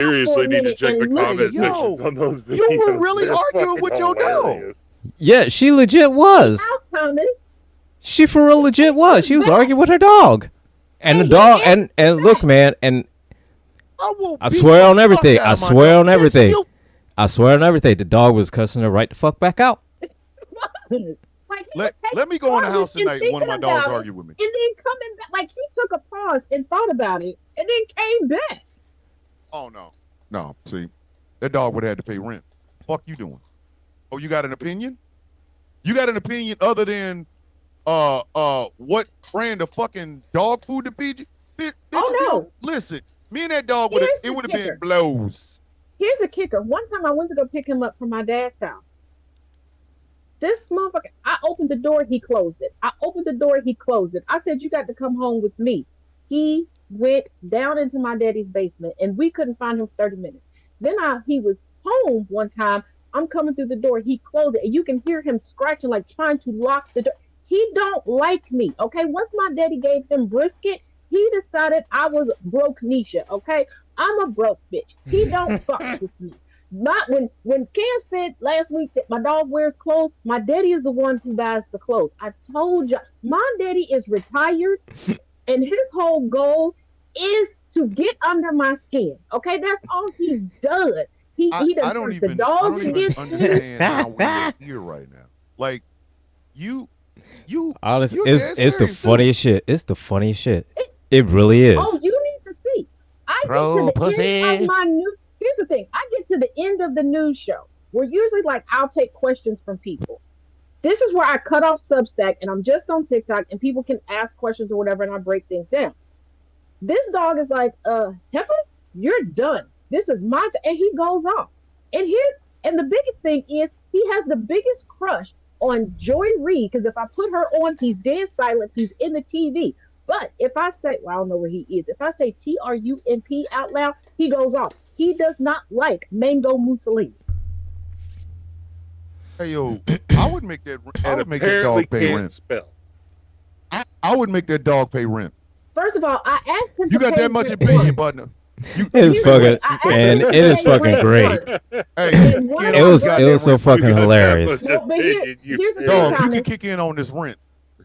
seriously need to check the comment sections on those videos. You were really arguing with your dog. Yeah, she legit was. She for real legit was. She was arguing with her dog. And the dog, and look, man, and I swear on everything. I swear on everything. I swear on everything. The dog was cussing her right the fuck back out. Let me go in the house tonight. One of my dogs argued with me. And then coming back, like he took a pause and thought about it, and then came back. Oh no. See, that dog would have had to pay rent. Fuck you doing? Oh, you got an opinion? You got an opinion other than what brand of fucking dog food to feed you? Bitch, no. Listen, me and that dog would have been blows. Here's the kicker. One time I went to go pick him up from my dad's house. This motherfucker, I opened the door, he closed it. I opened the door, he closed it. I said, you got to come home with me. He went down into my daddy's basement, and we couldn't find him for 30 minutes. Then he was home one time. I'm coming through the door. He closed it, and you can hear him scratching, like trying to lock the door. He don't like me, okay? Once my daddy gave him brisket, he decided I was broke Nisha, okay? I'm a broke bitch. He don't fuck with me. When Cam said last week that my dog wears clothes, my daddy is the one who buys the clothes. I told you, my daddy is retired, and his whole goal is to get under my skin. Okay, that's all he does. He does I don't even understand how we're here right now. Like you. Honestly, it's the funniest shit. It's the funniest shit. It really is. Oh, you need to see. Here's the thing. I get to the end of the news show where usually like I'll take questions from people. This is where I cut off Substack and I'm just on TikTok and people can ask questions or whatever and I break things down. This dog is like, Heifer, you're done. This is my and he goes off. And the biggest thing is he has the biggest crush on Joy Reid, because if I put her on, he's dead silent. He's in the TV. But if I say, well, I don't know where he is. If I say TRUMP out loud, he goes off. He does not like Mango Mussolini. Hey yo, I would make that dog pay rent. Spell. I would make that dog pay rent. First of all, I asked him. You got that much opinion, partner. It's fucking, and it is fucking great. Hey, it was so fucking hilarious. Well, here's the dog, you can kick in on this rent.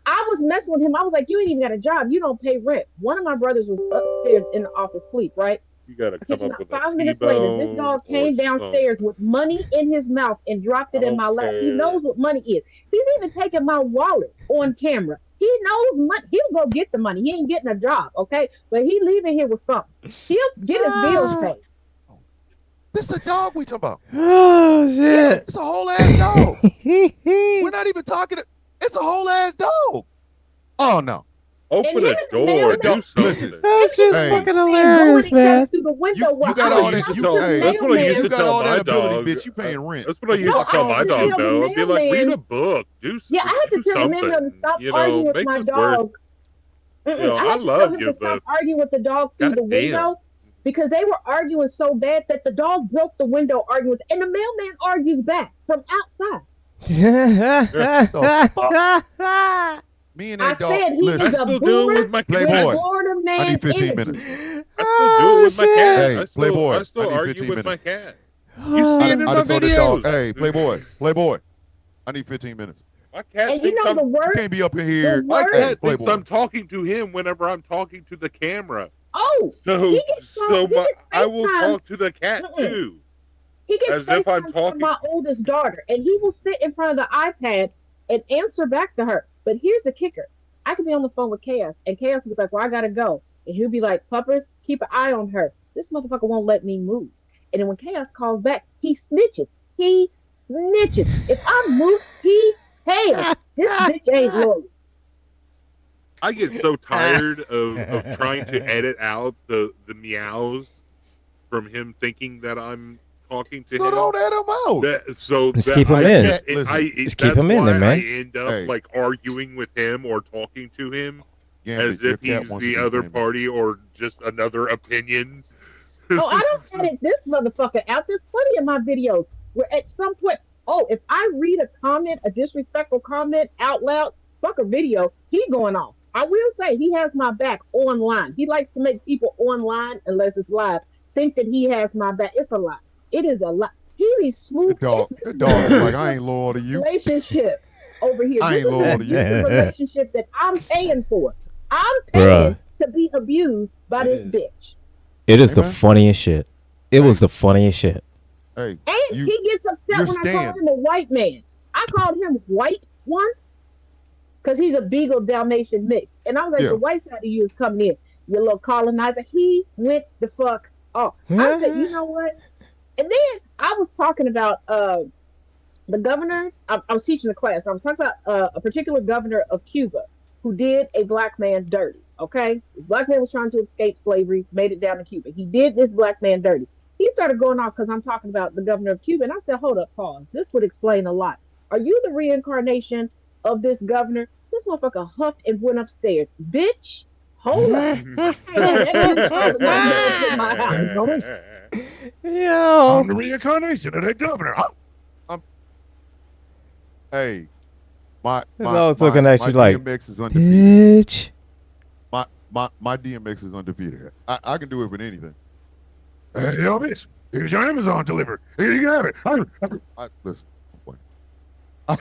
I was messing with him. I was like, you ain't even got a job. You don't pay rent. One of my brothers was upstairs in the office sleep, right? You gotta come up with 5 minutes later, this dog came downstairs with money in his mouth and dropped it in my lap. He knows what money is. He's even taking my wallet on camera. He knows money. He'll go get the money. He ain't getting a job, okay? But he leaving here with something. He'll get his bills paid. This is a dog we talking about. Oh, shit. Yeah, it's a whole ass dog. We're not even talking. It's a whole ass dog. Oh, no. Open a door. Do something. Listen, that's just fucking hilarious, man. You got all that. That's what I used to tell my ability, dog. Bitch, you paying rent. That's what I used to tell my dog, though. I'd be like, read a book. Do something. Yeah, I had to tell him to stop arguing with my dog. I love you, but stop arguing with the dog through the window because they were arguing so bad that the dog broke the window arguing with, and the mailman argues back from outside. Me and that dog. Listen, I still do it with my Playboy. I need 15 minutes. I still do it with my cat. Hey, Playboy. I still need argue 15 with minutes. my cat. You see it in my videos. Dog, hey, Playboy. I need 15 minutes. My cat and you know the word. You can't be up in here. My cat thinks I'm talking to him whenever I'm talking to the camera. Oh, I will talk to the cat too. He gets as if I'm talking to my oldest daughter, and he will sit in front of the iPad and answer back to her. But here's the kicker. I could be on the phone with Chaos, and Chaos will be like, well, I got to go. And he'll be like, Puppers, keep an eye on her. This motherfucker won't let me move. And then when Chaos calls back, he snitches. If I move, he tells. This bitch ain't loyal. I get so tired of trying to edit out the meows from him thinking that I'm talking to him. So don't edit him out. Just keep him in. Just keep him in there, man. I end up like arguing with him or talking to him as if he's the other party or just another opinion. Oh, I don't edit this motherfucker out. There's plenty of my videos where at some point, if I read a comment, a disrespectful comment out loud, fuck a video, he going off. I will say he has my back online. He likes to make people online unless it's live. think that he has my back. It's a lot. It is a lot. He be smooth. The dog is like, I ain't loyal to you. Relationship over here. I ain't loyal to you. This is a relationship that I'm paying for. I'm paying to be abused by this bitch. It is the funniest shit. It was the funniest shit. Hey, and he gets upset when I call him a white man. I called him white once because he's a Beagle Dalmatian mix. And I was like, the white side of you is coming in. You little colonizer. He went the fuck off. I said, you know what? And then I was talking about the governor. I was teaching the class. I was talking about a particular governor of Cuba who did a black man dirty. Okay? The black man was trying to escape slavery, made it down to Cuba. He did this black man dirty. He started going off because I'm talking about the governor of Cuba. And I said, hold up, pause. This would explain a lot. Are you the reincarnation of this governor? This motherfucker huffed and went upstairs. Bitch, hold up. Yo. I'm the reincarnation of that governor. Hey, my looking at you like, DMX is undefeated. Bitch. My DMX is undefeated. I can do it with anything. Hey, yo, bitch, here's your Amazon delivered. Here you can have it. Listen, I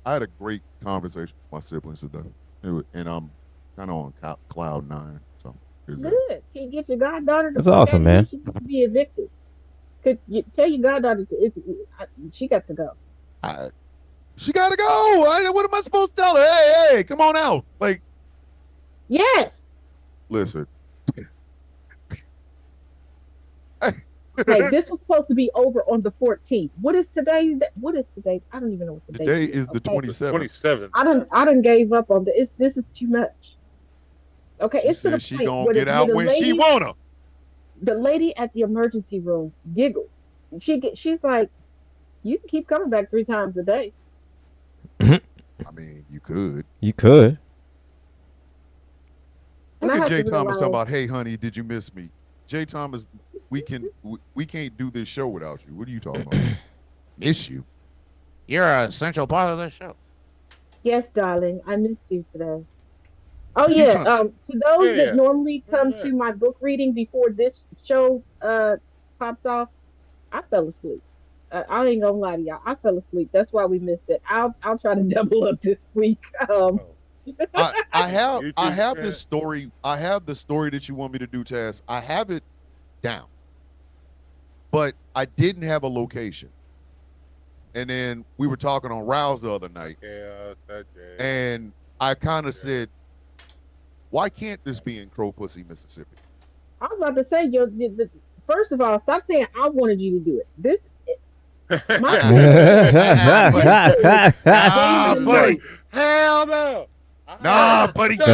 had a great conversation with my siblings today, and I'm kind of on cloud 9. So good. Can you get your goddaughter to That's awesome, man. She needs to be evicted. Could you tell your goddaughter she got to go? She got to go. What am I supposed to tell her? Hey, come on out. Like, yes. Listen. Hey, this was supposed to be over on the 14th. What is today's? I don't even know what the date is. Today is the 27th. I done gave up on this. This is too much. Okay, she it's said she gonna get out when she wanna. The lady at the emergency room giggled. She's like, you can keep coming back 3 times a day. I mean, you could. You could. Look at Jay Thomas talking about, hey, honey, did you miss me? Jay Thomas, we can't do this show without you. What are you talking about? Miss you? You're an essential part of this show. Yes, darling. I missed you today. Oh, yeah. To those that normally come to my book reading before this show pops off, I fell asleep. I ain't gonna lie to y'all. I fell asleep. That's why we missed it. I'll try to double up this week. I have this story. I have the story that you want me to do, Taz. I have it down, but I didn't have a location. And then we were talking on Rouse the other night, and I kind of said, "Why can't this be in Crow Pussy, Mississippi?" I was about to say, first of all, stop saying I wanted you to do it. This. Buddy. Hell no. Nah, buddy. No.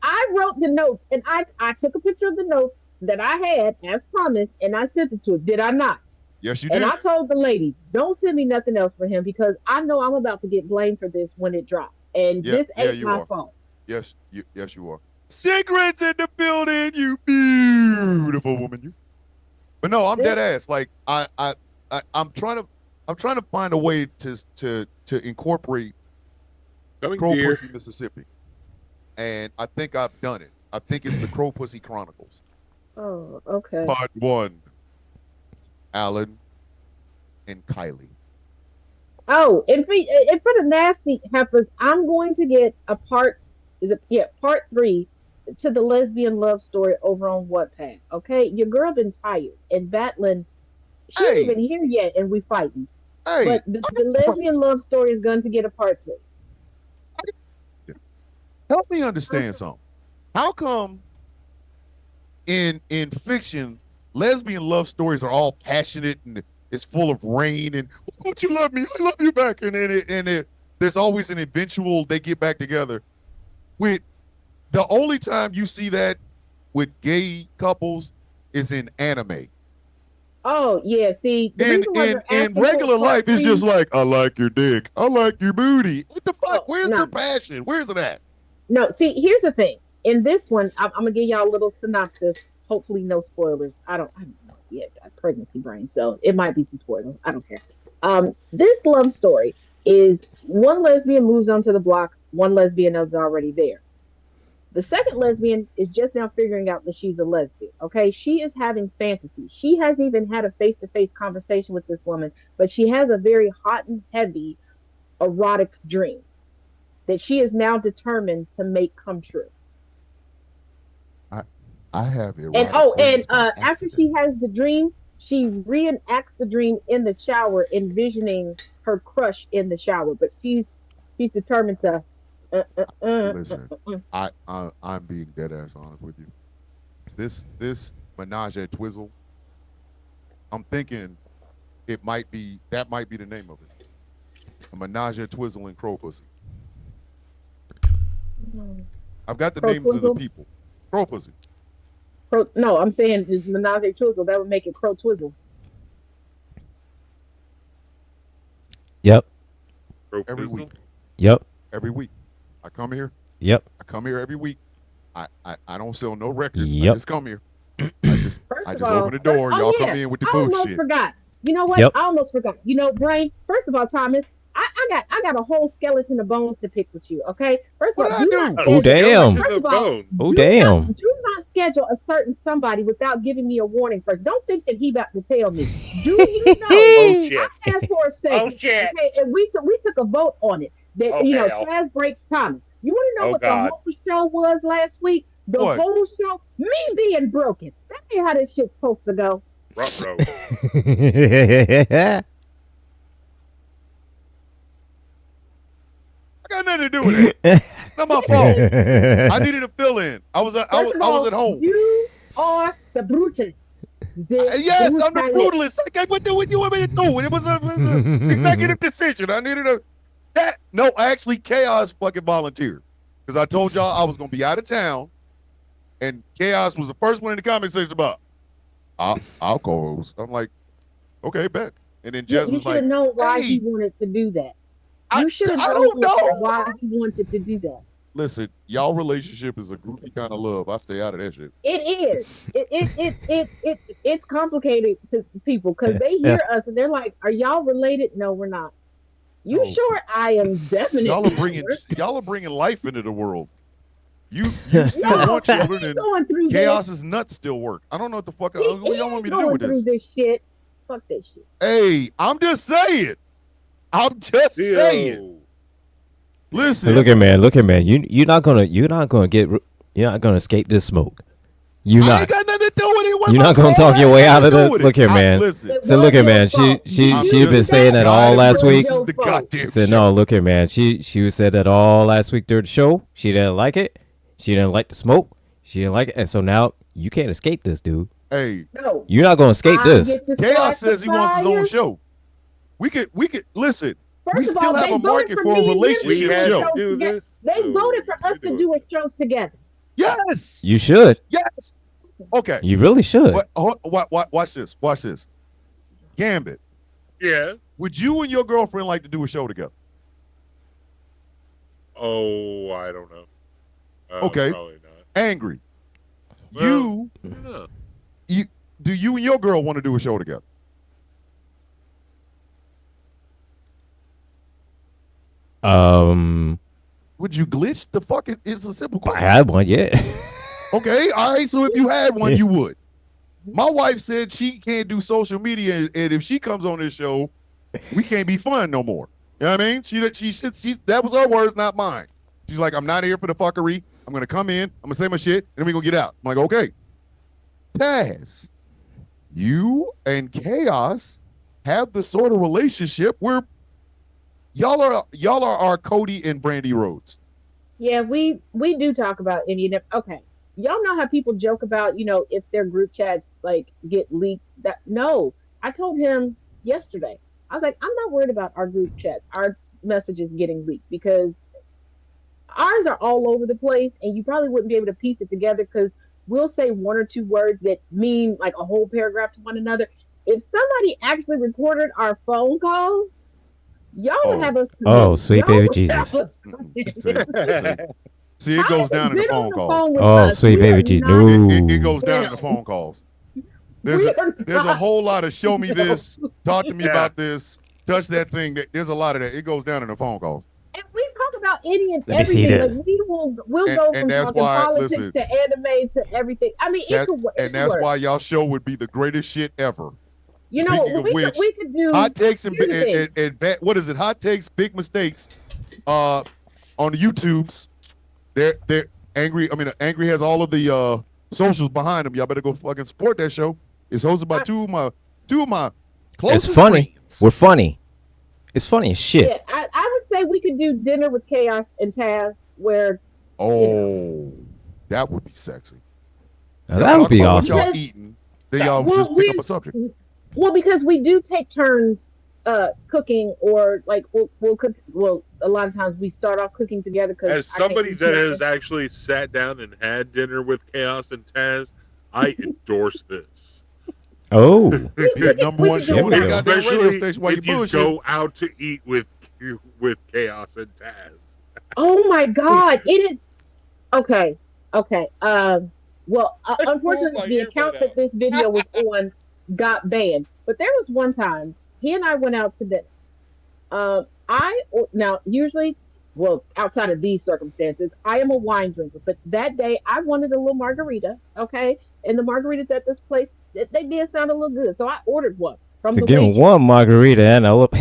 I wrote the notes, and I took a picture of the notes that I had as promised, and I sent it to him. Did I not? Yes, you did. And I told the ladies, don't send me nothing else for him because I know I'm about to get blamed for this when it drops, and this ain't my fault. Yes, you are. Cigarettes in the building, you beautiful woman, you. But no, I'm dead ass. Like I'm trying to find a way to incorporate Crow Pussy, Mississippi, and I think I've done it. I think it's the Crow Pussy Chronicles. Oh, okay. Part 1. Alan and Kylie. Oh, and for the nasty heifers, I'm going to get a part 3 to the lesbian love story over on Wattpad. Okay, your girl been tired and battling. She ain't even here yet, and we fighting. But the lesbian love story is going to get a part 3. Help me understand something. How come in fiction, lesbian love stories are all passionate and it's full of rain and won't you love me? I love you back, and there's always an eventual they get back together. With the only time you see that with gay couples is in anime. Oh yeah, see, in regular life, it's just like, I like your dick, I like your booty. What the fuck? Where's the passion? Where's it at? No, see, here's the thing. In this one, I'm gonna give y'all a little synopsis. Hopefully, no spoilers. I don't know yet. I got pregnancy brain, so it might be some spoilers. I don't care. This love story is one lesbian moves onto the block one lesbian that's already there. The second lesbian is just now figuring out that she's a lesbian. Okay, she is having fantasies. She hasn't even had a face-to-face conversation with this woman, but she has a very hot and heavy erotic dream that she is now determined to make come true. I have it. And after she has the dream, she reenacts the dream in the shower, envisioning her crush in the shower. But she's determined to. Listen, I'm being dead ass honest with you. This menage a twizzle, I'm thinking that might be the name of it. A menage a twizzle and crow pussy. I've got the Crow names of the twizzle? people. Crow pussy. No, I'm saying it's menage a twizzle. That would make it crow twizzle. Yep. Every week. Yep. Every week. I come here. Yep. I come here every week. I don't sell no records. Yep. I just come here. I just open the door. Y'all come in with the I almost bullshit. forgot. You know what? Yep. I almost forgot. You know, Brain. First of all, Thomas, I got a whole skeleton of bones to pick with you. Okay. First of What all, did I do? Oh, damn. First of all, Oh, damn. do not schedule a certain somebody without giving me a warning first. Don't think that he about to tell me. Do you know? Oh shit. I asked for a second. Oh shit. Okay, and we took a vote on it. That Oh, hell. Chaz breaks Thomas. You want to know Oh, what God. the whole show was last week? The What? whole show, me being broken. That ain't how this shit's supposed to go. Ruh-roh. I got nothing to do with it. Not my fault. I needed a fill in. I was at home. You are the brutalist. Yes, I'm the brutalist. Okay, what do you want me to do? It was an executive decision. I needed that. No, actually, Chaos fucking volunteered because I told y'all I was gonna be out of town, and Chaos was the first one in the comment section about I'll co-host. I'm like, okay, bet. And then Jess You was should like, have known why hey, he wanted to do that. I You should have don't known know. why he wanted to do that. Listen, y'all relationship is a groupie kind of love. I stay out of that shit. It is. It's complicated to people because they hear us and they're like, "Are y'all related?" No, we're not. You No. sure? I am definitely. Y'all are bringing life into the world. You still want children, and going through Chaos's nuts still work. I don't know what the fuck. this. What y'all want me to do Going with through this? this shit. Fuck this shit. Hey, I'm just saying. Yo. Listen, Look at man. You're not gonna escape this smoke. You're I not. ain't got nothing to do with it. What You're my not gonna fault? talk your I way ain't out of nothing to this. do with Look it. here, man. Listen, So look at man. I'm She's been just saying that all guiding last week. This is the goddamn Said show. no. Look here, man. She said that all last week during the show. She didn't like it. She didn't like the smoke. She didn't like it, and so now you can't escape this, dude. Hey, No. You're not gonna escape I this. get to start Chaos the says he wants his own fire. show. We could listen. First We of still all, have they a market voted for a me and him relationship to do a show. Do together. this? They No, voted for us you to do do it. a show together. Yes. You should. Yes. Okay. You really should. Watch this. Watch this. Gambit. Yeah. Would you and your girlfriend like to do a show together? Oh, I don't know. Okay. Probably not. Angry. Well, no. Do you and your girl want to do a show together? Would you glitch? The fuck it's a simple I question. had one, yeah. Okay, all right. So if you had one, you would. My wife said she can't do social media, and if she comes on this show, we can't be fun no more. You know what I mean? She that was her words, not mine. She's like, I'm not here for the fuckery. I'm gonna come in, I'm gonna say my shit, and then we gonna get out. I'm like, okay. Taz, you and Chaos have the sort of relationship where y'all are our Cody and Brandy Rhodes. Yeah, we do talk about any of them. Okay. Y'all know how people joke about, if their group chats like get leaked. No. I told him yesterday. I was like, I'm not worried about our group chats, our messages getting leaked because ours are all over the place and you probably wouldn't be able to piece it together because we'll say one or two words that mean like a whole paragraph to one another. If somebody actually recorded our phone calls, y'all would have us. Oh, sweet baby Jesus. See, it goes down in the phone calls. Oh, sweet baby Jesus. No. It goes down in the phone calls. There's a whole lot of show me this, talk to me about this, touch that thing. There's a lot of that. It goes down in the phone calls. And we talk about any and Let me see everything. this. Like we'll go from that's talking why, politics listen, to anime to everything. I mean, it could work. and that's why y'all show would be the greatest shit ever. You know, Speaking of which, we could do hot takes and here's the thing. what is it? Hot takes, big mistakes. On the YouTubes, they're angry. I mean, Angry has all of the socials behind them. Y'all better go fucking support that show. It's hosted by two of my closest It's funny. friends. We're funny. It's funny as shit. Yeah, I would say we could do Dinner with Chaos and Taz, where that would be sexy. Now, that would be What awesome. y'all eating? Then y'all just pick up a subject. Well, because we do take turns cooking, or like we'll cook. Well, a lot of times we start off cooking together. As somebody that has actually sat down and had dinner with Chaos and Taz, I endorse this. Oh, Be the number one show on the goddamn radio station while if you you bullshit. go out to eat with Chaos and Taz. Oh my God! It is okay. Well, unfortunately, the account that this video was on got banned. But there was one time he and I went out to dinner. Now usually, well, outside of these circumstances, I am a wine drinker. But that day, I wanted a little margarita. Okay, and the margaritas at this place, they did sound a little good, so I ordered one from to the give him waitress. one margarita and a little.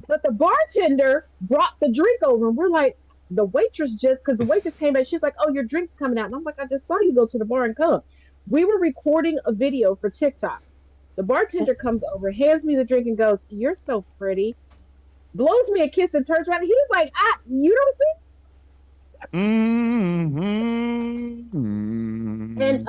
But the bartender brought the drink over, and we're like, the waitress because the waitress came back, she's like, "Oh, your drink's coming out," and I'm like, "I just saw you go to the bar and come." We were recording a video for TikTok. The bartender comes over, hands me the drink, and goes, "You're so pretty," blows me a kiss, and turns around, and he was like, "You don't see?" Mm-hmm. And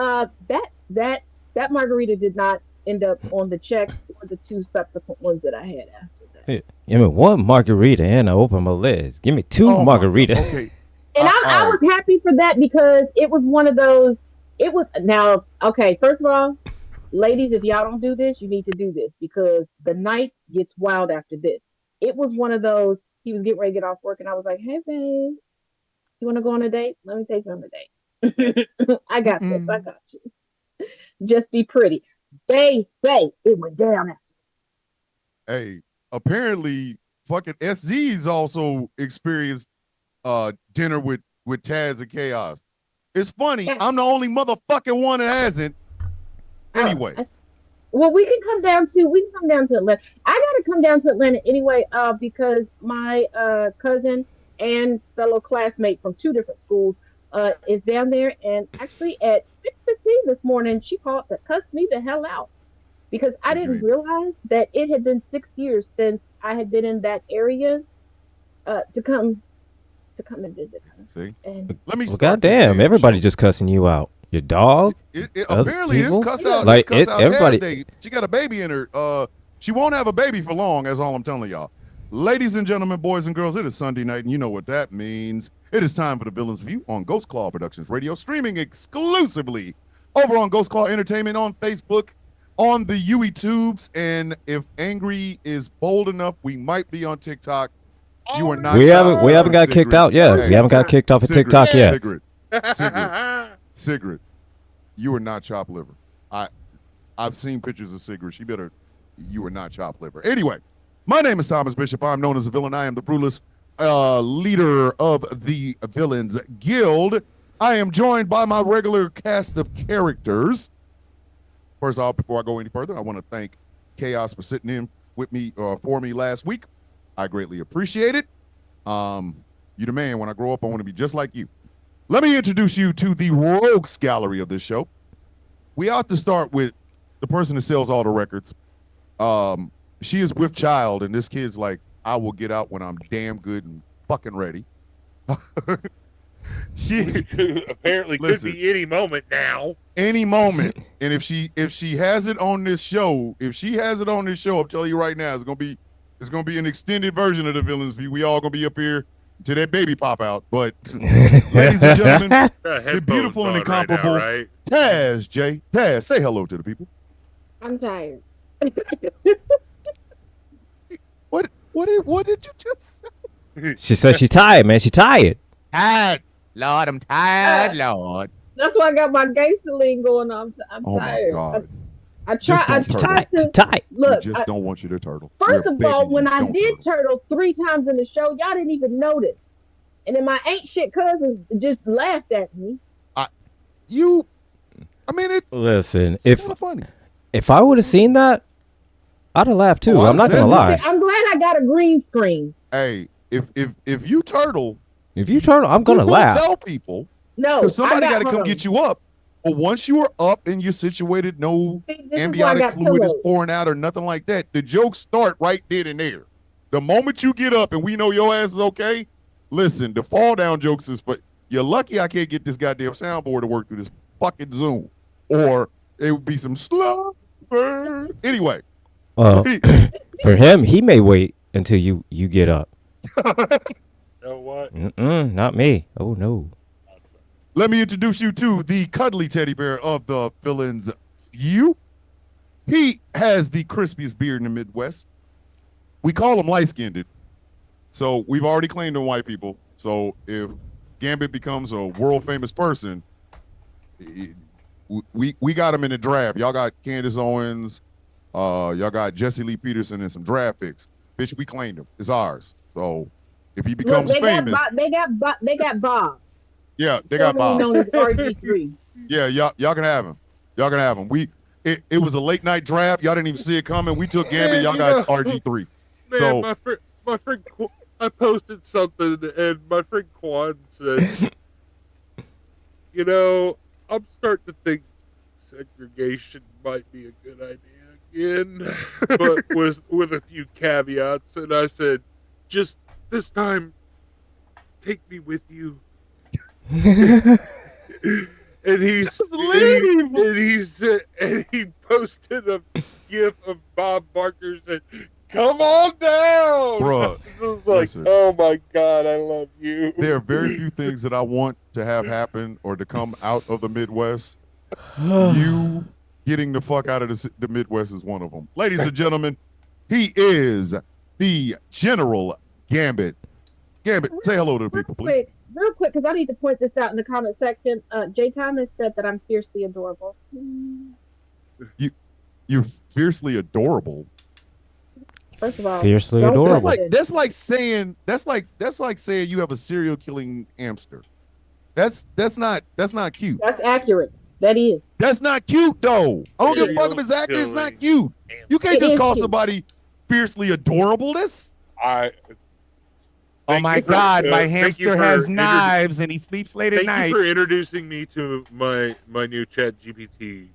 that margarita did not end up on the check or the two subsequent ones that I had after that. Give me one margarita and I open my legs. Give me two margaritas. Okay. And I was happy for that because it was one of those. It was now okay. First of all, ladies, if y'all don't do this, you need to do this because the night gets wild after this. It was one of those. He was getting ready to get off work, and I was like, "Hey, babe, you want to go on a date? Let me take you on a date. I got this. I got you. Just be pretty." Babe, it went down. Hey, apparently, fucking SZ's also experienced dinner with Taz and Chaos. It's funny. I'm the only motherfucking one that hasn't. Anyway. Well, we can come down to Atlanta. I gotta come down to Atlanta anyway, because my cousin and fellow classmate from two different schools is down there, and actually at 6:15 this morning she called to cuss me the hell out because I didn't realize that it had been 6 years since I had been in that area to come and visit her. See, and let me. Well, goddamn, everybody just cussing you out. Your dog. Apparently, this cuss out. Like this cuss out everybody. Taz, she got a baby in her. She won't have a baby for long. That's all I'm telling y'all. Ladies and gentlemen, boys and girls, it is Sunday night, and you know what that means. It is time for the Villain's View on Ghost Claw Productions Radio, streaming exclusively over on Ghost Claw Entertainment on Facebook, on the YouTubes, and if Angry is bold enough, we might be on TikTok. You are not. We haven't got kicked out yet. Hey, we haven't got kicked off of TikTok yet. Sigrid, you are not chopped liver. I've seen pictures of Sigrid. You are not chopped liver. Anyway, my name is Thomas Bishop. I'm known as the villain. I am the Brulus, leader of the Villains Guild. I am joined by my regular cast of characters. First off, before I go any further, I want to thank Chaos for sitting in with me for me last week. I greatly appreciate it. You the man. When I grow up, I want to be just like you. Let me introduce you to the rogues gallery of this show. We ought to start with the person that sells all the records. She is with child, and this kid's like, I will get out when I'm damn good and fucking ready. She apparently could be any moment now. Any moment. And if she has it on this show, I'm telling you right now, it's gonna be an extended version of the Villain's View. We all gonna be up here till that baby pop out. But ladies and gentlemen, the beautiful and incomparable right now, Taz J. Taz, say hello to the people. I'm tired. What did you just say? She said she tired, man. She tired. Tired. Lord, I'm tired, Lord. That's why I got my gangster lean going on. I'm Oh tired. my God. I Just try don't turtle. to Tight. look. We just don't want you to turtle. First We're of all, begging when you, I don't did turtle 3 times in the show, y'all didn't even notice. And then my ain't shit cousins just laughed at me. I mean, Listen, it's kind of funny. if I would have seen that, I'd have laughed too. Oh, I'm not gonna lie. I'm glad I got a green screen. Hey, if you turtle, If you turtle, I'm gonna you will laugh. tell people No, because somebody got to come hold on. get you up. But once you are up and you're situated, no See, this is why I amniotic got fluid is pillows. pouring out or nothing like that. The jokes start right then and there. The moment you get up and we know your ass is okay, listen, the fall down jokes is for you're lucky I can't get this goddamn soundboard to work through this fucking Zoom. Or it would be some slow burn. Anyway. For him, he may wait until you get up. You know what? Not me. Oh no. Let me introduce you to the cuddly teddy bear of the villain's view. He has the crispiest beard in the Midwest. We call him light-skinned. So we've already claimed him white people. So if Gambit becomes a world-famous person, we got him in the draft. Y'all got Candace Owens. Y'all got Jesse Lee Peterson and some draft picks. Bitch, we claimed him. It's ours. So if he becomes famous. They got Bob. Yeah, they got Bob. Known as RG3. Yeah, y'all can have him. Y'all can have him. It was a late night draft. Y'all didn't even see it coming. We took Gambit. Y'all got RG3. Man, So my friend, I posted something and my friend Quan said, you know, I'm starting to think segregation might be a good idea again, but with a few caveats. And I said, just this time, take me with you. and he posted a gif of Bob Barker said, "Come on down." Bruh, I was like, listen. oh my God, I love you. There are very few things that I want to have happen or to come out of the Midwest. You getting the fuck out of the Midwest is one of them. Ladies and gentlemen, he is the General Gambit. Gambit, say hello to the people, please. Real quick, because I need to point this out in the comment section. Jay Thomas said that I'm fiercely adorable. You're fiercely adorable. First of all, Fiercely don't adorable. listen. That's like saying you have a serial killing hamster. That's not cute. That's accurate. That is. That's not cute though. I don't give a fuck if it's accurate. It's not cute. You can't just call somebody fiercely adorable. Oh my God, my hamster has knives and he sleeps late at night. Thank you for introducing me to my new Chat GPT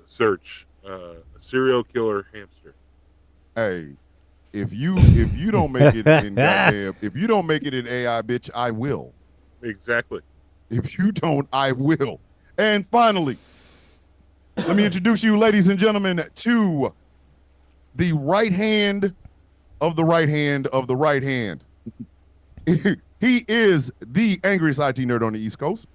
search. Serial killer hamster. Hey, if you don't make it in goddamn, if you don't make it in AI, bitch, I will. Exactly. If you don't, I will. And finally, let me introduce you, ladies and gentlemen, to the right hand of the right hand of the right hand. He is the angriest IT nerd on the East Coast.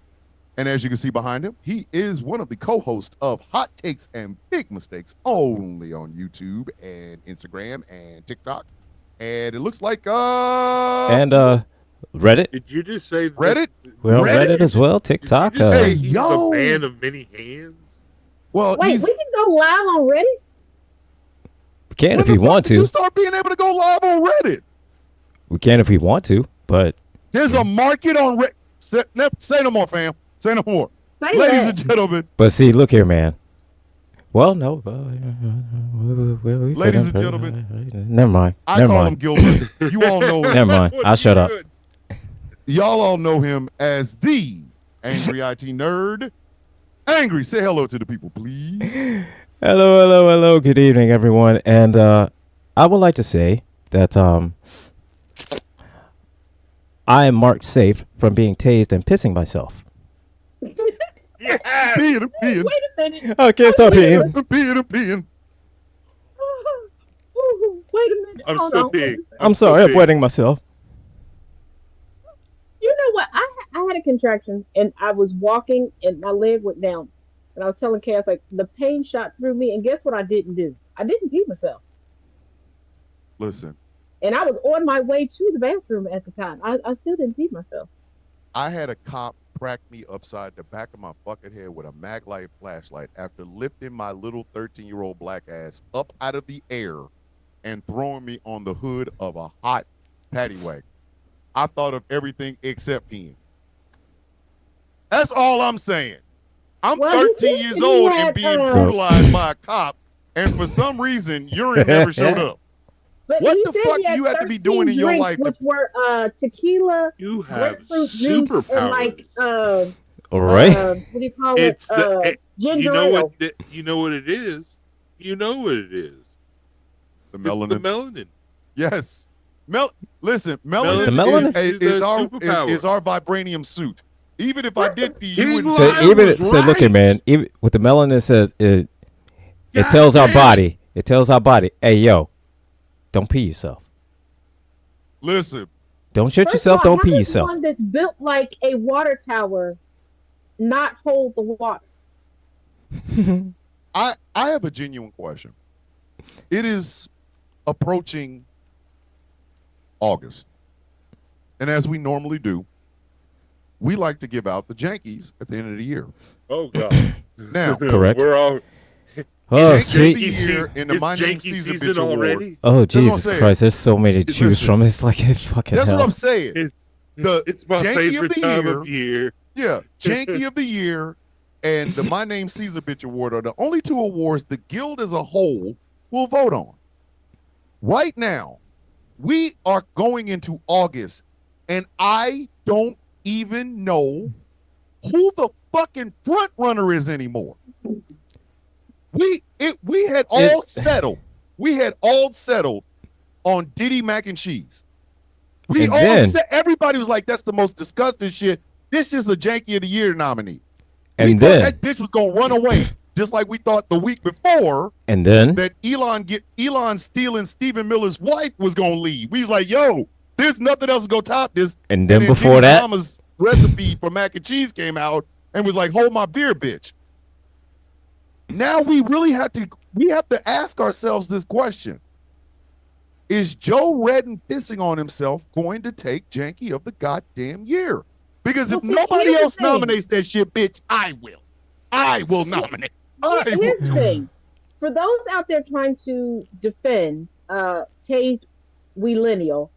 And as you can see behind him, he is one of the co-hosts of Hot Takes and Big Mistakes only on YouTube and Instagram and TikTok. And it looks like and Reddit. Did you just say Reddit? Well, Reddit as well. TikTok. Hey, he's yo. a man of many hands? Well, Wait, we can go live on Reddit? We can if when we the fuck want did you to. start being able to go live on Reddit? We can if we want to, but There's a market on Reddit. Say no more, fam. Say no more. Say Ladies that. and gentlemen. see, look here, man. Well, no. Ladies and gentlemen. Never mind. I call him Gilbert. You all know him. Never mind. I'll shut up. Y'all all know him as the Angry IT Nerd. Angry, say hello to the people, please. Hello. Good evening, everyone. And I would like to say that I am marked safe from being tased and pissing myself. Yeah. Peeing. Wait a minute. I can't stop peeing. Peeing. Wait a minute. I'm Hold still on. peeing. I'm sorry, I'm wetting myself. You know what? I had a contraction and I was walking and my leg went down. And I was telling Cass, like, the pain shot through me. And guess what I didn't do? I didn't pee myself. Listen, And I was on my way to the bathroom at the time. I still didn't pee myself. I had a cop crack me upside the back of my fucking head with a mag light flashlight after lifting my little 13-year-old black ass up out of the air and throwing me on the hood of a hot paddy wagon. I thought of everything except peeing. That's all I'm saying. I'm 13 years old and being brutalized by a cop, and for some reason, urine never showed up. But what the fuck do you have to be doing in your life? Which were tequila, you have superpowers, and like all right. what do you call it? You know what? You know what it is. You know what it is. The melanin. It's the melanin. Yes. Listen, melanin melanin is our vibranium suit. Even if I did pee, you wouldn't say. Look at man. Even with the melanin, it says it tells our body. It tells our body, hey yo, don't pee yourself. Listen. Don't shit yourself. Don't pee yourself. One that's built like a water tower, not hold the water. I have a genuine question. It is approaching August, and as we normally do, we like to give out the jankies at the end of the year. Oh God! Now, correct. We're all. Janky of the year in the My Name Caesar Bitch Award. Oh Jesus Christ! There's so many to choose from. It's like a fucking. That's hell. what I'm saying. It's my favorite time of year. Yeah, Janky of the Year and the My Name Caesar Bitch Award are the only two awards the guild as a whole will vote on. Right now, we are going into August, and I don't even know who the fucking front runner is anymore. We had all settled. We had all settled on Diddy Mac and Cheese. Everybody was like, "That's the most disgusting shit." This is a Janky of the Year nominee. And we then thought that bitch was gonna run away, just like we thought the week before. And then that Elon stealing Stephen Miller's wife was gonna leave. We was like, "Yo, there's nothing else to go top this." And then before that, Mama's recipe for mac and cheese came out and was like, "Hold my beer, bitch." Now we have to ask ourselves this question. Is Joe Redden pissing on himself going to take Janky of the goddamn year? Because if nobody else nominates that shit, bitch, I will. I will nominate. Here's the thing. For those out there trying to defend Tay Wheelenial,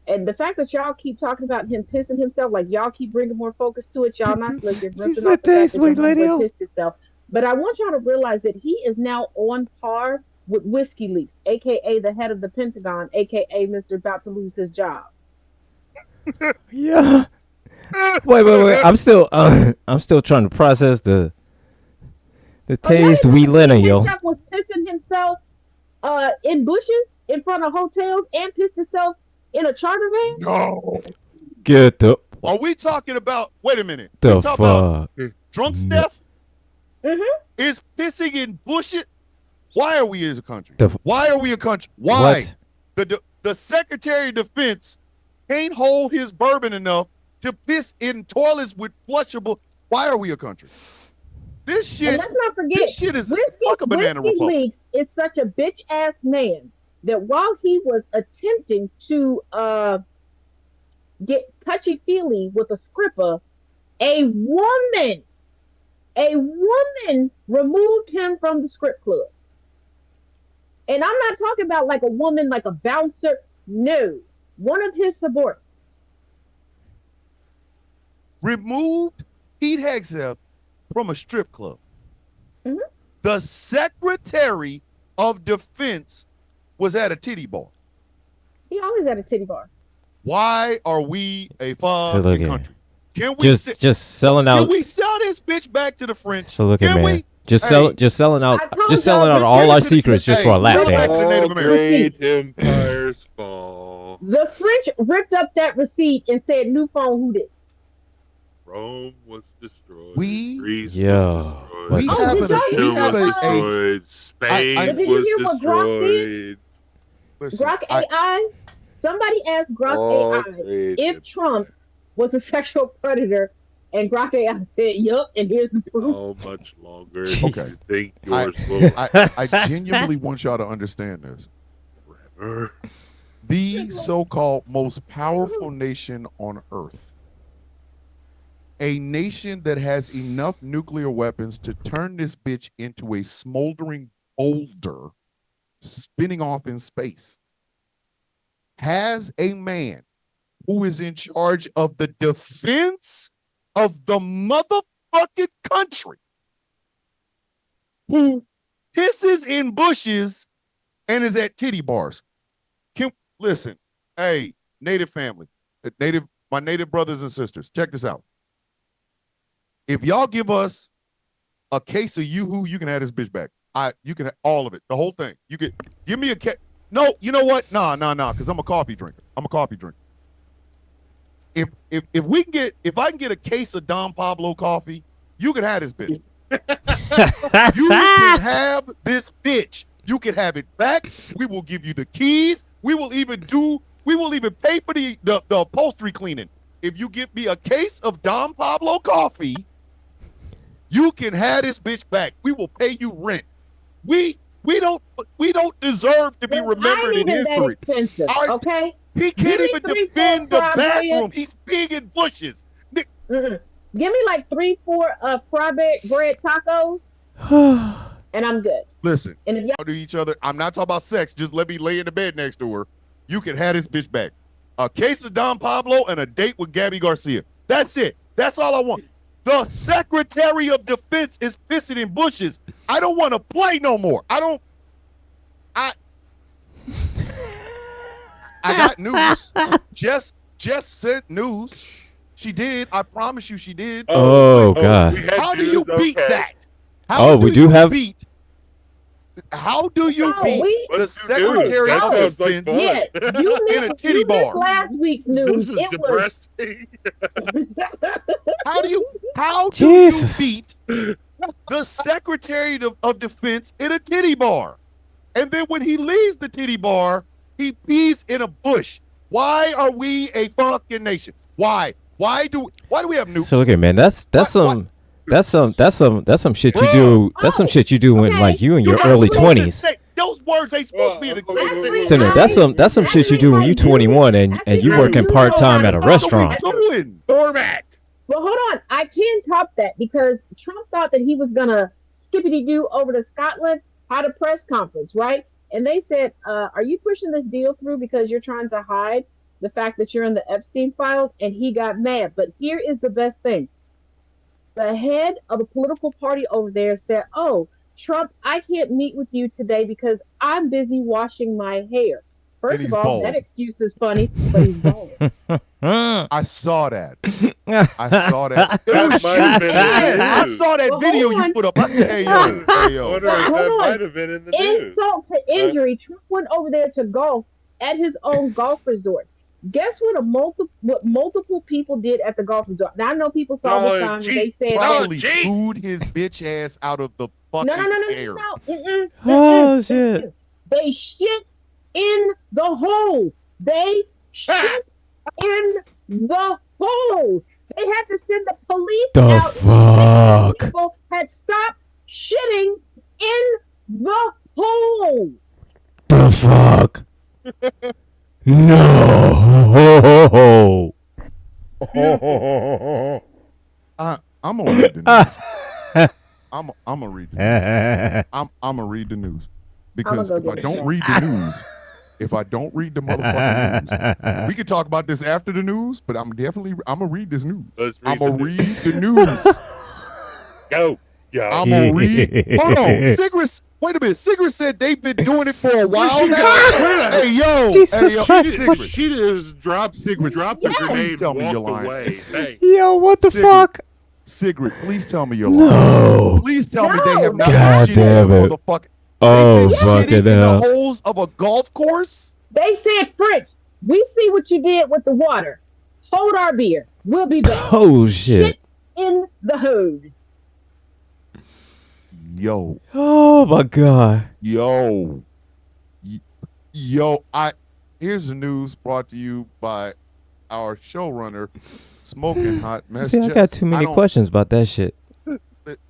and the fact that y'all keep talking about him pissing himself, like y'all keep bringing more focus to it, y'all not looking at pissed himself. But I want y'all to realize that he is now on par with Whiskey Leaks, aka the head of the Pentagon, aka Mr. About to lose his job. Yeah. Wait. I'm still trying to process the taste Wheelenial. He was pissing himself in bushes in front of hotels and pissed himself in a charter van. No. Get the. Are we talking about? Wait a minute. The we talking about drunk Steph? Mm-hmm. Is pissing in bushes? Why are we as a country? Why are we a country? Why? The Secretary of Defense can't hold his bourbon enough to piss in toilets with flushable. Why are we a country? This shit. And let's not forget, this shit is fuck a banana Whiskey republic. Leaks is such a bitch ass man that while he was attempting to get touchy feely with a scripper, a woman removed him from the script club. And I'm not talking about like a woman, like a bouncer. No, one of his subordinates. Removed Pete Hegseth from a strip club. Mm-hmm. The Secretary of Defense was at a titty bar. He always at a titty bar. Why are we a fucking country? Can we just selling out? Can we sell this bitch back to the French? So look at man. Just selling out all our secrets just for a lap dance. Great empires fall. The French ripped up that receipt and said, "New phone, who this?" Rome was destroyed. Greece was destroyed. Spain was destroyed. Grok AI. Somebody asked Grok AI if Trump was a sexual predator, and Grok AI said, "Yup." And here's the truth. How much longer Okay. do you think yours will? I genuinely want y'all to understand this. Forever. The so-called most powerful nation on earth a nation that has enough nuclear weapons to turn this bitch into a smoldering boulder spinning off in space has a man who is in charge of the defense of the motherfucking country who pisses in bushes and is at titty bars. Listen, hey, Native family, my Native brothers and sisters, check this out. If y'all give us a case of Yoo-hoo, you can have this bitch back. You can have all of it, the whole thing. You could give me a case. No, you know what? Nah, because I'm a coffee drinker. If I can get a case of Don Pablo coffee, you can have this bitch. You can have this bitch. You can have it back. We will give you the keys. We will even pay for the upholstery cleaning. If you give me a case of Don Pablo coffee, you can have this bitch back. We will pay you rent. We don't deserve to be remembered in history. Okay? He can't even defend the bathroom. He's big in bushes. Give me like 3-4 fry bread tacos, and I'm good. Listen, and if y'all do each other, I'm not talking about sex. Just let me lay in the bed next to her. You can have this bitch back. A case of Don Pablo and a date with Gabby Garcia. That's it. That's all I want. The Secretary of Defense is pissing in bushes. I don't want to play no more. I got news. Jess sent news. She did. I promise you she did. Oh, God. How do you beat that? How do you beat the Secretary of Defense in a titty bar? Last week's news. This is depressing. How do you beat the Secretary of Defense in a titty bar? And then when he leaves the titty bar, he pees in a bush. Why are we a fucking nation? Why? Why do we have nukes? So look at man, that's some shit you do. That's some shit you do when like you in your early 20s. Those words ain't supposed to be in the conversation. Sinner, that's some shit you do when you 21 and you working part-time at a restaurant. Format. Well, hold on. I can top that because Trump thought that he was gonna skippity-doo over to Scotland, had a press conference, right? And they said, are you pushing this deal through because you're trying to hide the fact that you're in the Epstein files? And he got mad. But here is the best thing. The head of a political party over there said, oh, Trump, I can't meet with you today because I'm busy washing my hair. First of all, bald. that excuse is funny, but he's bald. I saw that. I saw that. I saw that video you put up. I said, hey, yo. That might have been in the news. Insult to injury. Trump went over there to golf at his own golf resort. Guess what multiple people did at the golf resort? Now, I know people saw the sign and they said probably booed his bitch ass out of the fucking air. Oh, shit. They shit in the hole. They shit in the hole. They had to send the police out. Fuck. People had stopped shitting in the hole. The fuck? No. I'm gonna read the news. I'm gonna read the news. I'm gonna read the news because if I don't read the news, if I don't read the motherfucking news, we could talk about this after the news. But I'm gonna read this news. I'm gonna read the news. Go. I'm gonna read. Hold on, Sigrid. Wait a minute. Sigrid said they've been doing it for a while now. Hey yo, Sigrid. She just dropped the grenade. Please tell me you're lying. Hey. Yo, what the fuck? Sigrid, please tell me you're lying. Please tell me they have not God been damn shitting it. the fuck. Oh, fucking fucking in the hell. holes of a golf course. They said, French, we see what you did with the water. Hold our beer. We'll be back. Oh, shit. Shit in the hose. Yo. Oh, my God. Yo. Here's the news brought to you by our showrunner, Smoking Hot Mess. See, I got too many questions about that shit.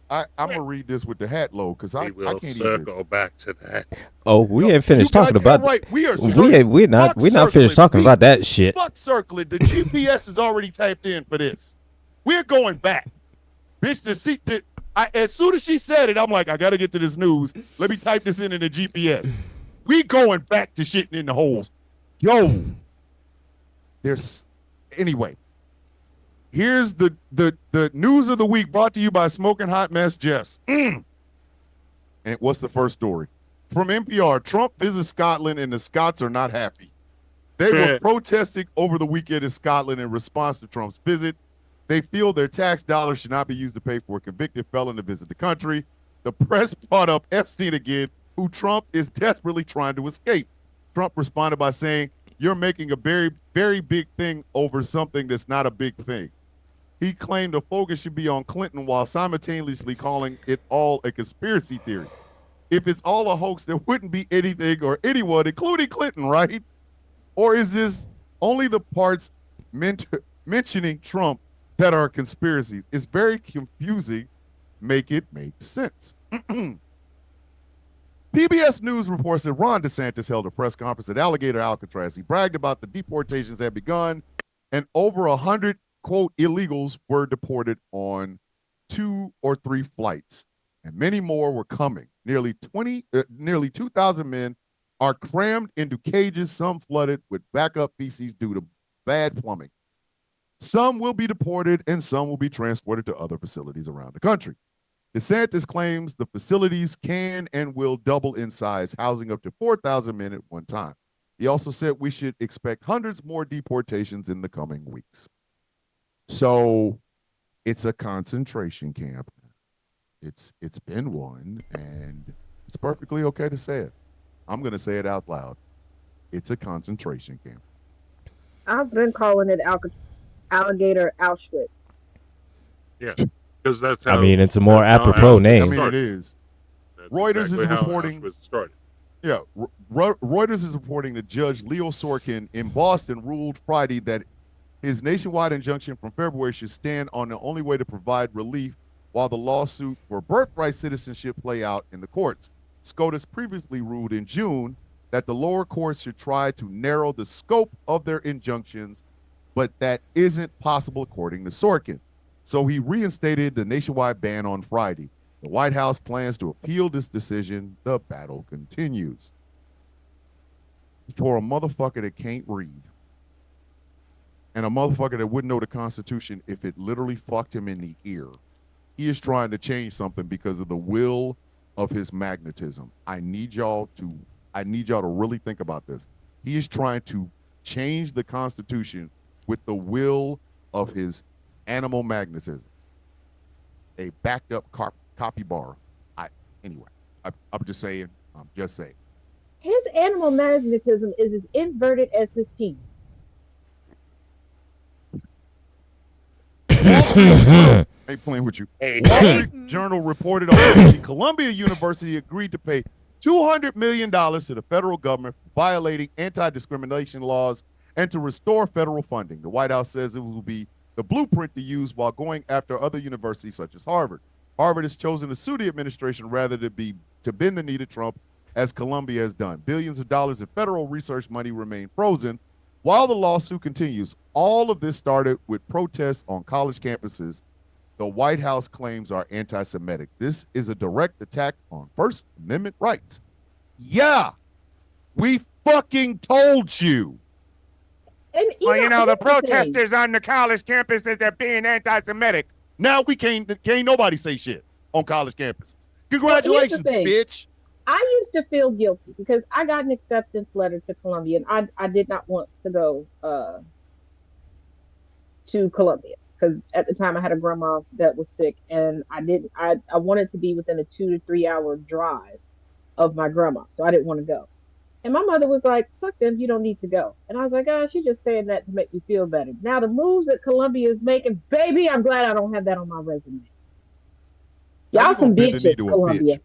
I'm gonna read this with the hat low because I can't even circle back to that. Oh, we ain't finished talking about. Right, we're not finished talking about that shit. Fuck circling. The GPS is already typed in for this. We're going back. Bitch, as soon as she said it, I'm like, I got to get to this news. Let me type this in the GPS. We going back to shitting in the holes. Yo, anyway. Here's the news of the week brought to you by Smoking Hot Mess Jess. And what's the first story? From NPR, Trump visits Scotland and the Scots are not happy. They were protesting over the weekend in Scotland in response to Trump's visit. They feel their tax dollars should not be used to pay for a convicted felon to visit the country. The press brought up Epstein again, who Trump is desperately trying to escape. Trump responded by saying, "You're making a very, very big thing over something that's not a big thing." He claimed the focus should be on Clinton while simultaneously calling it all a conspiracy theory. If it's all a hoax, there wouldn't be anything or anyone, including Clinton, right? Or is this only the parts mentioning Trump that are conspiracies? It's very confusing. Make it make sense. PBS News reports that Ron DeSantis held a press conference at Alligator Alcatraz. He bragged about the deportations that had begun, and over 100 quote illegals were deported on 2 or 3 flights, and many more were coming. Nearly 2,000 men are crammed into cages, some flooded with backup feces due to bad plumbing. Some will be deported and some will be transported to other facilities around the country. DeSantis claims the facilities can and will double in size, housing up to 4,000 men at one time. He also said we should expect hundreds more deportations in the coming weeks. So it's a concentration camp. It's been one, and it's perfectly okay to say it. I'm going to say it out loud. It's a concentration camp. I've been calling it Alligator Auschwitz. Yeah, because that's how. I mean, it's a more apropos name. I mean, it is. That's Reuters exactly is how reporting. Auschwitz started. Yeah, Reuters is reporting that Judge Leo Sorkin in Boston ruled Friday that his nationwide injunction from February should stand on the only way to provide relief while the lawsuit for birthright citizenship play out in the courts. SCOTUS previously ruled in June that the lower courts should try to narrow the scope of their injunctions, but that isn't possible according to Sorkin. So he reinstated the nationwide ban on Friday. The White House plans to appeal this decision. The battle continues. For a motherfucker that can't read and a motherfucker that wouldn't know the Constitution if it literally fucked him in the ear, he is trying to change something because of the will of his magnetism. I need y'all to really think about this. He is trying to change the Constitution with the will of his animal magnetism. A backed up capybara. I'm just saying. His animal magnetism is as inverted as his penis. I ain't playing with you. Wall Street Journal reported on Wednesday Columbia University agreed to pay $200 million to the federal government for violating anti-discrimination laws and to restore federal funding. The White House says it will be the blueprint to use while going after other universities such as Harvard. Harvard has chosen to sue the administration rather than to bend the knee to Trump, as Columbia has done. Billions of dollars in federal research money remain frozen while the lawsuit continues. All of this started with protests on college campuses the White House claims are anti-Semitic. This is a direct attack on First Amendment rights. Yeah, we fucking told you. And, the protesters on the college campuses, they're being anti-Semitic. Now we can't nobody say shit on college campuses. Congratulations, bitch. I used to feel guilty because I got an acceptance letter to Columbia, and I did not want to go to Columbia because at the time I had a grandma that was sick, and I wanted to be within a 2 to 3 hour drive of my grandma, so I didn't want to go. And my mother was like, "Fuck them, you don't need to go." And I was like, "Oh, she's just saying that to make me feel better." Now the moves that Columbia is making, baby, I'm glad I don't have that on my resume. Y'all some bitches, Columbia.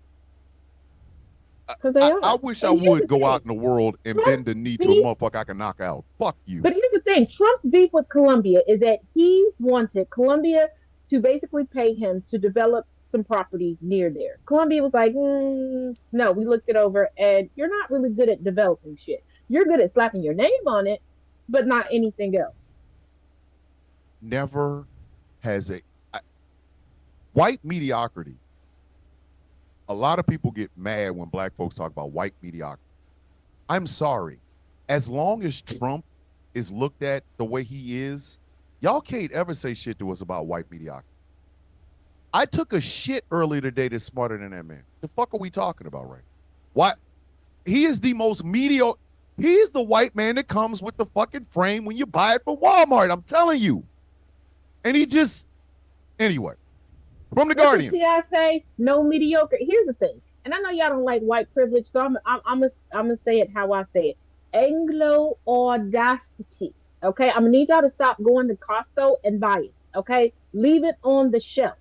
I wish I would go out in the world and bend the knee to a motherfucker I can knock out. Fuck you. But here's the thing. Trump's beef with Columbia is that he wanted Columbia to basically pay him to develop some property near there. Columbia was like, no, we looked it over, and you're not really good at developing shit. You're good at slapping your name on it, but not anything else. Never has white mediocrity. A lot of people get mad when black folks talk about white mediocrity. I'm sorry. As long as Trump is looked at the way he is, y'all can't ever say shit to us about white mediocrity. I took a shit earlier today that's smarter than that man. The fuck are we talking about right now? What? He is the most mediocre. He's the white man that comes with the fucking frame when you buy it from Walmart. I'm telling you. And he just, anyway, from the Guardian. See, I say no mediocre. Here's the thing, and I know y'all don't like white privilege, so I'm gonna say it how I say it. Anglo audacity. Okay, I'm gonna need y'all to stop going to Costco and buy it. Okay, leave it on the shelf.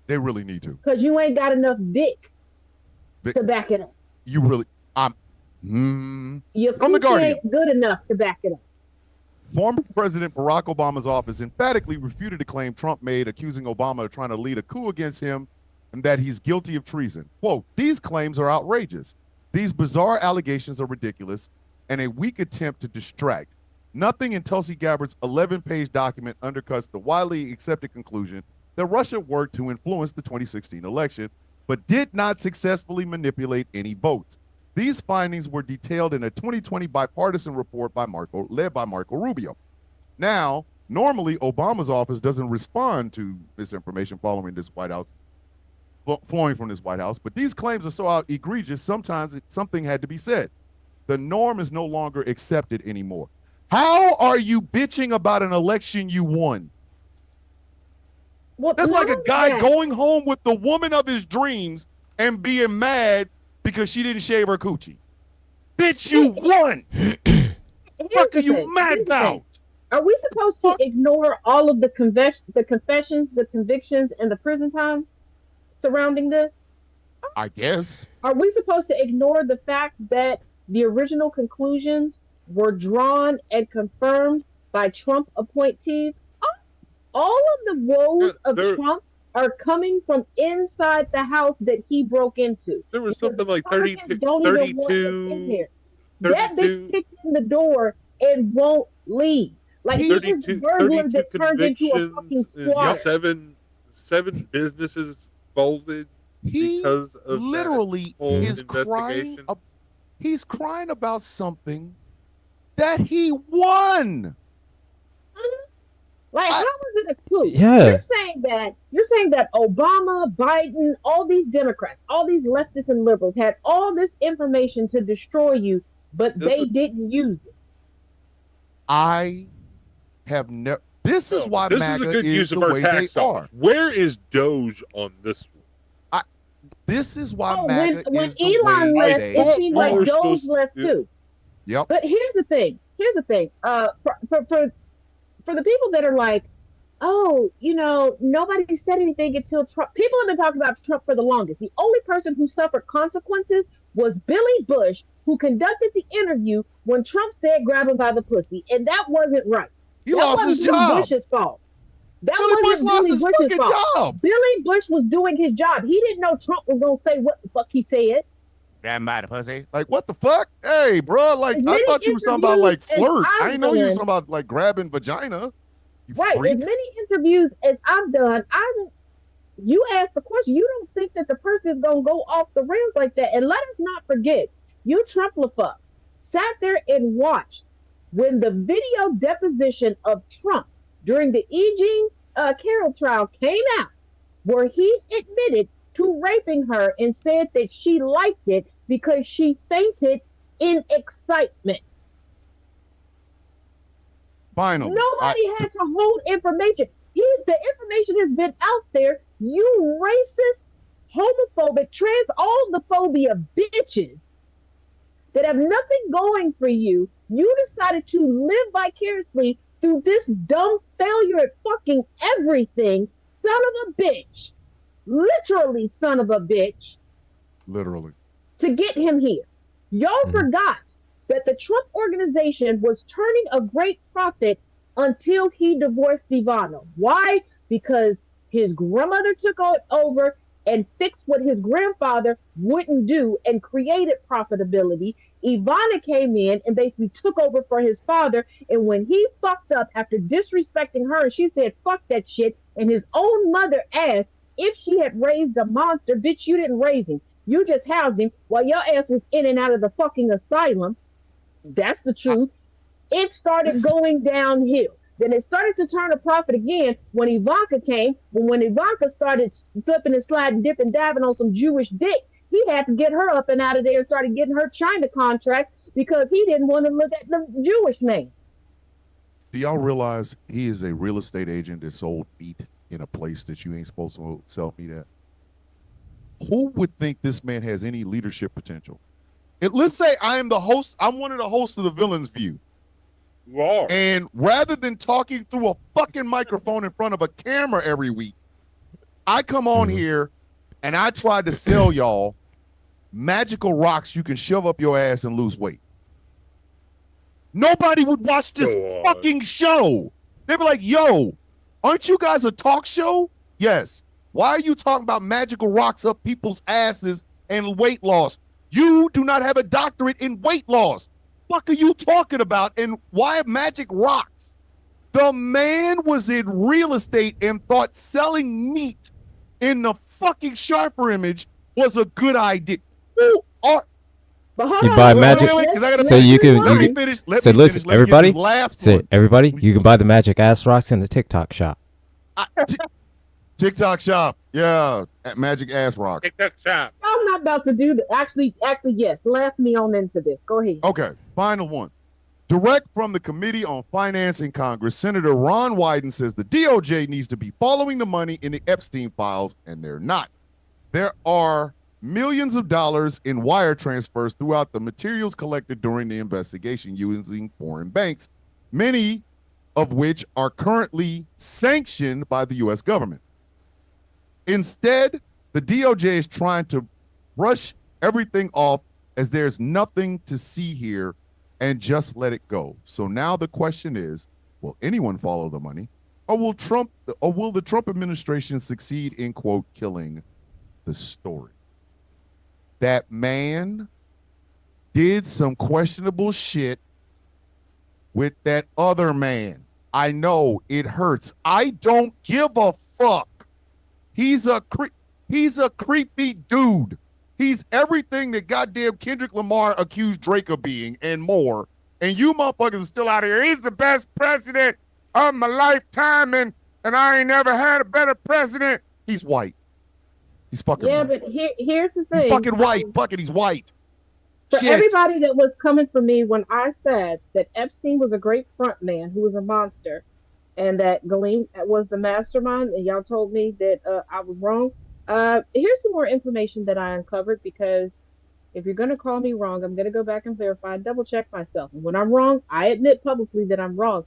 They really need to. Because you ain't got enough dick to back it up. You really, Your from the Guardian. ain't good enough to back it up. Former President Barack Obama's office emphatically refuted a claim Trump made accusing Obama of trying to lead a coup against him and that he's guilty of treason. Quote, these claims are outrageous. These bizarre allegations are ridiculous and a weak attempt to distract. Nothing in Tulsi Gabbard's 11-page document undercuts the widely accepted conclusion that Russia worked to influence the 2016 election, but did not successfully manipulate any votes. These findings were detailed in a 2020 bipartisan report led by Marco Rubio. Now, normally Obama's office doesn't respond to misinformation flowing from this White House, but these claims are so egregious, sometimes something had to be said. The norm is no longer accepted anymore. How are you bitching about an election you won? Well, that's like a guy going home with the woman of his dreams and being mad because she didn't shave her coochie. Bitch, you won. Fuck are you mad about? Are we supposed to ignore all of the confessions, the convictions, and the prison time surrounding this? I guess. Are we supposed to ignore the fact that the original conclusions were drawn and confirmed by Trump appointees? All of the woes of Trump are coming from inside the house that he broke into. There was something like 32. That bitch kicked in the door and won't leave. Like he's the burglar that turned into a fucking squad. Seven businesses folded because of literally is crying. He's crying about something that he won. Like, how was it a coup? Yeah. You're saying that Obama, Biden, all these Democrats, all these leftists and liberals had all this information to destroy you, but they didn't use it. I have never. This is why MAGA is the way they are. Where is Doge on this one? This is why MAGA when is the Elon way left, they it seemed like are. Doge left too. Yep. But here's the thing. For the people that are like, oh, nobody said anything until Trump. People have been talking about Trump for the longest. The only person who suffered consequences was Billy Bush, who conducted the interview when Trump said grab him by the pussy. And that wasn't right. He lost his job. Bush's fault. Billy Bush lost his fucking job. Billy Bush was doing his job. He didn't know Trump was going to say what the fuck he said. Grab him by the pussy. Like, what the fuck? Hey, bro, like, I thought you were talking about, like, flirt. I didn't know you were talking about, like, grabbing vagina. Right. Freak. As many interviews as I've done, you ask the question, you don't think that the person is going to go off the rails like that. And let us not forget, you Trump-la-fucks sat there and watched when the video deposition of Trump during the E. Jean Carroll trial came out, where he admitted to raping her and said that she liked it because she fainted in excitement. Finally. Nobody had to hold information. The information has been out there. You racist, homophobic, trans, all the phobia bitches that have nothing going for you. You decided to live vicariously through this dumb failure at fucking everything, son of a bitch. Literally, son of a bitch. Literally. To get him here. Y'all forgot that the Trump organization was turning a great profit until he divorced Ivana. Why? Because his grandmother took it over and fixed what his grandfather wouldn't do and created profitability. Ivana came in and basically took over for his father. And when he fucked up after disrespecting her, she said, fuck that shit. And his own mother asked if she had raised a monster. Bitch, you didn't raise him. You just housed him while your ass was in and out of the fucking asylum. That's the truth. It started going downhill. Then it started to turn a profit again when Ivanka came. But when Ivanka started slipping and sliding, dipping, diving on some Jewish dick, he had to get her up and out of there and started getting her China contract because he didn't want to look at the Jewish man. Do y'all realize he is a real estate agent that sold meat in a place that you ain't supposed to sell meat at? Who would think this man has any leadership potential? Let's say I am the host. I'm one of the hosts of the Villain's View. You are. And rather than talking through a fucking microphone in front of a camera every week, I come on here and I try to sell y'all magical rocks you can shove up your ass and lose weight. Nobody would watch this fucking show. They'd be like, yo, aren't you guys a talk show? Yes. Why are you talking about magical rocks up people's asses and weight loss? You do not have a doctorate in weight loss. Fuck are you talking about? And why magic rocks? The man was in real estate and thought selling meat in the fucking Sharper Image was a good idea. Who are? You buy magic, so you can. Let me finish. So listen, everybody. Everybody, you can buy the magic ass rocks in the TikTok shop. TikTok shop, yeah, at magic ass rocks. TikTok shop. I'm not about to do that. Actually, yes. Laugh me on into this. Go ahead. Okay, final one. Direct from the Committee on Finance in Congress, Senator Ron Wyden says the DOJ needs to be following the money in the Epstein files, and they're not. There are millions of dollars in wire transfers throughout the materials collected during the investigation using foreign banks, many of which are currently sanctioned by the U.S. government. Instead, the DOJ is trying to brush everything off as there's nothing to see here and just let it go. So now the question is, will anyone follow the money, or will the Trump administration succeed in, quote, killing the story? That man did some questionable shit with that other man. I know it hurts. I don't give a fuck. He's a creepy dude. He's everything that goddamn Kendrick Lamar accused Drake of being and more. And you motherfuckers are still out here. He's the best president of my lifetime, and I ain't never had a better president. He's white. He's fucking white. But here's the thing. He's fucking white. Fuck it, he's white. For everybody that was coming for me when I said that Epstein was a great front man who was a monster, and that Ghislaine was the mastermind, and y'all told me that I was wrong. Here's some more information that I uncovered, because if you're going to call me wrong, I'm going to go back and verify and double check myself. And when I'm wrong, I admit publicly that I'm wrong.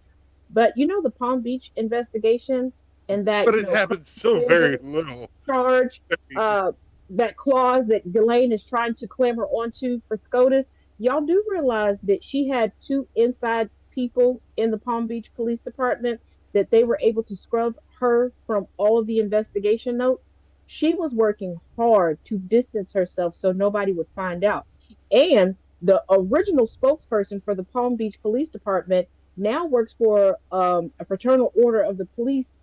But you know the Palm Beach investigation, and that but it happened so very little charge, that clause that Ghislaine is trying to clamor onto for SCOTUS. Y'all do realize that she had 2 inside people in the Palm Beach Police Department that they were able to scrub her from all of the investigation notes. She was working hard to distance herself so nobody would find out. And the original spokesperson for the Palm Beach Police Department now works for a fraternal order of the police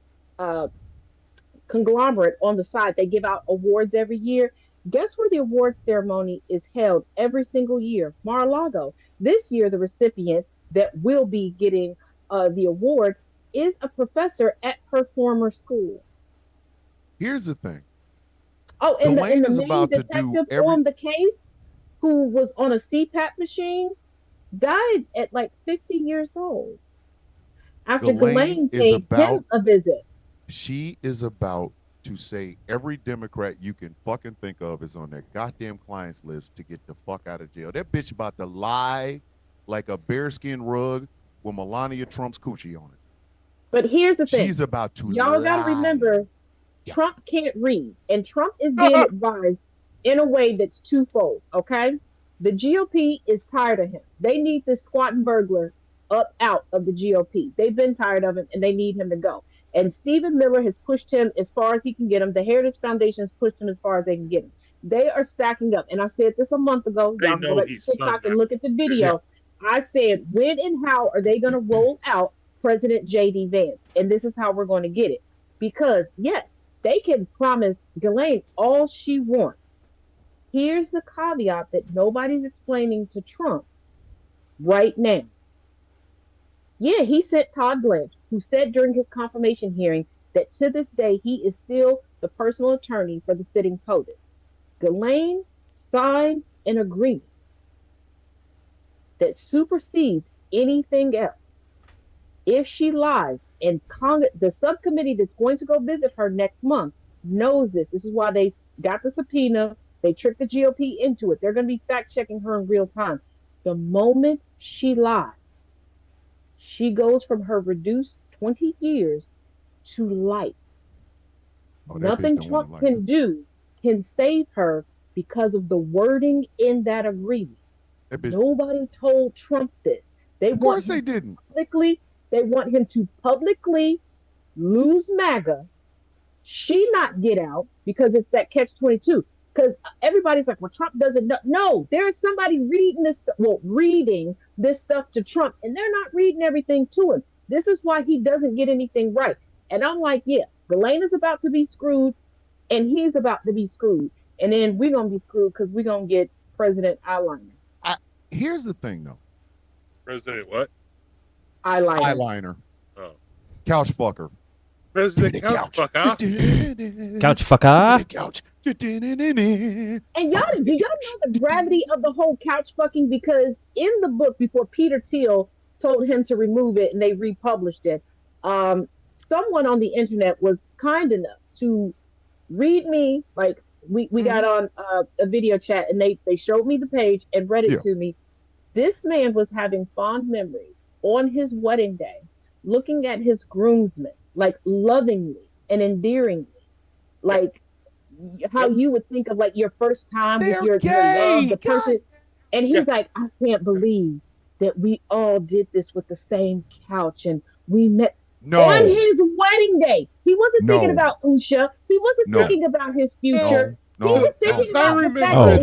conglomerate on the side. They give out awards every year. Guess where the awards ceremony is held every single year? Mar-a-Lago. This year, the recipient that will be getting the award is a professor at her former school. Here's the thing. Oh, and the main detective on the case, who was on a CPAP machine, died at like 15 years old after Ghislaine paid him a visit. She is about to say every Democrat you can fucking think of is on their goddamn clients list to get the fuck out of jail. That bitch about to lie like a bearskin rug with Melania Trump's coochie on it. But here's the thing. She's about to Y'all got to remember, Trump can't read. And Trump is being advised in a way that's twofold, okay? The GOP is tired of him. They need this squatting burglar out of the GOP. They've been tired of him, and they need him to go. And Stephen Miller has pushed him as far as he can get him. The Heritage Foundation has pushed him as far as they can get him. They are stacking up. And I said this a month ago. They Y'all can go know back to he's TikTok and son. look at the video. I said, when and how are they going to roll out President J.D. Vance? And this is how we're going to get it. Because, yes, they can promise Ghislaine all she wants. Here's the caveat that nobody's explaining to Trump right now. Yeah, he sent Todd Blanche, who said during his confirmation hearing that to this day he is still the personal attorney for the sitting POTUS. Ghislaine signed an agreement that supersedes anything else. If she lies, and the subcommittee that's going to go visit her next month knows this. This is why they got the subpoena. They tricked the GOP into it. They're going to be fact checking her in real time. The moment she lies, she goes from her reduced 20 years to life. Nothing Trump can do can save her because of the wording in that agreement. Nobody told Trump this. Of course they didn't. They want him to publicly lose MAGA, she not get out, because it's that catch-22. Because everybody's like, well, Trump doesn't know. No, there's somebody reading this stuff to Trump, and they're not reading everything to him. This is why he doesn't get anything right. And I'm like, yeah, Ghislaine is about to be screwed, and he's about to be screwed. And then we're going to be screwed because we're going to get President Eyeliner. Here's the thing, though. President what? Eyeliner. Oh. Couch fucker. President Couch fucker. Couch fucker. Couch. And y'all, do y'all know the gravity of the whole couch fucking? Because in the book, before Peter Thiel told him to remove it and they republished it, someone on the internet was kind enough to read me, like we got on a video chat, and they showed me the page and read it to me. This man was having fond memories on his wedding day, looking at his groomsmen, like lovingly and endearingly, like how you would think of like your first time with your love, the person. And he's like, I can't believe that we all did this with the same couch, and we met on his wedding day. He wasn't thinking about Usha. He wasn't thinking about his future. He was thinking about the fact that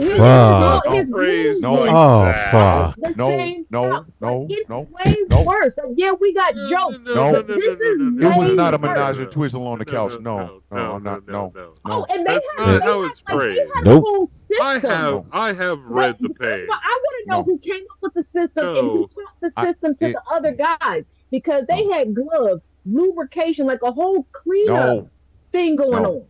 his way worse. Like, yeah, we got jokes. It was not a menage a twistle on the couch. No, I'm not. No. Oh, and they had a whole system. I have read the page. I want to know who came up with the system and who taught the system to the other guys, because they had gloves, lubrication, like a whole cleanup thing going on.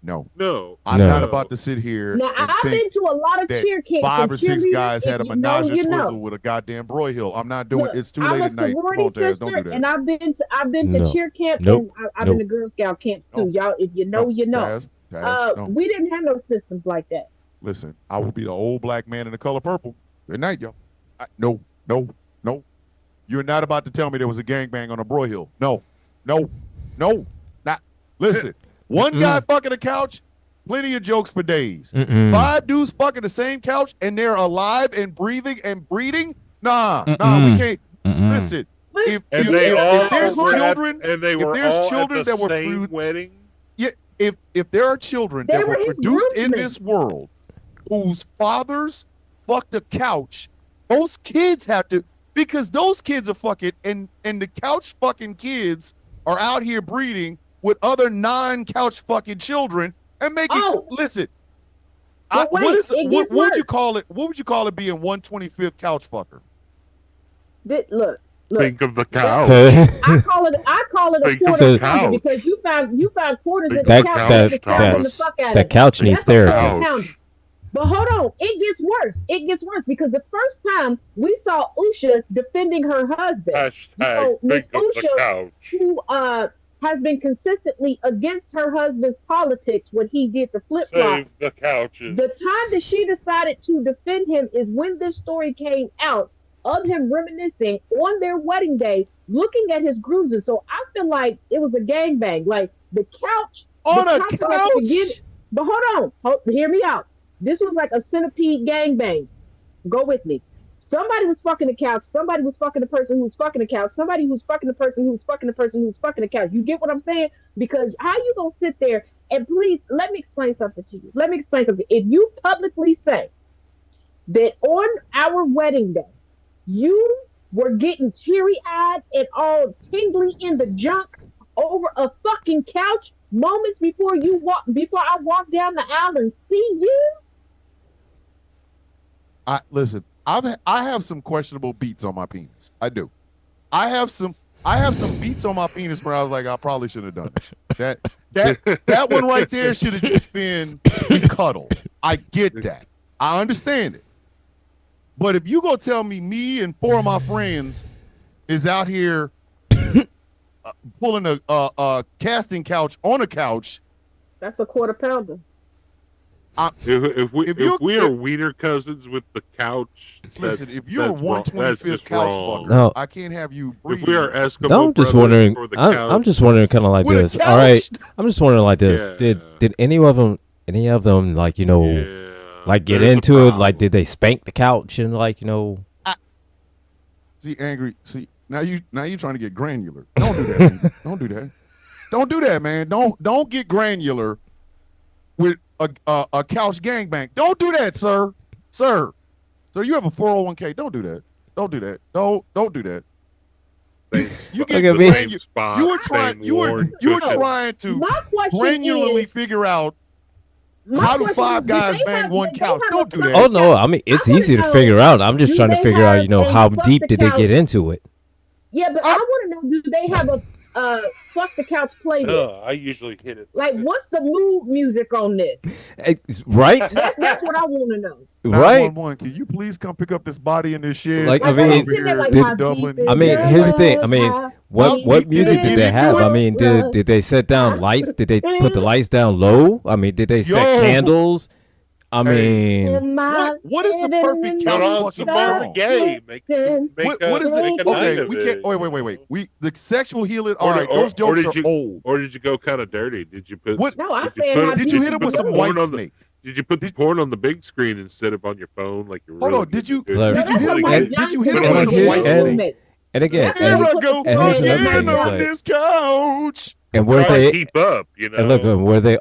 No. I'm not about to sit here. Now, I've been to a lot of cheer camps. 5 or 6 guys had a menage a twizzle with a goddamn broil. I'm not doing it. It's too late at night. Come on, Taz, don't do that. And I've been to cheer camp, and I've been to Girl Scout camps too. Y'all, if you know, you know. Taz, we didn't have no systems like that. Listen, I will be the old black man in the color purple. Good night, y'all. No. You're not about to tell me there was a gangbang on a broil. No. Not. Listen. One guy fucking a couch, plenty of jokes for days. 5 dudes fucking the same couch, and they're alive and breathing and breeding. Nah, we can't. Listen, if there's children, that were produced, wedding. Yeah, if there are children that were produced in this world whose fathers fucked a couch, those kids have to, because those kids are fucking, and the couch fucking kids are out here breeding with other non-couch fucking children and make it. Listen, what would you call it? What would you call it being 125th couch fucker? Look. Think of the couch. I call it a quarter pounder, because you found quarters in the couch. That couch needs therapy. But hold on, it gets worse. It gets worse, because the first time we saw Usha defending her husband, Think of the couch. Who has been consistently against her husband's politics when he did the flip-flop. Save the couches. The time that she decided to defend him is when this story came out of him reminiscing on their wedding day, looking at his bruises. So I feel like it was a gangbang. Like the couch. On a couch? But hold on. Hear me out. This was like a centipede gangbang. Go with me. Somebody was fucking the couch. Somebody was fucking the person who was fucking the couch. Somebody who's fucking the person who's fucking the person who's fucking the couch. You get what I'm saying? Because how you gonna sit there and please let me explain something to you. Let me explain something. If you publicly say that on our wedding day, you were getting teary eyed and all tingly in the junk over a fucking couch moments before before I walk down the aisle and see you. Listen. I have some questionable beats on my penis. I do. I have some beats on my penis where I was like, I probably shouldn't have done that one right there should have just been we cuddle. I get that. I understand it. But if you go tell me and four of my friends is out here pulling a casting couch on a couch, that's a quarter pounder. If we are wiener cousins with the couch, listen. If you're a 125th couch fucker, no. I can't have you breathe. If we are Eskimo, no, I'm just wondering. for the couch, I'm just wondering, kind of like with this. a couch? All right, I'm just wondering like this. Yeah. Did any of them like like get there's a into it? Like, problem. did they spank the couch and like See, angry. See, now you trying to get granular. Don't do that. Man. Don't do that. Don't do that, man. Don't get granular with a couch gangbang. Don't do that, sir. Sir, you have a 401k. Don't do that. Don't do that. Don't do that. You get Look at me. You were trying to My question granularly is, figure out my how do question five is, guys they bang have- one they couch. have Don't a do that. Oh no, I mean it's I wanna easy to know, figure out. I'm just do trying to they figure out, have how a fuck deep the did they get couch? into it? Yeah, but I want to know: do they have a fuck the couch playlist? I usually hit it. Like, what's the mood music on this? Right? That's what I want to know. Right? 911, can you please come pick up this body in this shed? Like, I I'm mean, over I'm sitting there here like, in how Dublin. deep I mean, is here's the thing. I your mean, love? what deep music did did it they get have? into I it? mean, did they set down lights? Did they put the lights down low? I mean, did they set Yo. candles? I Hey. mean, What is the perfect Put couch on fucking some song? Marvin Gaye. What is make it? a night Okay, of we it. can't. Wait. The sexual healing. All Or- right, or- those jokes or are did you- old. Or did you go kind of dirty? Did you put? What? No, I Did you said put- how Did deep you is hit him your with some love? white porn on the- snake? Did you put the porn on the big screen instead of on your phone like you? Hold on. Did you hit Like- him And- with? Did you hit him and with like some white here- snake? and again, That's Here why I you go put the here's porn another in thing, again is on like- this couch. and were Try to they keep up? You know. and look, were they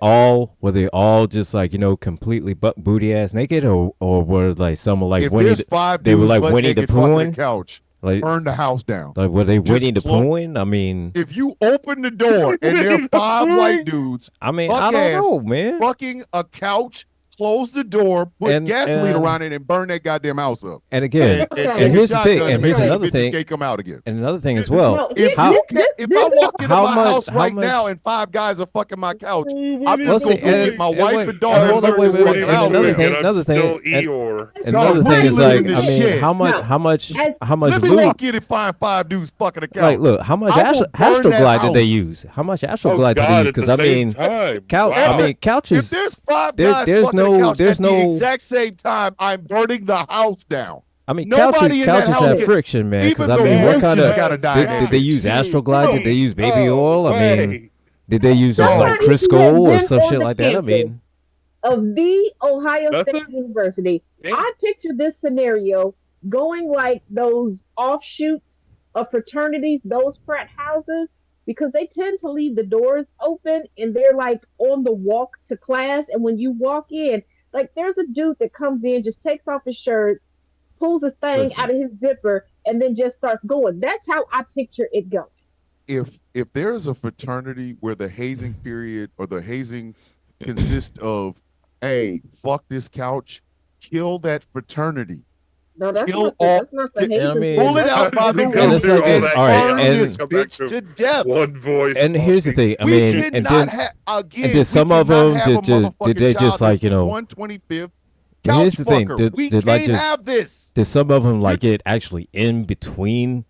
all just like completely butt booty ass naked, or were like someone like If Winnie? there's five they were dudes like butt Winnie the naked fucking Pooh, the couch, like burn the house down. like were they Just Winnie the clo- Pooh? I mean, If you open the door and there are five white dudes I Fuck don't ass. know, man. fucking a couch, close the door, put And- gasoline and- around it, and burn that goddamn house up. And again, Okay. take and a here's the thing, shotgun and to make here's sure another the bitches thing, can't come out again. and another thing as well. No, If How- if I walk into how my much- house how right much- now and five guys are fucking my couch, I'm Well, just see, gonna go and- get my and wife wait, and daughter and hold on, burn wait, this wait, fucking wait, house another down. thing, another thing, Still and- Eeyore. Another No, thing we is live like, in I this mean, shit. how much, No. how much, As- how much Let me lube? walk in and find five dudes fucking a couch. Like, look, how much I will burn Astroglide that did they house. use? How much Astroglide Oh did they God! use? At the Because I same mean, time. couch. Wow. I mean, if couches. there's five there- guys there's fucking no- a couch there's at the no- exact same time, I'm burning the house down. I mean, nobody in that couches house have get- friction, man. Because even I the mean, what roaches kind of gotta die in that did they bitch. use Astroglide? Did they use baby No oil? I mean, way. did they use just like Somebody who Crisco or has some been shit on like the that? I campus mean, of the Ohio Nothing? State University, Yeah. I picture this scenario going like those offshoots of fraternities, those frat houses, because they tend to leave the doors open and they're like on the walk to class. And when you walk in, like there's a dude that comes in, just takes off his shirt, pulls a thing Listen. out of his zipper, and then just starts going. That's how I picture it going. If there is a fraternity where the hazing period or the hazing consists of, hey, fuck this couch, kill that fraternity. No, that's Kill not the, all- that's not the I hazing mean- Pull it period. out by the And roots it's like- and all right, burn and- this Come back bitch to to death. One voice. and here's the thing. I We mean, and cannot then have again. and did some we of cannot them have a did they motherfucking just child like, that's you know- 125th and couch here's the thing, fucker. We did can't like just have this. did some of them like get actually in between?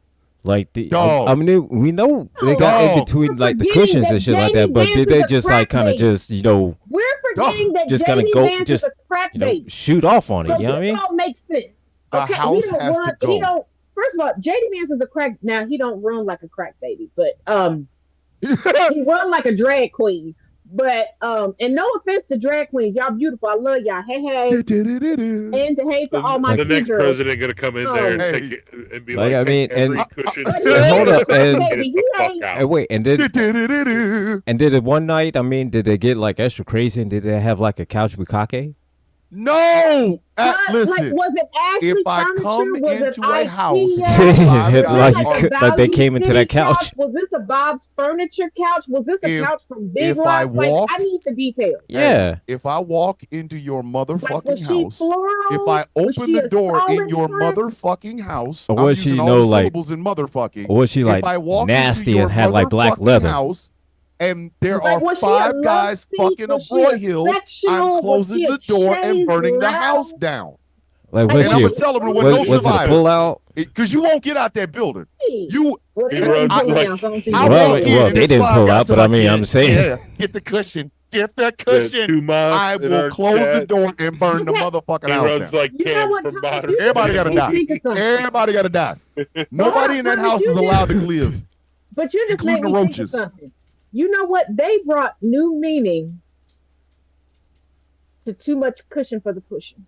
Like the, Dog. I mean, we know they got in Dog. between We're like the forgetting cushions that and shit like Jamie that. But Vance did is they a just crack like kind of baby. just We're forgetting that just Jamie kinda go- Vance just, is a crack baby. shoot off on it? So You know what I this mean? all makes sense. The Okay, house he don't has run, to go. He don't. First of all, JD Vance is a crack. Now he don't run like a crack baby, but he run like a drag queen. But and no offense to drag queens, y'all beautiful. I love y'all. Hey, hey. And to hate to all my the next girls. president gonna come in there and take it and be Like, I mean, every and- cushion. hold up, and- get it the fuck out. And wait, and did it one night? I mean, did they get like extra crazy and did they have like a couch bukkake? No, listen. Like, was it Ashley if I furniture? come Was it into a IKEA? house, like they came into that couch. Was this a Bob's Furniture couch? Was this a couch from Big Rock? I need the details. Yeah. If I walk into your motherfucking house, floral? if I open the door in your solid motherfucking house, Or I'm was she, using you all know, the like- syllables in motherfucking. Or was she if like I walk nasty into your and had like black motherfucking leather? house, and there Like, are was she a 5 love guys thief? fucking a Was she a broyhill, sectional? I'm closing Was the she a door and chaise burning the lounge? house down. Like, And was And I'm she? gonna tell them there Was, were no was it a survivors. pullout? Because you won't get out that building. You, Well, He they didn't runs pull it like- down, so I don't see I why. Well, walk in well, and they it's didn't 5 pull guys, out, but I'm I mean, like, I'm saying. yeah, get the cushion, get that The cushion. 2 moms I in will our close the chat. door and burn the motherfucking He house runs down. like You know Cam what, from Thomas? Modern. Everybody gotta Let me die. think of something. Everybody gotta die. Nobody in that Thomas, house you is just- allowed to live. But you just made including me the think of roaches. something. You know what? They brought new meaning to too much cushion for the pushing.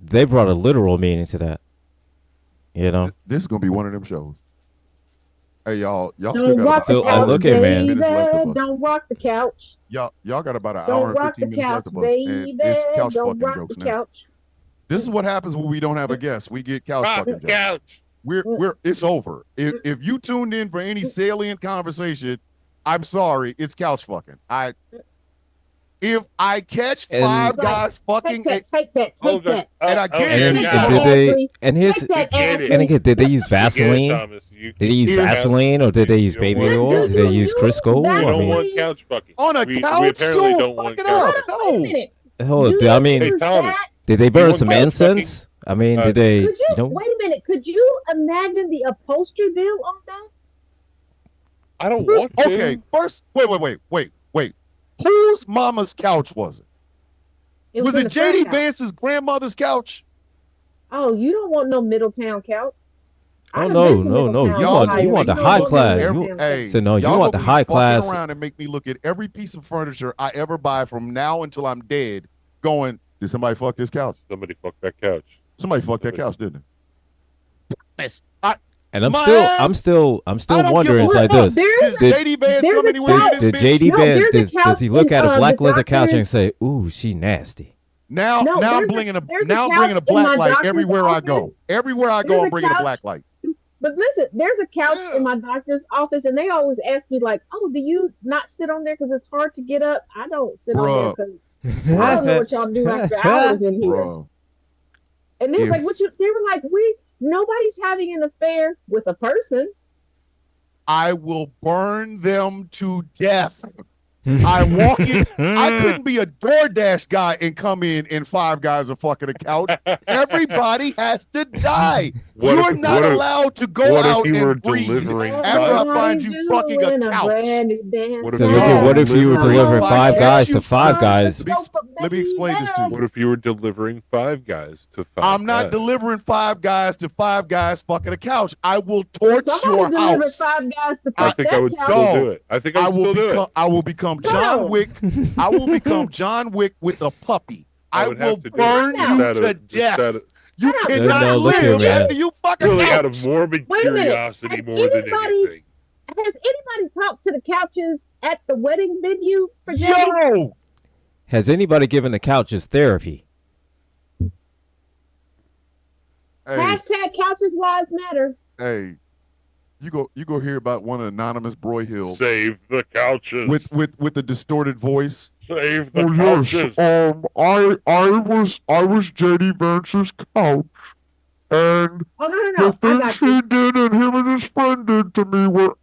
They brought a literal meaning to that. You know? This is gonna be one of them shows. Hey y'all still Don't got rock about So, the I couch, look at, man. minutes left baby. of us. Don't rock the couch. Y'all got about an Don't hour and rock 15 the minutes couch, left of us, baby. and it's couch Don't fucking rock jokes the now. couch. This is what happens when we don't have a guest. We get couch Rock fucking the jokes. couch. We're it's over. If you tuned in for any salient conversation, I'm sorry, it's couch fucking. If I catch And- 5 guys fucking Take that. Oh, Take that. And I guarantee And, you- and did they? Ashley. And here's Take that, get it. Ashley. and again, did they use You get it, Vaseline? Thomas. You Did they use If- Vaseline or did they use baby You oil? Did they use Crisco? We I don't mean, want couch fucking. on a We couch, apparently no, don't want fuck it couch up. fucking. Hold on, wait a No. minute. hold up. Do I you mean, Hey, use Thomas. that? did they burn want some couch incense? I mean, did they? Could you, You know, wait a minute? Could you imagine the upholstery bill on that? I don't want to. Okay, first, wait. Whose mama's couch was it? Was in it the JD front house. Vance's grandmother's couch? Oh, you don't want no Middletown couch. Oh, I've no, been to no, no. Middletown, You Ohio. want the don't high want class. no You- Middletown Hey, couch. So, no, you y'all want gonna the be high fucking class- around and make me look at every piece of furniture I ever buy from now until I'm dead. Going, did somebody fuck this couch? Somebody fucked that couch. Somebody fucked that couch, didn't it? and I'm My still ass? I don't wondering. give It's a like fuck. this. Does Did- JD Vance there's come a anywhere couch- in this Did bitch? JD No, Vance there's a does couch he look in, at a black the leather couch doctor's- and say, "Ooh, she nasty"? Now No, I'm there's bringing a there's now I'm couch bringing a in black my light doctor's everywhere I office. go. Everywhere I go, There's I'm a bringing a couch- black light. But listen, there's a couch Yeah. in my doctor's office, and they always ask me like, "Oh, do you not sit on there because it's hard to get up?" I don't sit Bruh. on there because I don't know what y'all do after hours in here. Bro, And they was If- like, "What you?" They were like, nobody's having an affair with a person." I will burn them to death. I walk in. I couldn't be a DoorDash guy and come in and 5 guys are fucking a couch. Everybody has to die. What You're if- not what if- allowed to go what if out you were and breathe delivering after I five- find you fucking a couch. What if So you look at were what if you were delivering delivering If I 5 catch guys you to 5 five- guys? Let me explain this to you. What if you were delivering 5 guys to 5 I'm not guys? delivering 5 guys to 5 guys fucking a couch. I will torch your delivered house. 5 guys to I think I would that still couch. do it. I think I I would will still do become. it. I will become John No. Wick. I will become John Wick with a puppy. I would will have to do it. burn Just you out of- to just death. out of- You No, cannot no, look here, live man. after you fucking Really out couch. of morbid Wait a minute. curiosity Has more than anybody- anything. Has anybody talked to the couches at the wedding venue for Jenny? Yo, Has anybody given the couches therapy? hey, Hashtag couches lives matter. hey, you go hear about one anonymous Broyhill Save the couches. with the distorted voice. Save the Oh, yes. couches. I was JD Vance's couch, and Oh no, the I things got you. he did and him and his friend did to me were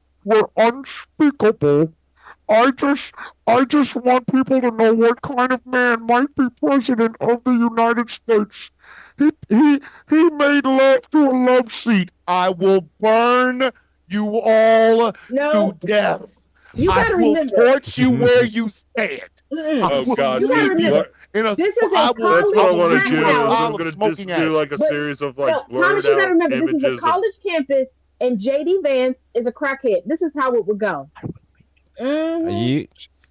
unspeakable. I just want people to know what kind of man might be president of the United States. He made love to a love seat. I will burn you all No, to death. you I gotta will remember. torch you where you stand. Mm-mm. I Oh will God! You gotta leave you remember, in a. this is a I will- college That's what I want to campus. do. a I'm pile of gonna just smoking do ash. like a But- series of No, like Thomas, you gotta blurred out remember, this is a images of college campus, and JD Vance is a crackhead. This is how it would go. You,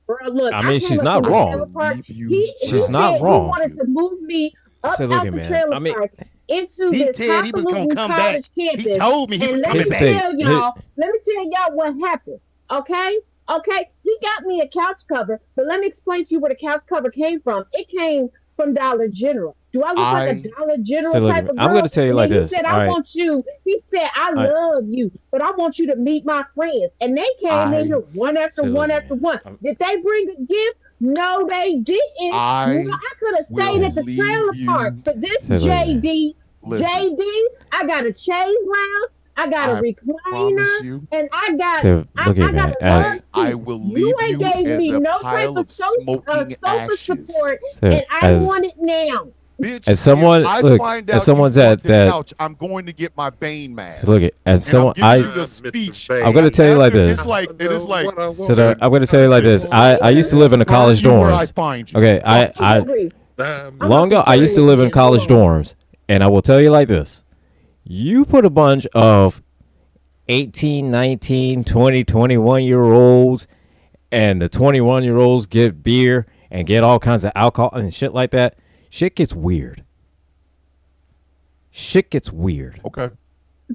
Bro, look, I mean, she's came up not from the wrong. trailer park. She's He not said wrong. He wanted to move me up So, out look, the man, trailer I mean, park into He this said he was gonna highfalutin come college back. campus. He told me he was coming back. Let me tell y'all what happened. Okay? Okay? He got me a couch cover, but let me explain to you where the couch cover came from. It came from Dollar General. Do I look like a Dollar General So, look, type of girl? I'm going to tell you like He this. said, All right. want you. He said, I love you, but I want you to meet my friends. And they came in here one after one after one. Did they bring a gift? No, they didn't. I could have stayed at the trailer park, but this JD, I got a chaise lounge, I got a recliner, and I got I will leave you ain't gave as me a no pile type of smoking sofa ashes. support, and I want it now. Bitch, as someone, if I look, find as out some's you at the that couch, I'm going to get my Bane mask. So look, as someone, I'm giving you the speech. I'm going to tell you like this. It's like So I'm going to tell you like this. I used to live in the college dorms. Okay, I long ago I used to live in college dorms, and I will tell you like this. You put a bunch of 18, 19, 20, 21-year-olds, and the 21-year-olds get beer and get all kinds of alcohol and shit like that. Shit gets weird. Okay.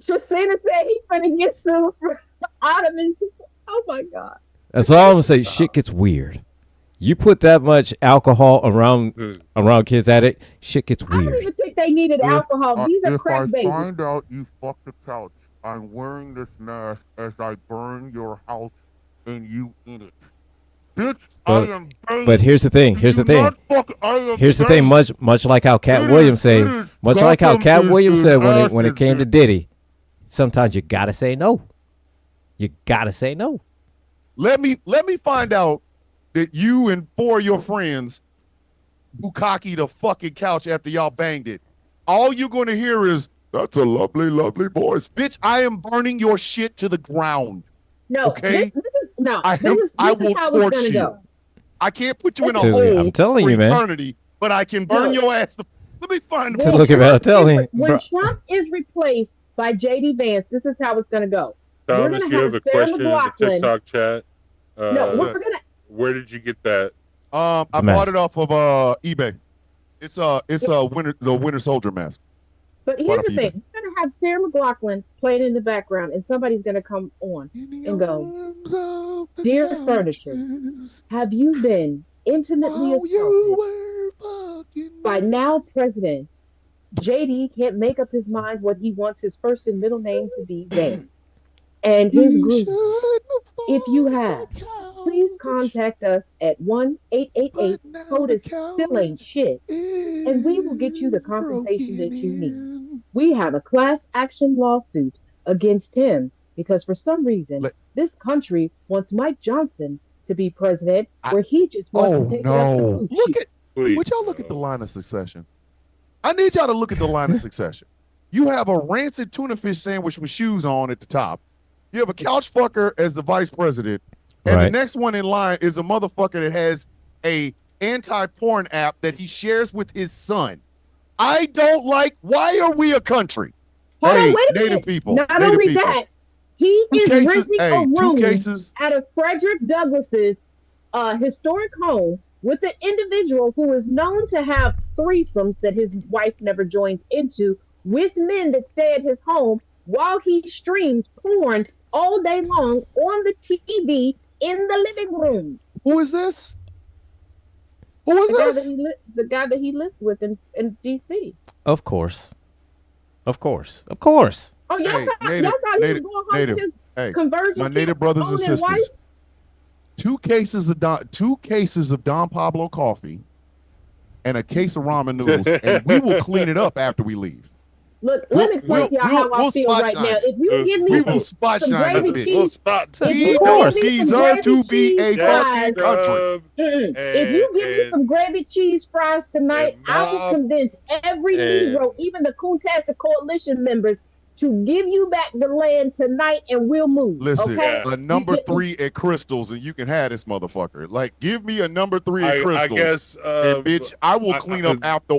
Tristina said he's gonna get sued for ottomans. Oh my God. That's all I'm gonna say. Shit gets weird. You put that much alcohol around kids at it, shit gets weird. I don't even think they needed alcohol. These are crack babies. If I find out you fucked the couch, I'm wearing this mask as I burn your house and you in it. Bitch, but here's the thing. Here's the thing. Much like how Cat Williams said. Much like how Cat Williams said when it came to Diddy. Sometimes you gotta say no. You gotta say no. Let me find out that you and 4 of your friends bukkake the fucking couch after y'all banged it. All you're gonna hear is, "That's a lovely, lovely voice." Bitch, I am burning your shit to the ground. No, okay. This I will torch you. Go. I can't put you in a hole I'm telling for you, man. eternity, but I can burn your ass. Let me find. Look at I'm telling you. When Trump is replaced by JD Vance, this is how it's going to go. Thomas, you have a question in the TikTok chat. No, we're gonna. Where did you get that? I bought it off of eBay. It's the Winter Soldier mask. But here's the thing: you're gonna have Sarah McLachlan playing in the background, and somebody's gonna come on and go, "Dear Furniture, have you been intimately assaulted by now President JD? Can't make up his mind what he wants his first and middle name to be, Vance, and his group. If you have, please contact us at 1-888 still ain't shit, and we will get you the compensation that you need. We have a class action lawsuit against him because for some reason this country wants Mike Johnson to be president, where he just wants to take no. Would y'all look at the line of succession? I need y'all to look at the line of succession. You have a rancid tuna fish sandwich with shoes on at the top. You have a couch fucker as the vice president. And the next one in line is a motherfucker that has a anti-porn app that he shares with his son. I don't like. Why are we a country? Native people. Not only that, he is renting a room out of Frederick Douglass's historic home with an individual who is known to have threesomes that his wife never joins into with men that stay at his home while he streams porn all day long on the TV in the living room. Who is this? The guy that he lives with in D.C. Of course. Oh, y'all thought he was going home with his conversion. My native brothers and sisters. 2 cases of Don Pablo coffee and a case of ramen noodles, and we will clean it up after we leave. Look, let me explain to y'all how I feel right now. If you give me some gravy cheese, he don't deserve to be a fucking country. If you give me some gravy cheese fries tonight, I will convince every Negro, even the Kuntassi Coalition members, to give you back the land tonight, and we'll move. Listen, okay? a number 3 at Crystals, and you can have this motherfucker. Like, give me a number 3 at Crystals, I guess, and bitch, I will clean up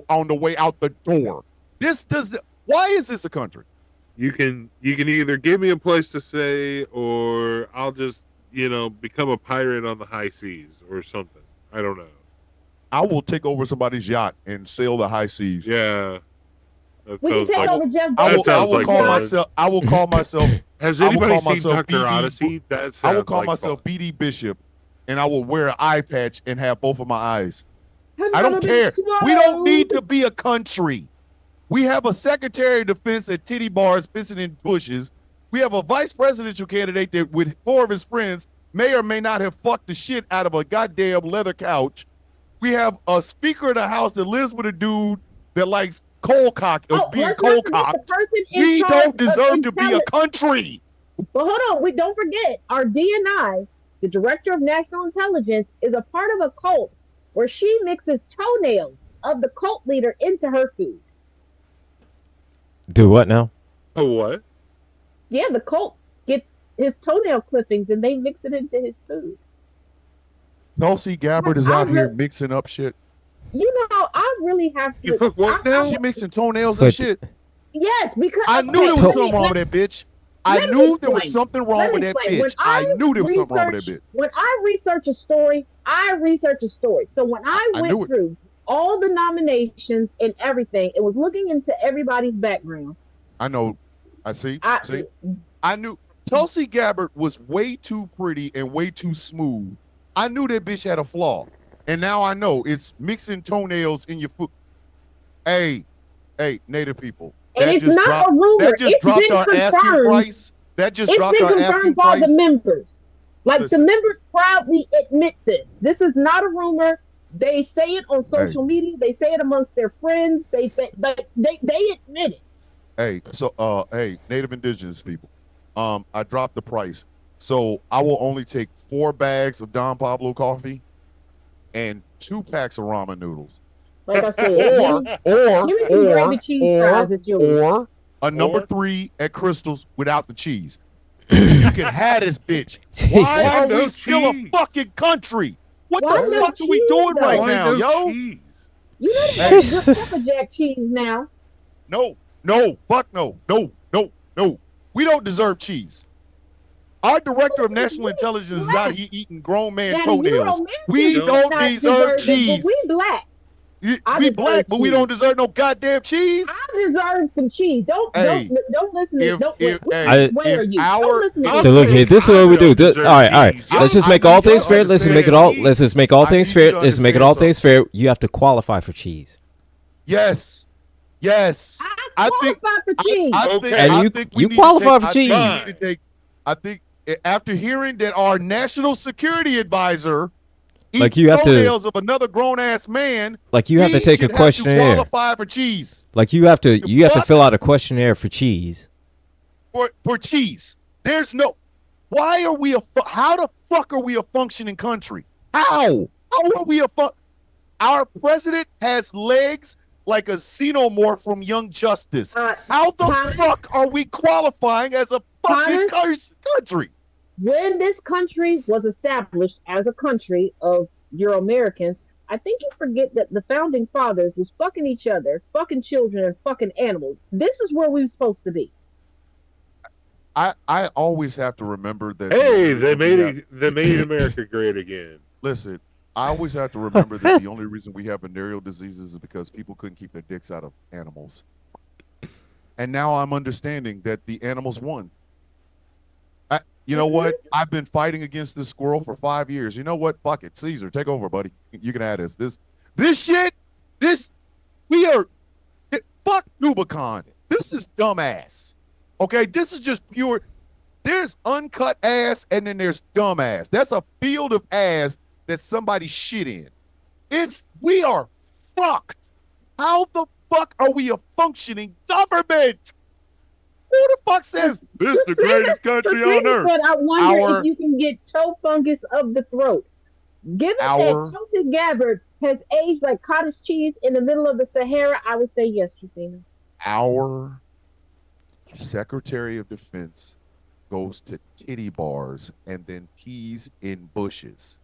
on the way out the door. Why is this a country? You can either give me a place to stay, or I'll just become a pirate on the high seas or something. I don't know. I will take over somebody's yacht and sail the high seas. Yeah. That We can sounds take like over Jeff I Bezos. will call myself. I will call myself. Has I will anybody call seen myself Dr. BD Odyssey? That sounds I will call like myself fun. BD Bishop, and I will wear an eye patch and have both of my eyes. Have I you don't ever been care. We don't smoked? need to be a country. We have a Secretary of Defense at titty bars pissing in bushes. We have a vice presidential candidate that, with 4 of his friends, may or may not have fucked the shit out of a goddamn leather couch. We have a Speaker of the House that lives with a dude that likes being let's not forget cold the cocked. person in We charge don't of deserve to be a intelligence. country. But hold on, we don't forget our DNI, the Director of National Intelligence, is a part of a cult where she mixes toenails of the cult leader into her food. Do what now? Oh, what? Yeah, the cult gets his toenail clippings and they mix it into his food. Tulsi Gabbard is I out here really- mixing up shit. You know, I really have to. You fuck what now? She mixing toenails and But- shit. Yes, because I knew there was let something me- wrong with that bitch. I let me knew there was explain. something wrong Let with me that explain. When bitch. I knew there was something wrong with that bitch. When I research a story, I research a story. So when I I knew went it. through all the nominations and everything, it was looking into everybody's background. I know. I see. I, See, I knew Tulsi Gabbard was way too pretty and way too smooth. I knew that bitch had a flaw, and now I know it's mixing toenails in your food. Hey, Native people. And That it's just not dropped. a rumor. That just It's dropped been our asking confirmed. price. That just It's dropped been our asking confirmed by price. the members. Like Listen. the members proudly admit this. This is not a rumor. They say it on social media. They say it amongst their friends. They admit it. Hey, so hey, Native Indigenous people, I dropped the price, so I will only take 4 bags of Don Pablo coffee and 2 packs of ramen noodles, Like I said, or give me some gravy cheese fries at yours. or a number Or- 3 at Crystal's without the cheese. You can have this bitch. Why Why are no we still a cheese? fucking country? What Why the no fuck are we cheese, doing though? right Why now, no yo? cheese? You know they got Jesus. good pepper jack cheese now. No, fuck no. We don't deserve cheese. Our director of national intelligence is out here eating grown man Now, toenails. you We don't don't not deserve it, cheese. But we black. I We deserve black, but we cheese. don't deserve no goddamn cheese. I deserve some cheese. Don't listen to if- don't if- wait, hey, where are if you? our- Don't listen to So look here, this is what we do. Deserve All right. cheese. Let's just I make need all you to things fair. Let's make it all. understand. Let's just make all I things need you fair. to Let's make it all understand things fair. You have to qualify for cheese. Yes. I think- qualify for cheese. Okay. And I you- think we you need to qualify take- for I think we cheese. need to take- I think after hearing that our national security advisor Like eats you have to- toenails of another grown ass man, Like you have we to take a should have to questionnaire. qualify for cheese. Like you have to fuck? fill out a questionnaire for cheese. For cheese. There's no. Why are we how the fuck are we a functioning country? How are we a Our president has legs like a xenomorph from Young Justice. How the Thomas? fuck are we qualifying as a fucking country? When this country was established as a country of Euro-Americans, I think you forget that the founding fathers was fucking each other, fucking children, and fucking animals. This is where we were supposed to be. I always have to remember that. Hey, they made America great again. Listen, I always have to remember that the only reason we have venereal diseases is because people couldn't keep their dicks out of animals. And now I'm understanding that the animals won. You know what? I've been fighting against this squirrel for 5 years. You know what? Fuck it. Caesar, take over, buddy. You can add this. This shit, fuck Rubicon. This is dumbass. Okay? This is just pure. There's uncut ass and then there's dumbass. That's a field of ass that somebody shit in. We are fucked. How the fuck are we a functioning government? Who the fuck says this is the greatest country on earth? Said, I wonder if you can get toe fungus of the throat. Given that Tulsi Gabbard has aged like cottage cheese in the middle of the Sahara, I would say yes, Justina. Our Secretary of Defense goes to titty bars and then pees in bushes.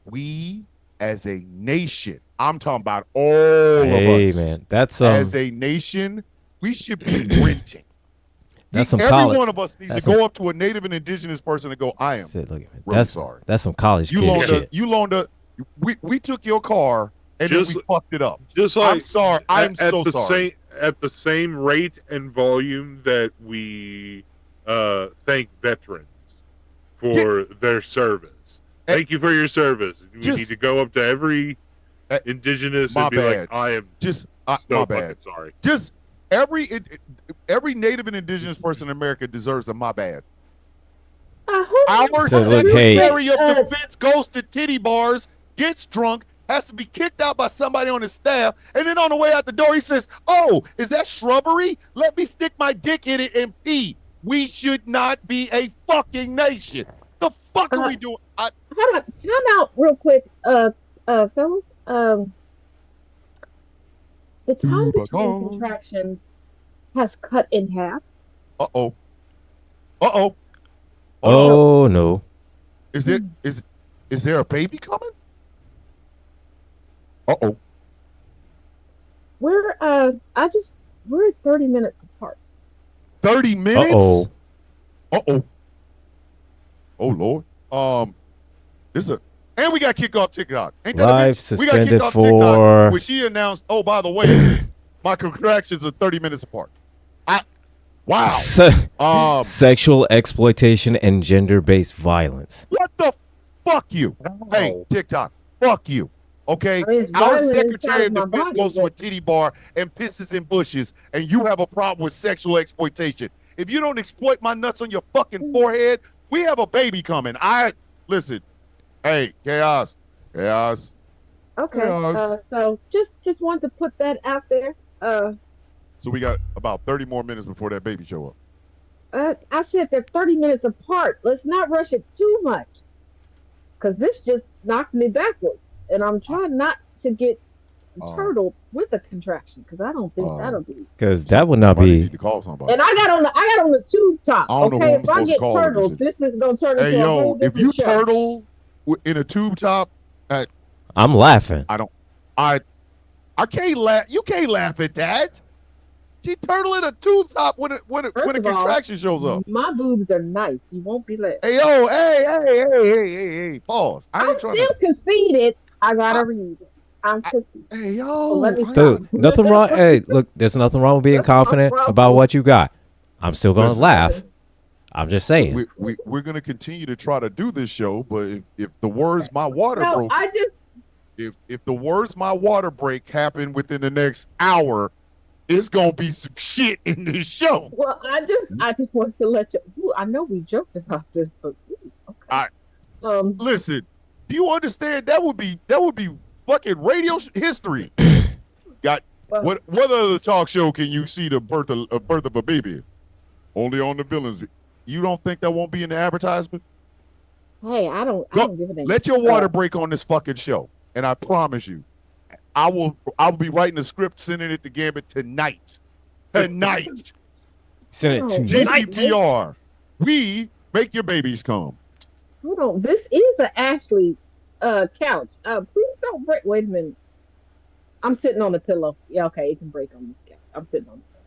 We, as a nation, I'm talking about all of us. Man, that's as a nation, we should be renting. That's some Every college. one of us needs to go up to a native and indigenous person and go, I am really sorry. That's some college kid shit. We took your car and then we fucked it up. Just like I'm sorry. I'm so sorry. At the same rate and volume that we thank veterans for their service. Thank you for your service. We need to go up to every indigenous and be like, I am so fucking sorry. Just every native and indigenous person in America deserves a my bad. Our Secretary of Defense goes to titty bars, gets drunk, has to be kicked out by somebody on his staff, and then on the way out the door he says, "Oh, is that shrubbery? Let me stick my dick in it and pee." We should not be a fucking nation. The fuck are we doing? Hold on, time out real quick, fellas. The time between contractions has cut in half. Oh no. Is there a baby coming? We're 30 minutes apart. 30 minutes? Oh Lord. And we got kicked off TikTok. Ain't that Live a bitch? We got kicked off TikTok when she announced, oh, by the way, my contractions are 30 minutes apart. Wow. Sexual exploitation and gender-based violence. What the fuck you? Hey, TikTok, fuck you. Okay? Our Secretary of Defense goes to a titty bar and pisses in bushes, and you have a problem with sexual exploitation. If you don't exploit my nuts on your fucking forehead, we have a baby coming. Listen. Hey, chaos. Okay. So just wanted to put that out there. So we got about 30 more minutes before that baby show up. I said they're 30 minutes apart. Let's not rush it too much, because this just knocked me backwards, and I'm trying not to get turtled with a contraction, because I don't think that'll be. Because that would not be. Need to call somebody. And I got on the tube top. Okay, if I get turtled, this is gonna turn into a whole different if you show. turtle in a tube top, I'm laughing. I can't laugh. You can't laugh at that. She turtle in a tube top when a contraction shows up. My boobs are nice. You won't be laughing. Hey, pause. I'm still conceited. I gotta read it. I'm conceited. Hey, yo. Dude, nothing wrong. Hey, look, there's nothing wrong with being confident about what you got. I'm still gonna laugh. I'm just saying. We're gonna continue to try to do this show, but if the words "my water broke," if the words "my water break" happen within the next hour, it's gonna be some shit in this show. Well, I just want to let you. I know we joked about this, but okay. Listen. Do you understand? That would be fucking radio history. What other talk show can you see the birth of a baby? Only on the villains. You don't think that won't be in the advertisement? Hey, I don't give a damn. Let your water break on this fucking show, and I promise you, I will be writing the script, sending it to Gambit tonight. Send it to GCPR. We make your babies come. Hold on. This is an Ashley couch. Please don't break. Wait a minute. I'm sitting on the pillow. Yeah, okay, it can break on this couch. I'm sitting on the pillow.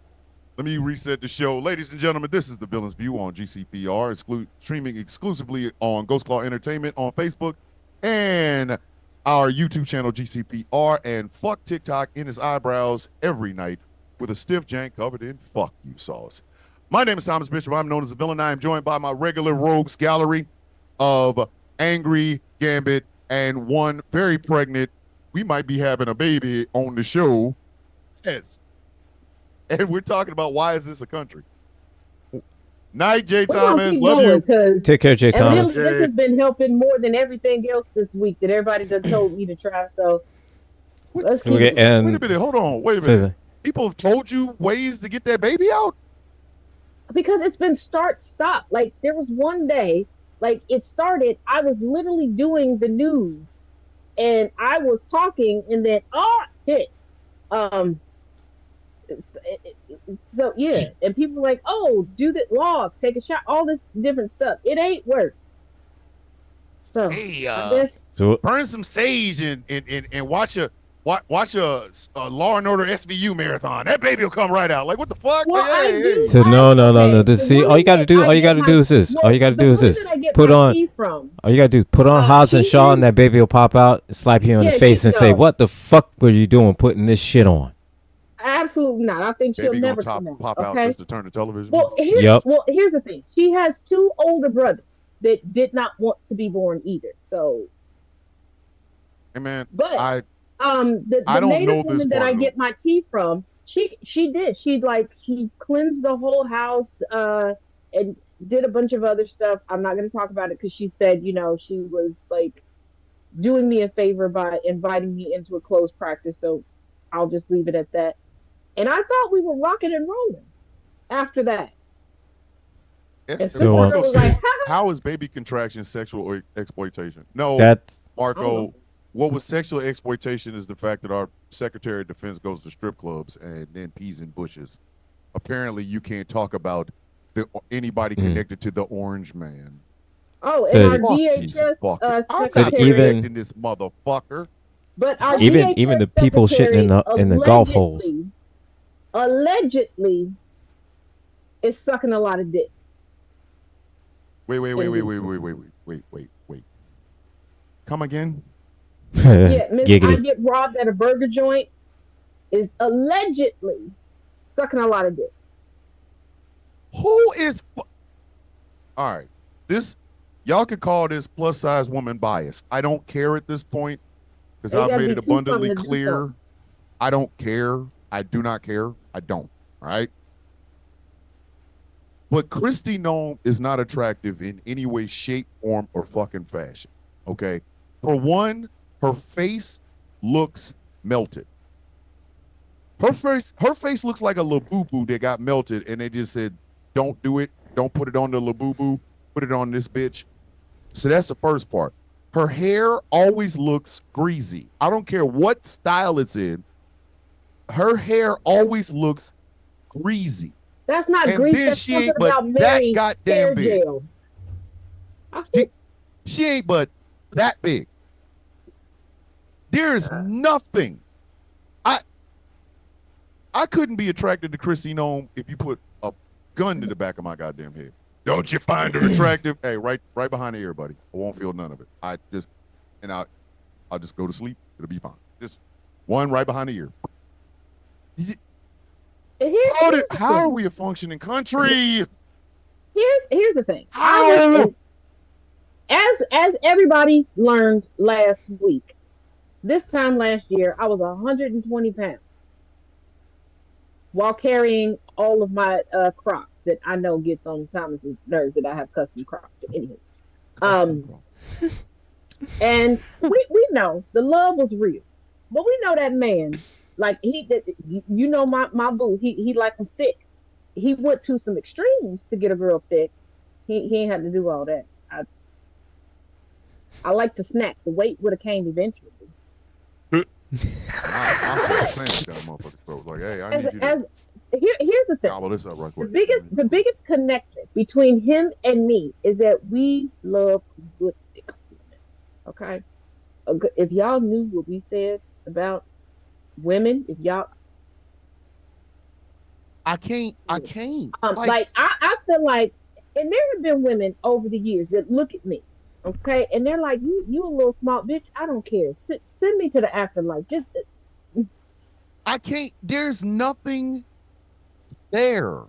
Let me reset the show. Ladies and gentlemen, this is The Villain's View on GCPR, streaming exclusively on Ghost Claw Entertainment on Facebook and our YouTube channel, GCPR, and fuck TikTok in his eyebrows every night with a stiff jank covered in fuck you sauce. My name is Thomas Bishop. I'm known as The Villain. I am joined by my regular rogues gallery of Angry, Gambit, and one very pregnant. We might be having a baby on the show. Yes. And we're talking about why is this a country? Night, Jay Thomas. Love you. Take care, Jay Thomas. This has been helping more than everything else this week that everybody done told me to try. So let's keep wait a minute. Hold on. Wait a minute. People have told you ways to get that baby out? Because it's been start-stop. Like, there was one day, like, it started, I was literally doing the news. And I was talking, and then, shit. So yeah, and people were like, "Oh, do the log, take a shot, all this different stuff." It ain't work. So hey, burn some sage and watch watch a Law and Order SVU marathon. That baby will come right out. Like, what the fuck? Well, Like, hey, hey. So no. The See, all woman you got to that do, I all you get got to my- do is this. well, All you got to the do is woman this. that I get Put my on. tea from. All you got to do, put on Hobbs and she Shaw, is- and that baby will pop out, slap you in Yeah, the face, she- and say, no. "What the fuck were you doing putting this shit on?" Absolutely not. I think she'll Baby gonna never come out. pop out Okay. just to turn the television. Well, Yep. here's the thing. She has 2 older brothers that did not want to be born either. So, Hey man, but I the don't native know this woman that part I of get my tea from, she did. She cleansed the whole house and did a bunch of other stuff. I'm not going to talk about it because she said, she was like doing me a favor by inviting me into a closed practice. So I'll just leave it at that. And I thought we were rocking and rolling after that. And So, Marco was like, how is baby contraction sexual exploitation? No, That's Marco. What was sexual exploitation is the fact that our Secretary of Defense goes to strip clubs and then pees in bushes. Apparently, you can't talk about anybody connected to the Orange Man. oh, So- and our DHS I'm not secretary, even- protecting this motherfucker. but our Even DHS the people shitting in the golf holes. allegedly is sucking a lot of dick. Wait. Come again? Yeah, Miss I Giggity. get robbed at a burger joint is allegedly sucking a lot of dick. Who is? All right, y'all could call this plus size woman bias. I don't care at this point because They I've gotta made be it too abundantly something to do clear. something. I don't care. I do not care. I don't. All right. But Christy Nome is not attractive in any way, shape, form, or fucking fashion. Okay. For one, her face looks melted. Her face looks like a labubu that got melted, and they just said, "Don't do it. Don't put it on the labubu. Put it on this bitch." So that's the first part. Her hair always looks greasy. I don't care what style it's in. Her hair always looks greasy. That's not And grease. then That's she something ain't but about that Mary goddamn hair big. gel. She ain't but that big. There's nothing. I couldn't be attracted to Christy Nome if you put a gun to the back of my goddamn head. Don't you find her attractive? Hey, right behind the ear, buddy. I won't feel none of it. I'll just go to sleep. It'll be fine. Just one right behind the ear. How are we a functioning country? Here's the thing. How? As everybody learned last week, this time last year, I was 120 pounds while carrying all of my Crocs that I know gets on Thomas's nerves that I have custom Crocs. Anywho, and we know the love was real, but we know that man, like my boo, he like them thick. He went to some extremes to get a girl thick. He ain't had to do all that. I like to snack. The weight would have came eventually. Like, hey, I need you to Here's the thing. gobble this up right quick. The biggest connector between him and me is that we love good thick women. Okay, if y'all knew what we said about women, if y'all, I can't. like I feel like, and there have been women over the years that look at me, okay, and they're like, you a little smart bitch. I don't care. Send me to the afterlife. Just I can't. There's nothing there.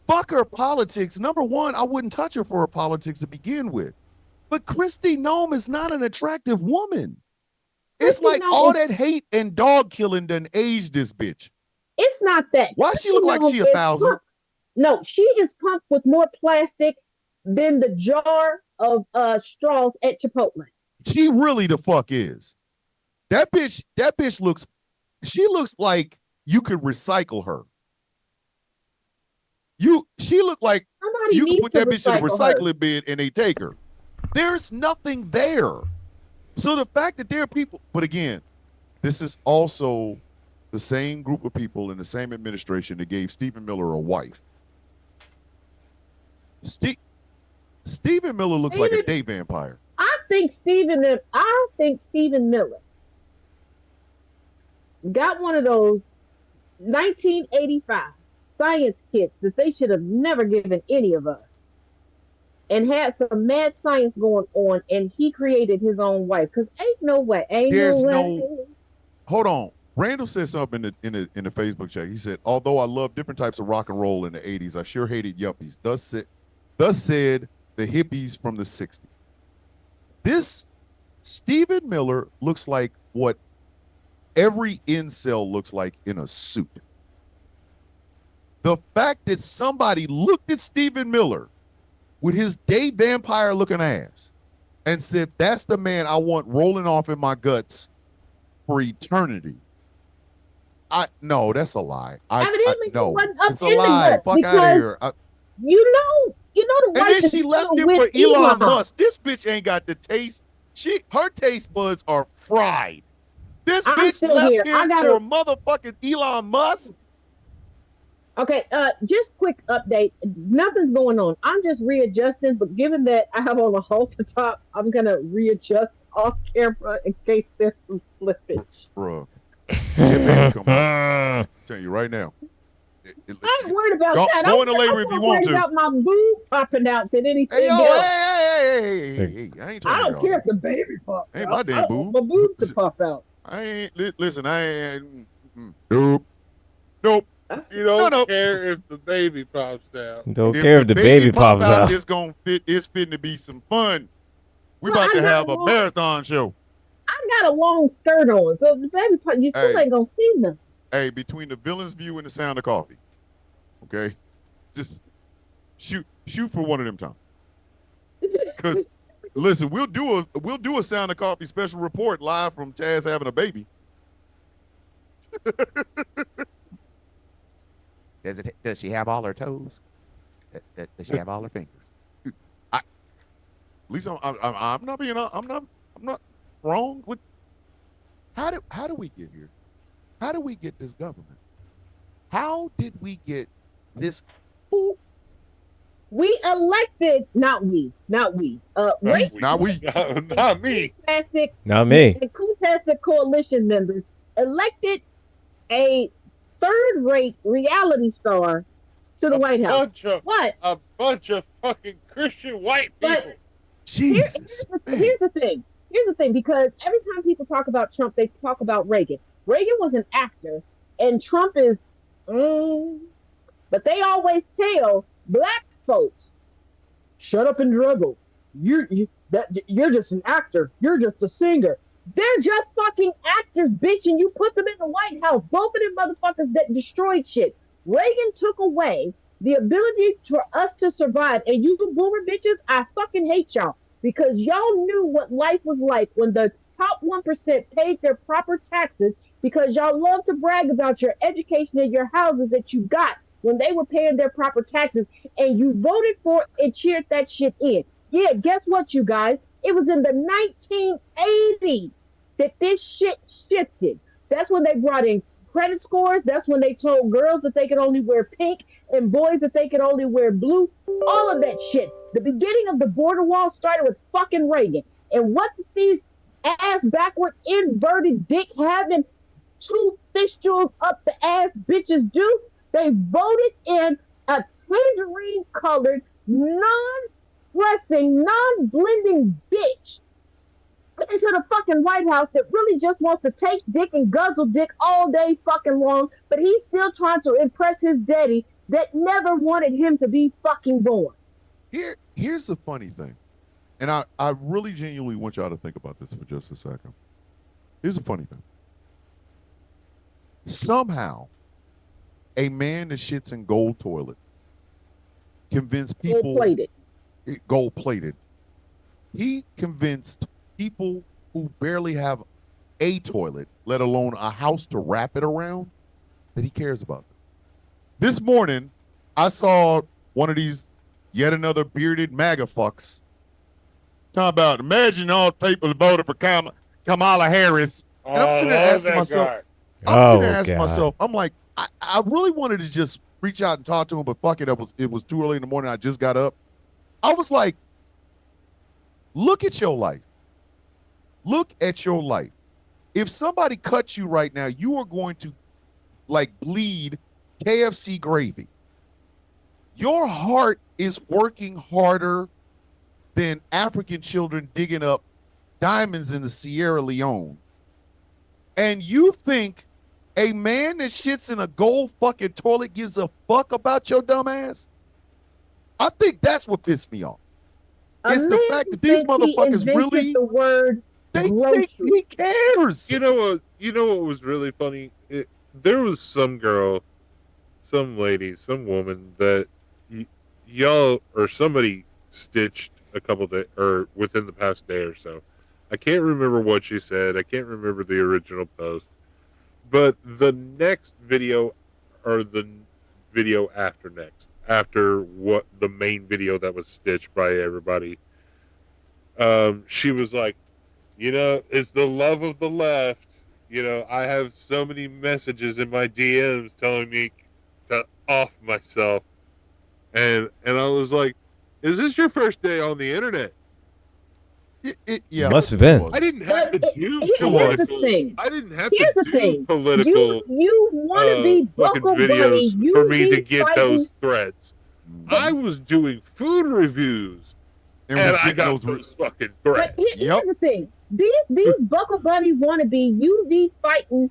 Fuck her politics. Number one, I wouldn't touch her for her politics to begin with. But Christy Nome is not an attractive woman. It's like all that hate and dog killing done aged this bitch. It's not that. Why she look like she 1,000? No, she is pumped with more plastic than the jar of straws at Chipotle. She really the fuck is. That bitch looks, she looks like you could recycle her. She looked like you could put that bitch in a recycling bin and they take her. There's nothing there. So the fact that there are people, but again, this is also the same group of people in the same administration that gave Stephen Miller a wife. Stephen Miller looks like a day vampire. I think Stephen Miller got one of those 1985 science kits that they should have never given any of us, and had some mad science going on, and he created his own wife. Cause ain't no There's way. no. Hold on. Randall said something in the Facebook chat. He said, "Although I love different types of rock and roll in the '80s, I sure hated yuppies." Thus said the hippies from the '60s. This Stephen Miller looks like what every incel looks like in a suit. The fact that somebody looked at Stephen Miller with his gay vampire looking ass and said, "That's the man I want rolling off in my guts for eternity." No, that's a lie. Evidently, No, he wasn't up it's a in the lie. guts Fuck out of here. you know the And wife then she is left still him with for Elon Musk. This bitch ain't got the taste. Her taste buds are fried. This I'm bitch still left here. him for motherfucking Elon Musk. Okay, just quick update. Nothing's going on. I'm just readjusting, but given that I have on a halter top, I'm gonna readjust off camera in case there's some slippage. Bruh. That baby come out. I'm telling you right now. I ain't worried about that. Go into labor if you want to. I'm worried about my boob popping out than anything Hey, yo, else. hey. I ain't I trying don't care if the baby pops Ain't out. my damn I don't boob. want my boob to pop out. I ain't, listen, I ain't, nope. You don't No. care if the baby pops out. Don't care if the baby pops out. It's gonna fit. It's fitting to be some fun. We Well, about to I have got a one. marathon show. I got a long skirt on, so if the baby pop, you still ain't gonna see nothing. Hey, between the villain's view and the sound of coffee, okay, just shoot for one of them times. Because listen, we'll do a sound of coffee special report live from Taz having a baby. Does she have all her toes? Does she have all her fingers? At least I'm not wrong with. How do we get here? How do we get this government? How did we get this? We elected, not we. Not we. Not me. Not me. And contested coalition members elected a third-rate reality star to the White House. A bunch of fucking Christian white people. But Jesus. Here's the thing, because every time people talk about Trump, they talk about Reagan. Reagan was an actor, and Trump is, but they always tell black folks, shut up and dribble. You're just an actor. You're just a singer. They're just fucking actors, bitch, and you put them in the White House. Both of them motherfuckers that destroyed shit. Reagan took away the ability for us to survive. And you boomer bitches, I fucking hate y'all. Because y'all knew what life was like when the top 1% paid their proper taxes, because y'all love to brag about your education and your houses that you got when they were paying their proper taxes, and you voted for and cheered that shit in. Yeah, guess what, you guys? It was in the 1980s that this shit shifted. That's when they brought in credit scores. That's when they told girls that they could only wear pink and boys that they could only wear blue. All of that shit. The beginning of the border wall started with fucking Reagan. And what did these ass backward inverted dick having two fistulas up the ass bitches do? They voted in a tangerine colored, non-pressing, non-blending bitch into the fucking White House that really just wants to take dick and guzzle dick all day fucking long, but he's still trying to impress his daddy that never wanted him to be fucking born. Here's the funny thing, and I really genuinely want y'all to think about this for just a second. Here's the funny thing. Somehow, a man that shits in gold toilet convinced people gold-plated. He convinced people who barely have a toilet, let alone a house to wrap it around, that he cares about them. This morning, I saw one of these yet another bearded MAGA fucks talking about, imagine all the people that voted for Kamala Harris. And I'm sitting there asking myself, I'm like, I really wanted to just reach out and talk to him, but fuck it, it was too early in the morning. I just got up. I was like, look at your life. Look at your life. If somebody cuts you right now, you are going to like bleed KFC gravy. Your heart is working harder than African children digging up diamonds in the Sierra Leone. And you think a man that shits in a gold fucking toilet gives a fuck about your dumb ass? I think that's what pissed me off. It's the fact that these motherfuckers really the word they think he cares. You know what? You know what was really funny? There was some girl, some lady, some woman that y'all or somebody stitched a couple days or within the past day or so. I can't remember what she said. I can't remember the original post. But the next video, or the video after next, after what the main video that was stitched by everybody, she was like, you know, it's the love of the left. You know, I have so many messages in my DMs telling me to off myself. And I was like, is this your first day on the internet? Yeah, must have been. I didn't have to do political. I didn't have Here's to the do thing. political You want to be fucking buckle videos buddy. for me to get fighting. those threats. I was doing food reviews, and I got those fucking threats. But here's the thing. These buckle buddy wannabe, you be fighting.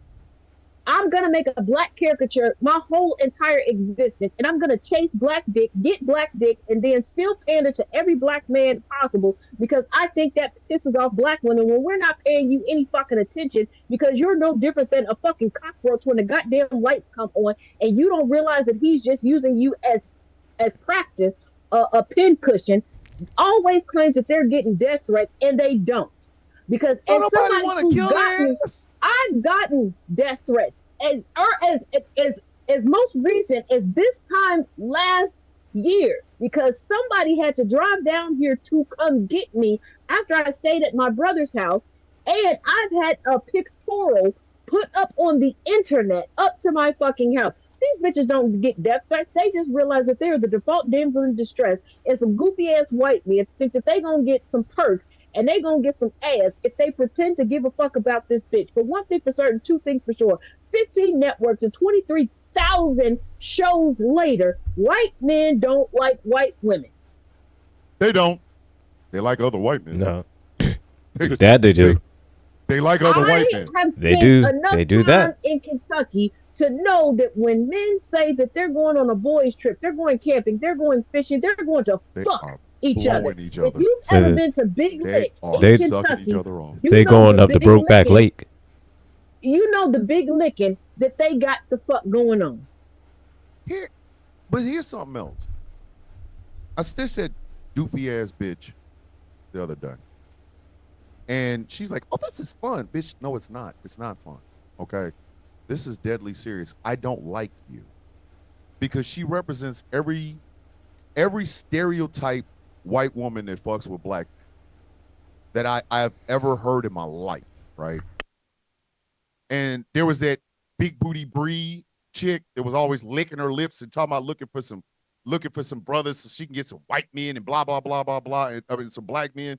I'm gonna make a black caricature my whole entire existence, and I'm gonna chase black dick, get black dick, and then still pander to every black man possible because I think that pisses off black women when we're not paying you any fucking attention because you're no different than a fucking cockroach when the goddamn lights come on and you don't realize that he's just using you as practice, a pin cushion. Always claims that they're getting death threats and they don't. Because as nobody want to kill their ass. I've gotten death threats as most recent as this time last year because somebody had to drive down here to come get me after I stayed at my brother's house, and I've had a pictorial put up on the internet up to my fucking house. These bitches don't get death threats. They just realize that they're the default damsel in distress and some goofy ass white men think that they gonna get some perks and they gonna get some ass if they pretend to give a fuck about this bitch. But one thing for certain, two things for sure. 15 networks and 23,000 shows later, white men don't like white women. They don't. They like other white men. No. That they do. They like other white men. They do. They do that in Kentucky to know that when men say that they're going on a boys' trip, they're going camping, they're going fishing, they're going to fuck each other. If you've ever been to Big Lick in sucking Kentucky, each other off. They going up the Brokeback Lake. You know the big licking that they got the fuck going on. But here's something else. I still said doofy ass bitch the other day. And she's like, oh, this is fun. Bitch, no, it's not. It's not fun. Okay? This is deadly serious. I don't like you. Because she represents every stereotype white woman that fucks with black men that I've ever heard in my life, right? And there was that big booty Bree chick that was always licking her lips and talking about looking for some brothers so she can get some white men and blah blah blah blah blah and some black men.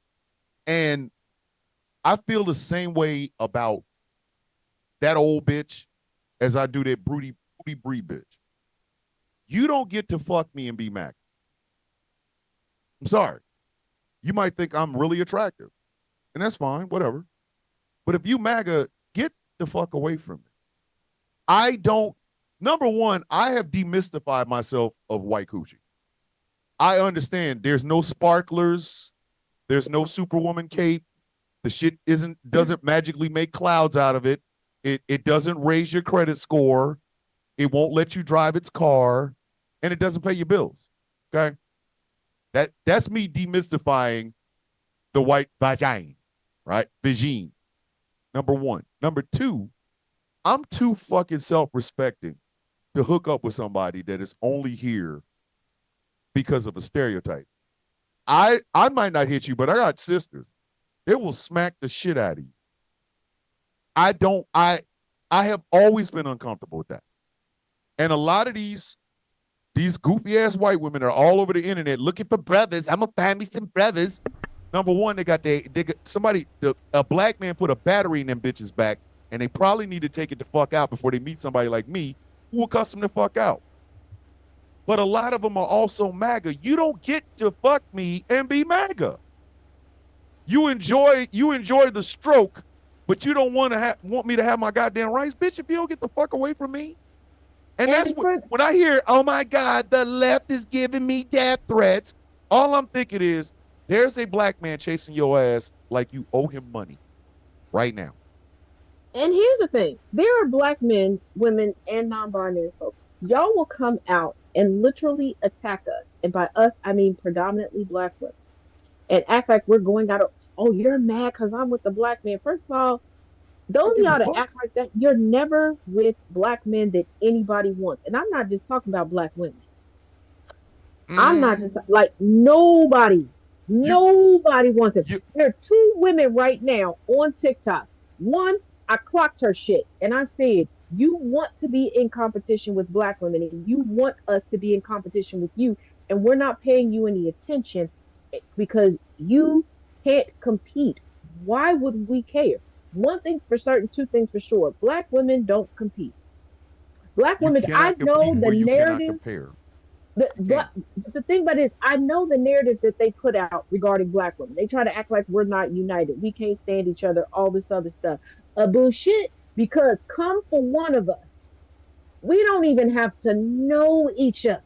And I feel the same way about that old bitch as I do that booty Bree bitch. You don't get to fuck me and be MAGA. I'm sorry. You might think I'm really attractive, and that's fine, whatever. But if you MAGA, get the fuck away from me. Number one, I have demystified myself of white coochie. I understand there's no sparklers, there's no Superwoman cape. The shit doesn't magically make clouds out of it. It doesn't raise your credit score. It won't let you drive its car, and it doesn't pay your bills. Okay? That's me demystifying the white vagina, right? Vagine. Number one. Number two, I'm too fucking self-respecting to hook up with somebody that is only here because of a stereotype. I might not hit you, but I got sisters. They will smack the shit out of you. I have always been uncomfortable with that. And a lot of these goofy ass white women are all over the internet looking for brothers. I'm gonna find me some brothers. Number one, a black man put a battery in them bitches' back And they probably need to take it the fuck out before they meet somebody like me who will cuss them the fuck out. But a lot of them are also MAGA. You don't get to fuck me and be MAGA. You enjoy the stroke, but you don't want me to have my goddamn rights, bitch. If you don't get the fuck away from me. And that's when I hear, oh my God, the left is giving me death threats. All I'm thinking is, there's a black man chasing your ass like you owe him money right now. And here's the thing. There are black men, women, and non-binary folks. Y'all will come out and literally attack us. And by us, I mean predominantly black women. And act like we're going out of, oh, you're mad because I'm with the black man. First of all, those of y'all that act like that, you're never with black men that anybody wants. And I'm not just talking about black women. I'm not just like nobody wants it. There are 2 women right now on TikTok. One, I clocked her shit and I said, you want to be in competition with black women and you want us to be in competition with you, and we're not paying you any attention because you can't compete. Why would we care? One thing for certain, 2 things for sure. Black women don't compete. Black women, I know the narrative. But the thing about it is, I know the narrative that they put out regarding black women. They try to act like we're not united. We can't stand each other, all this other stuff. Bullshit, because come for one of us, we don't even have to know each other.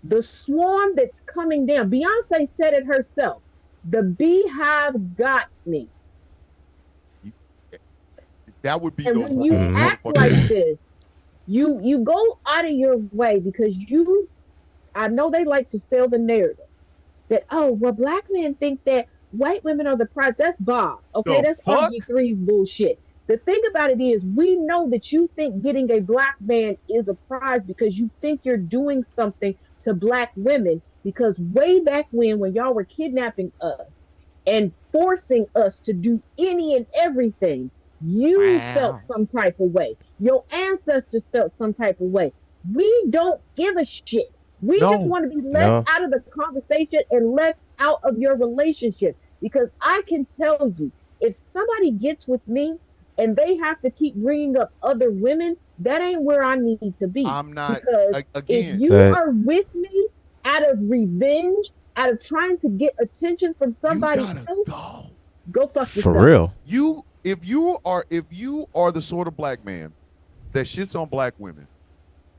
The swarm that's coming down, Beyonce said it herself, the beehive got me. That would be and when you act like this, you go out of your way because I know they like to sell the narrative that, oh, well, black men think that white women are the prize. That's Bob. Okay, that's RG3 bullshit. The thing about it is, we know that you think getting a black man is a prize because you think you're doing something to black women, because way back when y'all were kidnapping us and forcing us to do any and everything, you felt some type of way. Your ancestors felt some type of way. We don't give a shit. We just want to be left out of the conversation and left out of your relationship. Because I can tell you, if somebody gets with me and they have to keep bringing up other women, that ain't where I need to be. I'm not. Because if you are with me out of revenge, out of trying to get attention from somebody else, go fuck yourself. For real. If you are the sort of black man that shits on black women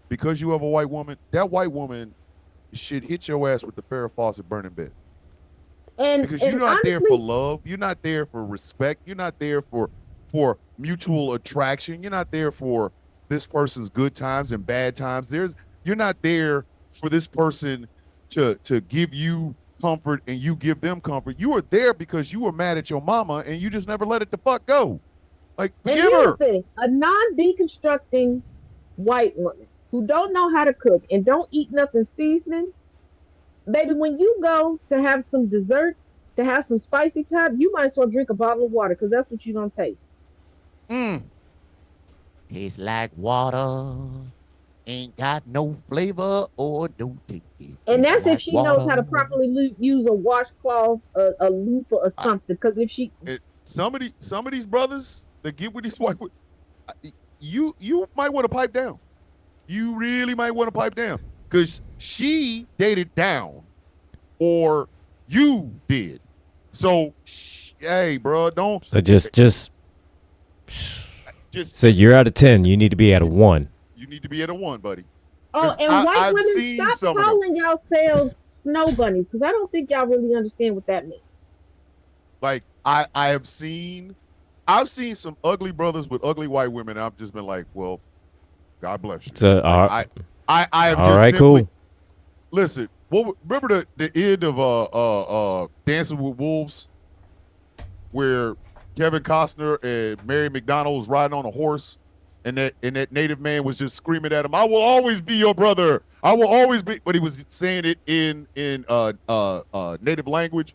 because you have a white woman, that white woman should hit your ass with the Farrah Fawcett burning bed. Because you're not there for love, you're not there for respect, you're not there for mutual attraction, you're not there for this person's good times and bad times. You're not there for this person to give you comfort and you give them comfort. You are there because you were mad at your mama and you just never let it the fuck go. Like, forgive her. A non-deconstructing white woman who don't know how to cook and don't eat nothing seasoning, baby, when you go to have some dessert, to have some spicy time, you might as well drink a bottle of water, because that's what you're going to taste. Tastes like water. Ain't got no flavor or no taste. And that's if she knows how to properly use a washcloth, a loofah, or something. Because if she, some of these brothers that get with these white, you might want to pipe down. You really might want to pipe down, because she dated down, or you did. So, hey, bro, don't. So just. So you're out of 10. You need to be at a 1. You need to be at a 1, buddy. Oh, and white women, stop calling yourselves snow bunnies, because I don't think y'all really understand what that means. Like, I've seen some ugly brothers with ugly white women, and I've just been like, well, God bless you. So, I have all just right, simply, cool. Listen, remember the end of Dancing with Wolves, where Kevin Costner and Mary McDonald was riding on a horse, and that native man was just screaming at him, "I will always be your brother. I will always be," but he was saying it in native language.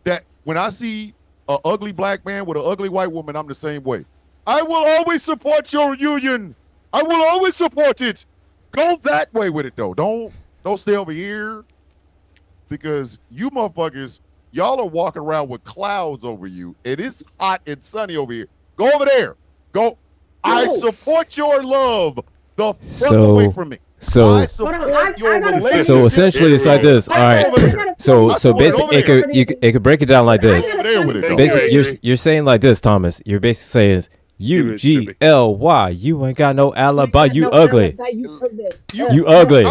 That when I see an ugly black man with an ugly white woman, I'm the same way. I will always support your union. I will always support it. Go that way with it, though. Don't stay over here, because you motherfuckers, y'all are walking around with clouds over you, and it's hot and sunny over here. Go over there. Go. I No. support your love. The fuck So- away from me. So I support your gotta- relationship. so essentially it's like this. All Right over right. there. So I so support it basically over it there. could it could break it down like this. Over there with it. Thank Basically, you, you're Adrian. you're saying like this, Thomas. You're basically saying UGLY. You ain't got no alibi. You ugly. You ugly.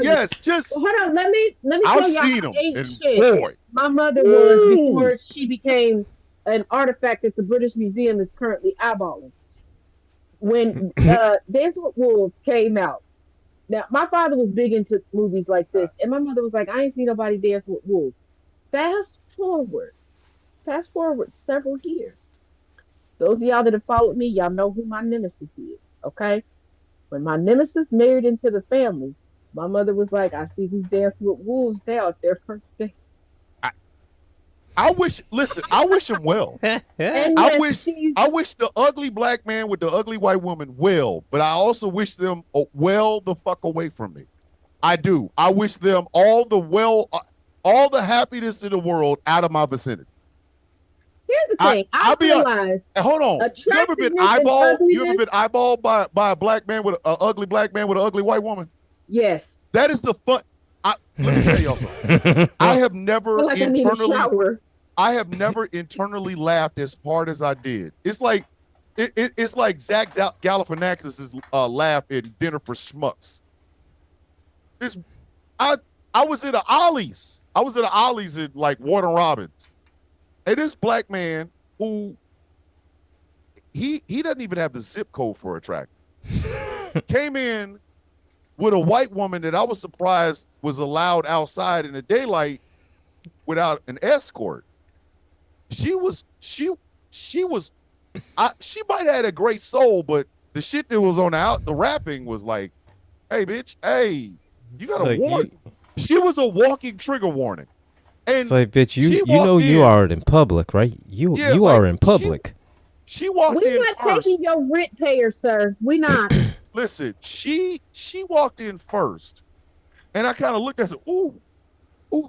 Yes, just Well, hold on, let me I've tell y'all seen how them, ain't and shit boy, my mother was Ooh. before she became an artifact that the British Museum is currently eyeballing. When Dance with Wolves came out, now my father was big into movies like this, and my mother was like, I ain't seen nobody dance with wolves. Fast forward several years. Those of y'all that have followed me, y'all know who my nemesis is, okay? When my nemesis married into the family, my mother was like, I see who's dancing with wolves now at their first day. I wish him well. And I yes, wish the ugly black man with the ugly white woman well, but I also wish them well the fuck away from me. I do. I wish them all the happiness in the world out of my vicinity. here's the thing. I realize Hold on. You ever been eyeballed by a black man with an ugly black man with an ugly white woman? yes. That is the fun. Let me tell y'all something. I have I never feel like I need a shower. internally laughed as hard as I did. It's like it's like Zach Galifianakis' laugh in Dinner for Schmucks. I was at a Ollie's. I was at a Ollie's in like Warner Robins, and this black man who he doesn't even have the zip code for a tractor came in with a white woman that I was surprised was allowed outside in the daylight without an escort. She might have had a great soul, but the shit that was on the wrapping was like, hey bitch, hey, you got a warning. She was a walking trigger warning. And It's like, bitch, you walked know you in. are in public, right? You Yeah, you like, are in public. She walked We're in not first. taking your rent payer, sir. We not. Listen, she walked in first, and I kind of looked and said, ooh,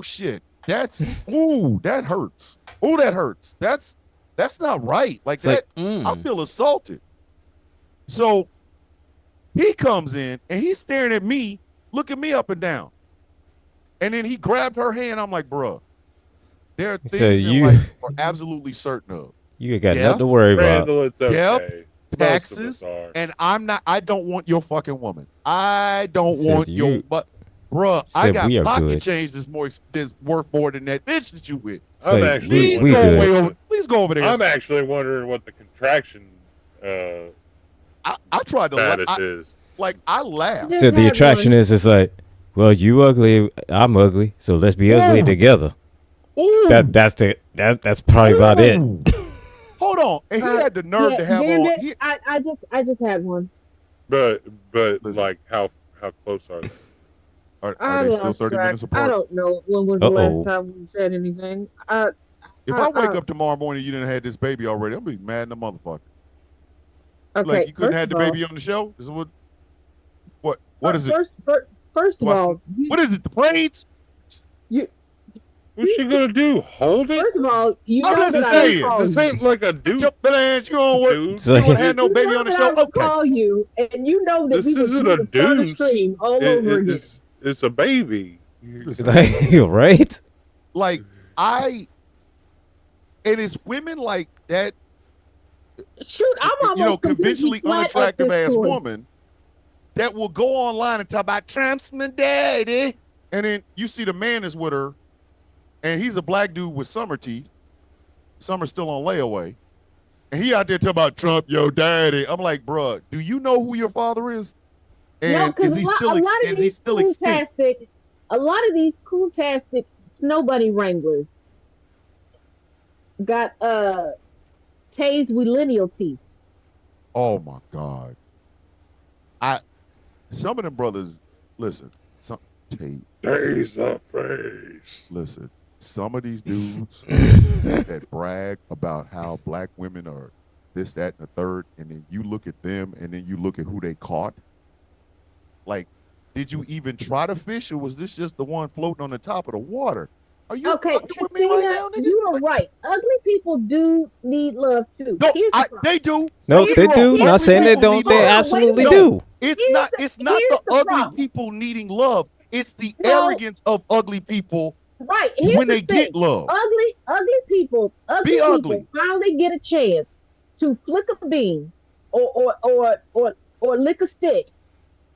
shit. That hurts. Ooh, that hurts. That's not right. Like It's that, like, I feel assaulted. So he comes in and he's staring at me, looking me up and down. And then he grabbed her hand. I'm like, bruh, there are So things in you- life we're absolutely certain of. You ain't got Death? nothing to worry about. Randall, it's okay. Yep. Most of Taxes, us are. and I don't want your fucking woman. I don't Said want your butt. Bruh, I Said got we are pocket good. change that's worth more than that bitch that you with. Say, I'm actually we wondering good. what Please go over there. I'm actually wondering what the contraction I tried to status is. I laughed. So the attraction is it's like, well, you ugly, I'm ugly, so let's be ugly Ooh. together. Ooh. That's probably about it. Ooh. Hold on, and he had the nerve to have on. I just had one. But Listen. like how close are they? Are they still 30 minutes I apart? don't know when was the Uh-oh. last time we said anything. If I wake up tomorrow morning and you didn't have this baby already, I'll be mad in the motherfucker. Okay, Like you couldn't first have the of all- baby on the show? This is what is it? First of Do I all, What is it? The braids? What's she gonna do? Hold it? first of all, you I'm know just that saying, I would call This you. ain't like a dude. Jump that ass, you don't work. Dude. You don't have no You baby know on the that show? I would Okay. call you, and you know that This we isn't would a start a deuce. stream all over again. It's a baby. Right? Like, and it's women like that, Shoot, I'm almost conventionally completely flat at unattractive this ass point. woman that will go online and talk about Trump's my daddy. And then you see the man is with her, and he's a black dude with summer teeth. Summer's still on layaway. And he out there talking about Trump, yo daddy. I'm like, bruh, do you know who your father is? And is he still extinct? A lot of these cool-tastic snowbunny wranglers got tased with lineal teeth. Oh my God. Some of them brothers, listen, Face the face. listen, some of these dudes that brag about how black women are this, that, and the third, and then you look at them and then you look at who they caught. Like, did you even try to fish, or was this just the one floating on the top of the water? Are you Okay, fucking with me right Tristina, now, nigga? you are right. Ugly people do need love too. No, Here's the problem. they do. No, Don't get they me do. wrong. Not Ugly saying they people don't. need They love. absolutely No, do. it's not the here's the ugly problem. people needing love. It's the No. arrogance of ugly people Right. Here's when the they thing. get love. Ugly people Be ugly. finally get a chance to flick a bean or lick a stick.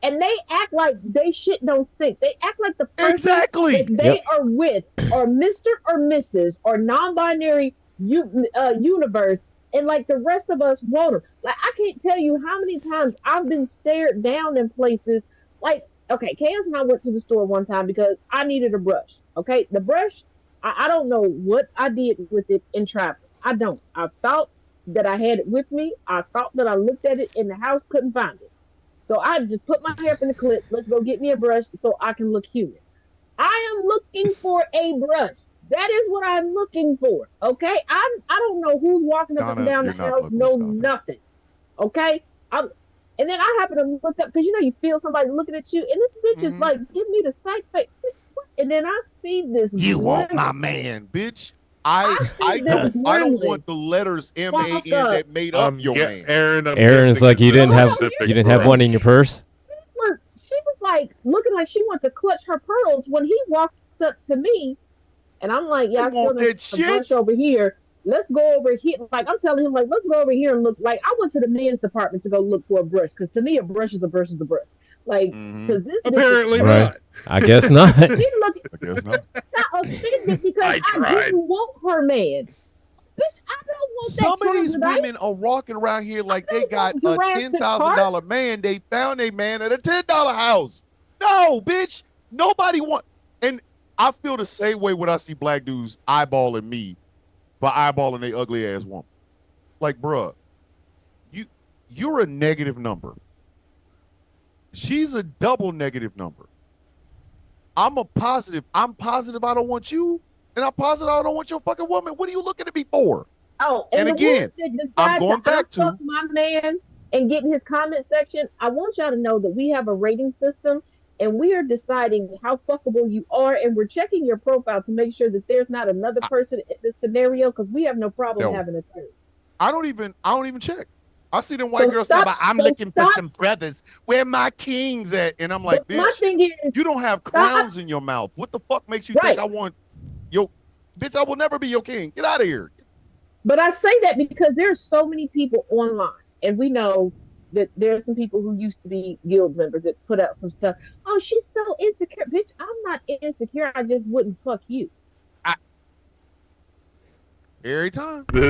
And they act like they shit don't stink. They act like the person Exactly. that they are with or Mr. or Mrs. or non-binary universe, and like the rest of us want them. Like I can't tell you how many times I've been stared down in places. Like, okay, Chaos and I went to the store one time because I needed a brush. Okay, the brush, I don't know what I did with it in traffic. I don't. I thought that I had it with me. I thought that I looked at it in the house, couldn't find it. So I just put my hair up in the clip. Let's go get me a brush so I can look human. I am looking for a brush. That is what I'm looking for. Okay, I don't know who's walking up and down the house. No, nothing. Okay, and then I happen to look up because you feel somebody looking at you, and this bitch is like, give me the sight face. And then I see this. You want my man, bitch. I don't want the letters MAN that made up your man. Aaron's like, you didn't have one in your purse. She was like looking like she wants to clutch her pearls when he walked up to me, and I'm like, yeah, I still need a brush over here. Let's go over here. Like I'm telling him, like, let's go over here and look. Like I went to the men's department to go look for a brush because to me a brush is a brush is a brush. Like because this apparently right. not. I guess not. I guess not. Got offended because I didn't want her man. Bitch, I don't want Some that of these troglodyte. women are walking around here like they got a Jurassic $10,000 man. They found a man at a $10 house. No, bitch. Nobody want. And I feel the same way when I see black dudes eyeballing me for eyeballing a ugly ass woman. Like, bruh, you're a negative number. She's a double negative number. I'm positive I don't want you, and I'm positive I don't want your fucking woman. What are you looking at me for? Oh, and again, I'm going back to my man and get in his comment section. I want y'all to know that we have a rating system, and we are deciding how fuckable you are, and we're checking your profile to make sure that there's not another person in this scenario because we have no problem having a third. I don't even check. I see them white girls talking about, I'm looking for some brothers. Where my kings at? And I'm like, bitch, my thing is, you don't have crowns in your mouth. What the fuck makes you think I want your bitch? I will never be your king. Get out of here. But I say that because there's so many people online, and we know that there's some people who used to be guild members that put out some stuff. Oh, she's so insecure. Bitch, I'm not insecure. I just wouldn't fuck you. Every time. I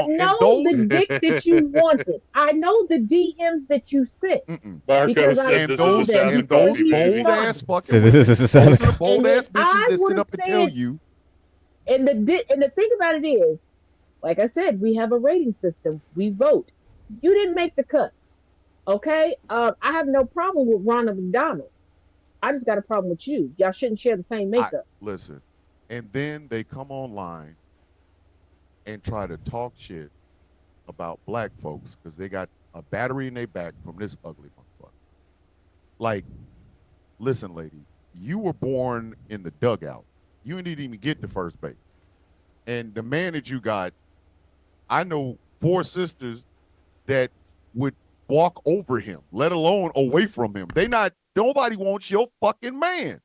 know the dick that you wanted. I know the DMs that you sent. Marco said those bold ass fucking bold ass bitches that sit up and tell you. And the thing about it is, like I said, we have a rating system. We vote. You didn't make the cut. Okay? I have no problem with Ronald McDonald. I just got a problem with you. Y'all shouldn't share the same makeup. Listen. And then they come online and try to talk shit about black folks because they got a battery in their back from this ugly motherfucker. Like, listen, lady, you were born in the dugout. You didn't even get to first base. And the man that you got, I know 4 sisters that would walk over him, let alone away from him. Nobody wants your fucking man.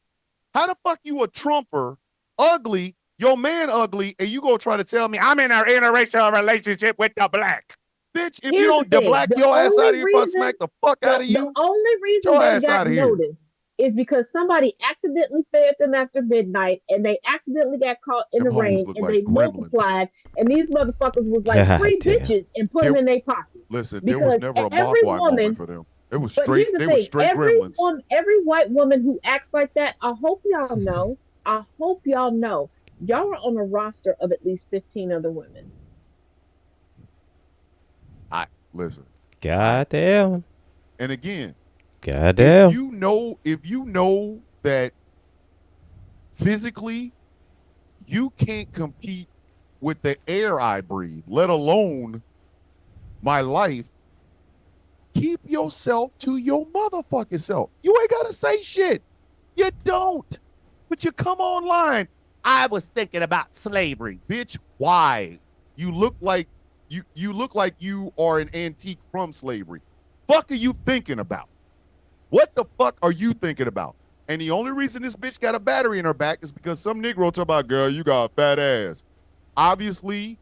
How the fuck you a Trumper? Ugly, your man ugly, and you gonna try to tell me I'm in an interracial relationship with the black bitch? If you don't black your ass out of here, if I smack the fuck out of you. The only reason they got noticed is because somebody accidentally fed them after midnight, and they accidentally got caught in the rain, and they multiplied, and these motherfuckers was like 3 bitches and put them in their pocket. Listen, there was never a Mogwai moment for them. It was straight. They were straight gremlins. Every white woman who acts like that, I hope y'all know. Y'all are on a roster of at least 15 other women. Listen. Goddamn. And again, goddamn. If you know that physically you can't compete with the air I breathe, let alone my life, keep yourself to your motherfucking self. You ain't gotta say shit. You don't. But you come online. I was thinking about slavery, bitch. Why? You look like you look like you are an antique from slavery. Fuck are you thinking about? What the fuck are you thinking about? And the only reason this bitch got a battery in her back is because some Negro talk about, girl, you got a fat ass. Obviously,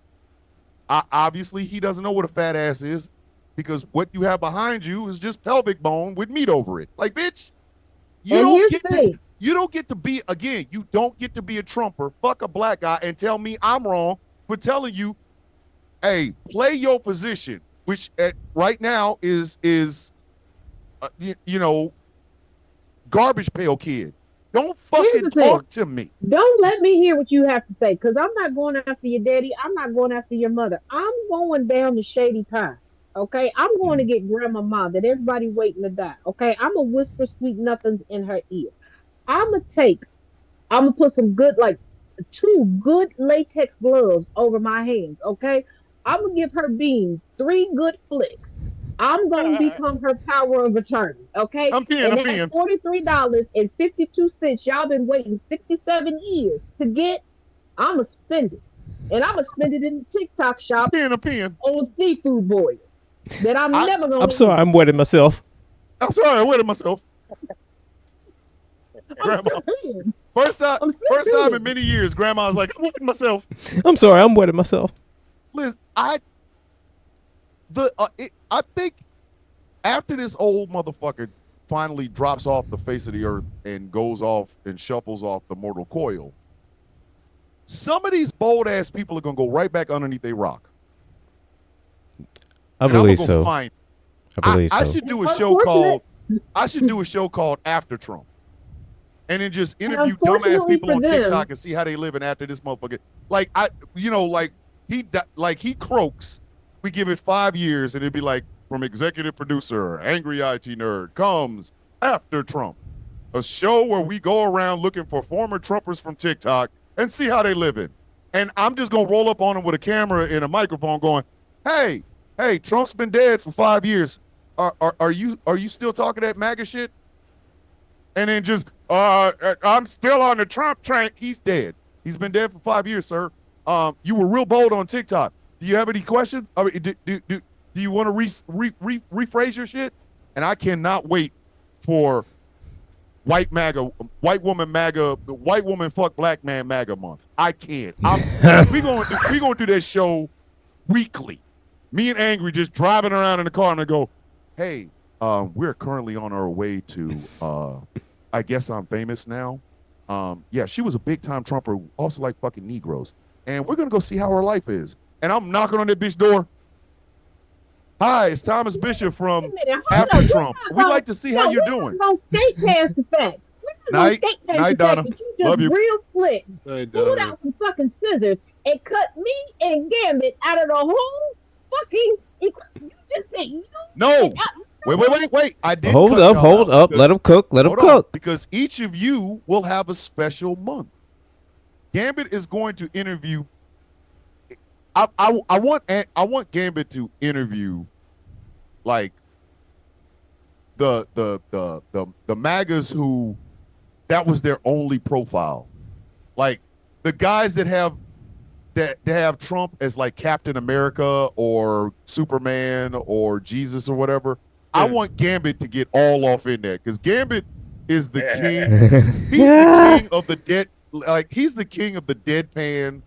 he doesn't know what a fat ass is because what you have behind you is just pelvic bone with meat over it. Like, bitch, you don't get to be, again, you don't get to be a Trumper, fuck a black guy, and tell me I'm wrong for telling you, hey, play your position, which right now is garbage pail kid. Don't fucking talk to me. Don't let me hear what you have to say, because I'm not going after your daddy. I'm not going after your mother. I'm going down the shady path. Okay, I'm going to get grandma that everybody waiting to die. Okay, I'm gonna whisper sweet nothings in her ear. I'm gonna put some good, like 2 good latex gloves over my hands. Okay, I'm gonna give her beans 3 good flicks. I'm gonna become her power of attorney. Okay, I'm peeing. $43.52 y'all been waiting 67 years to get. I'm gonna spend it, and I'm gonna spend it in the TikTok shop on seafood boil. That I'm never gonna. I'm sorry, I'm wetting myself. Grandma. First time in many years, Grandma's like, I'm wetting myself. I'm sorry, I'm wetting myself. Liz, I think after this old motherfucker finally drops off the face of the earth and goes off and shuffles off the mortal coil, some of these bold ass people are gonna go right back underneath a rock. I believe so. I should do a show called After Trump, and then just interview dumbass people on TikTok and see how they living after this motherfucker. He croaks. We give it 5 years, and it'd be like, from executive producer, angry IT nerd, comes After Trump, a show where we go around looking for former Trumpers from TikTok and see how they living. And I'm just gonna roll up on them with a camera and a microphone, going, "Hey, Trump's been dead for 5 years. Are you still talking that MAGA shit?" And then just, I'm still on the Trump train. He's dead. He's been dead for 5 years, sir. You were real bold on TikTok. Do you have any questions? I mean, do you want to rephrase your shit? And I cannot wait for white woman fuck black man MAGA month. I can't. We gonna do that show weekly. Me and Angry just driving around in the car and I go, "Hey, we're currently on our way to I guess I'm famous now. Yeah, she was a big time Trumper, also like fucking Negroes. And we're gonna go see how her life is." And I'm knocking on that bitch door. "Hi, it's Thomas Bishop from After Trump. We'd like to see how you're doing." We're not gonna skate past the fact. Night, Donna. That you Love just you. real slick. Pulled out some fucking scissors and cut me and Gambit out of the whole fucking. You just said you. No. Wait. I did. Hold up. Let him cook. Because each of you will have a special month. Gambit is going to interview. I want Gambit to interview, like, the MAGAs who that was their only profile, like the guys that have Trump as like Captain America or Superman or Jesus or whatever. I want Gambit to get all off in there because Gambit is the king. He's the king of the dead. Like, he's the king of the deadpan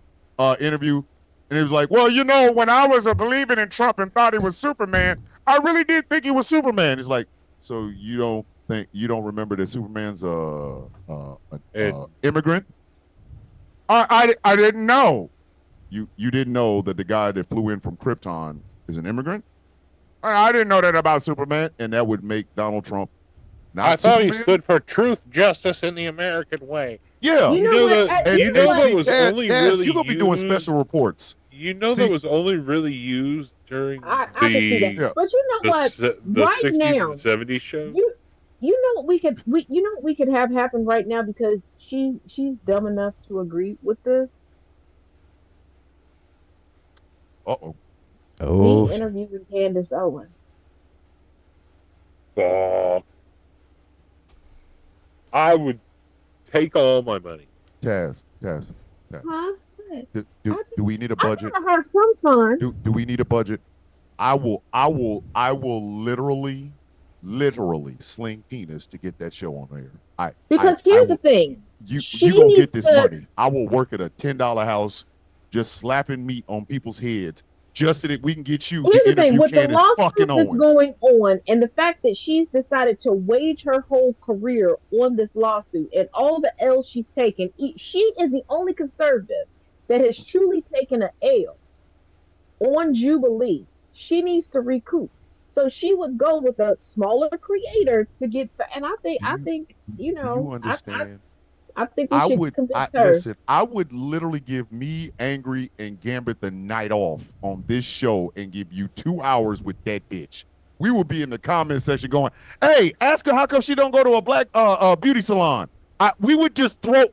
interview. And he was like, "Well, when I was believing in Trump and thought he was Superman, I really did think he was Superman." He's like, "So you don't remember that Superman's an immigrant?" I didn't know. You didn't know that the guy that flew in from Krypton is an immigrant? I didn't know that about Superman, and that would make Donald Trump not I thought Superman. he stood for truth, justice, and the American way. Yeah. That was only really you're gonna be doing special reports. That was only really used during I can see that. Yeah. But you know what? the Right 60s now, and 70s show. You know what we could have happen right now, because she's dumb enough to agree with this. Uh-oh. Oh. Me interviewing Candace Owens. I would take all my money. Taz. Huh? Do we need a budget? I gotta have some fun. Do we need a budget? I will literally sling penis to get that show on air. Because here's the thing. You gonna get this money. I will work at a $10 house just slapping meat on people's heads just so that we can get you to interview Candace fucking Owens. With the lawsuit that's going on and the fact that she's decided to wage her whole career on this lawsuit and all the L's she's taken, she is the only conservative that has truly taken an L on Jubilee. She needs to recoup. So she would go with a smaller creator to get, and I think you know, you understand. I think we should convince her. Listen, I would literally give me, Angry, and Gambit the night off on this show and give you 2 hours with that bitch. We would be in the comment section going, "Hey, ask her how come she don't go to a black beauty salon." We would just throw,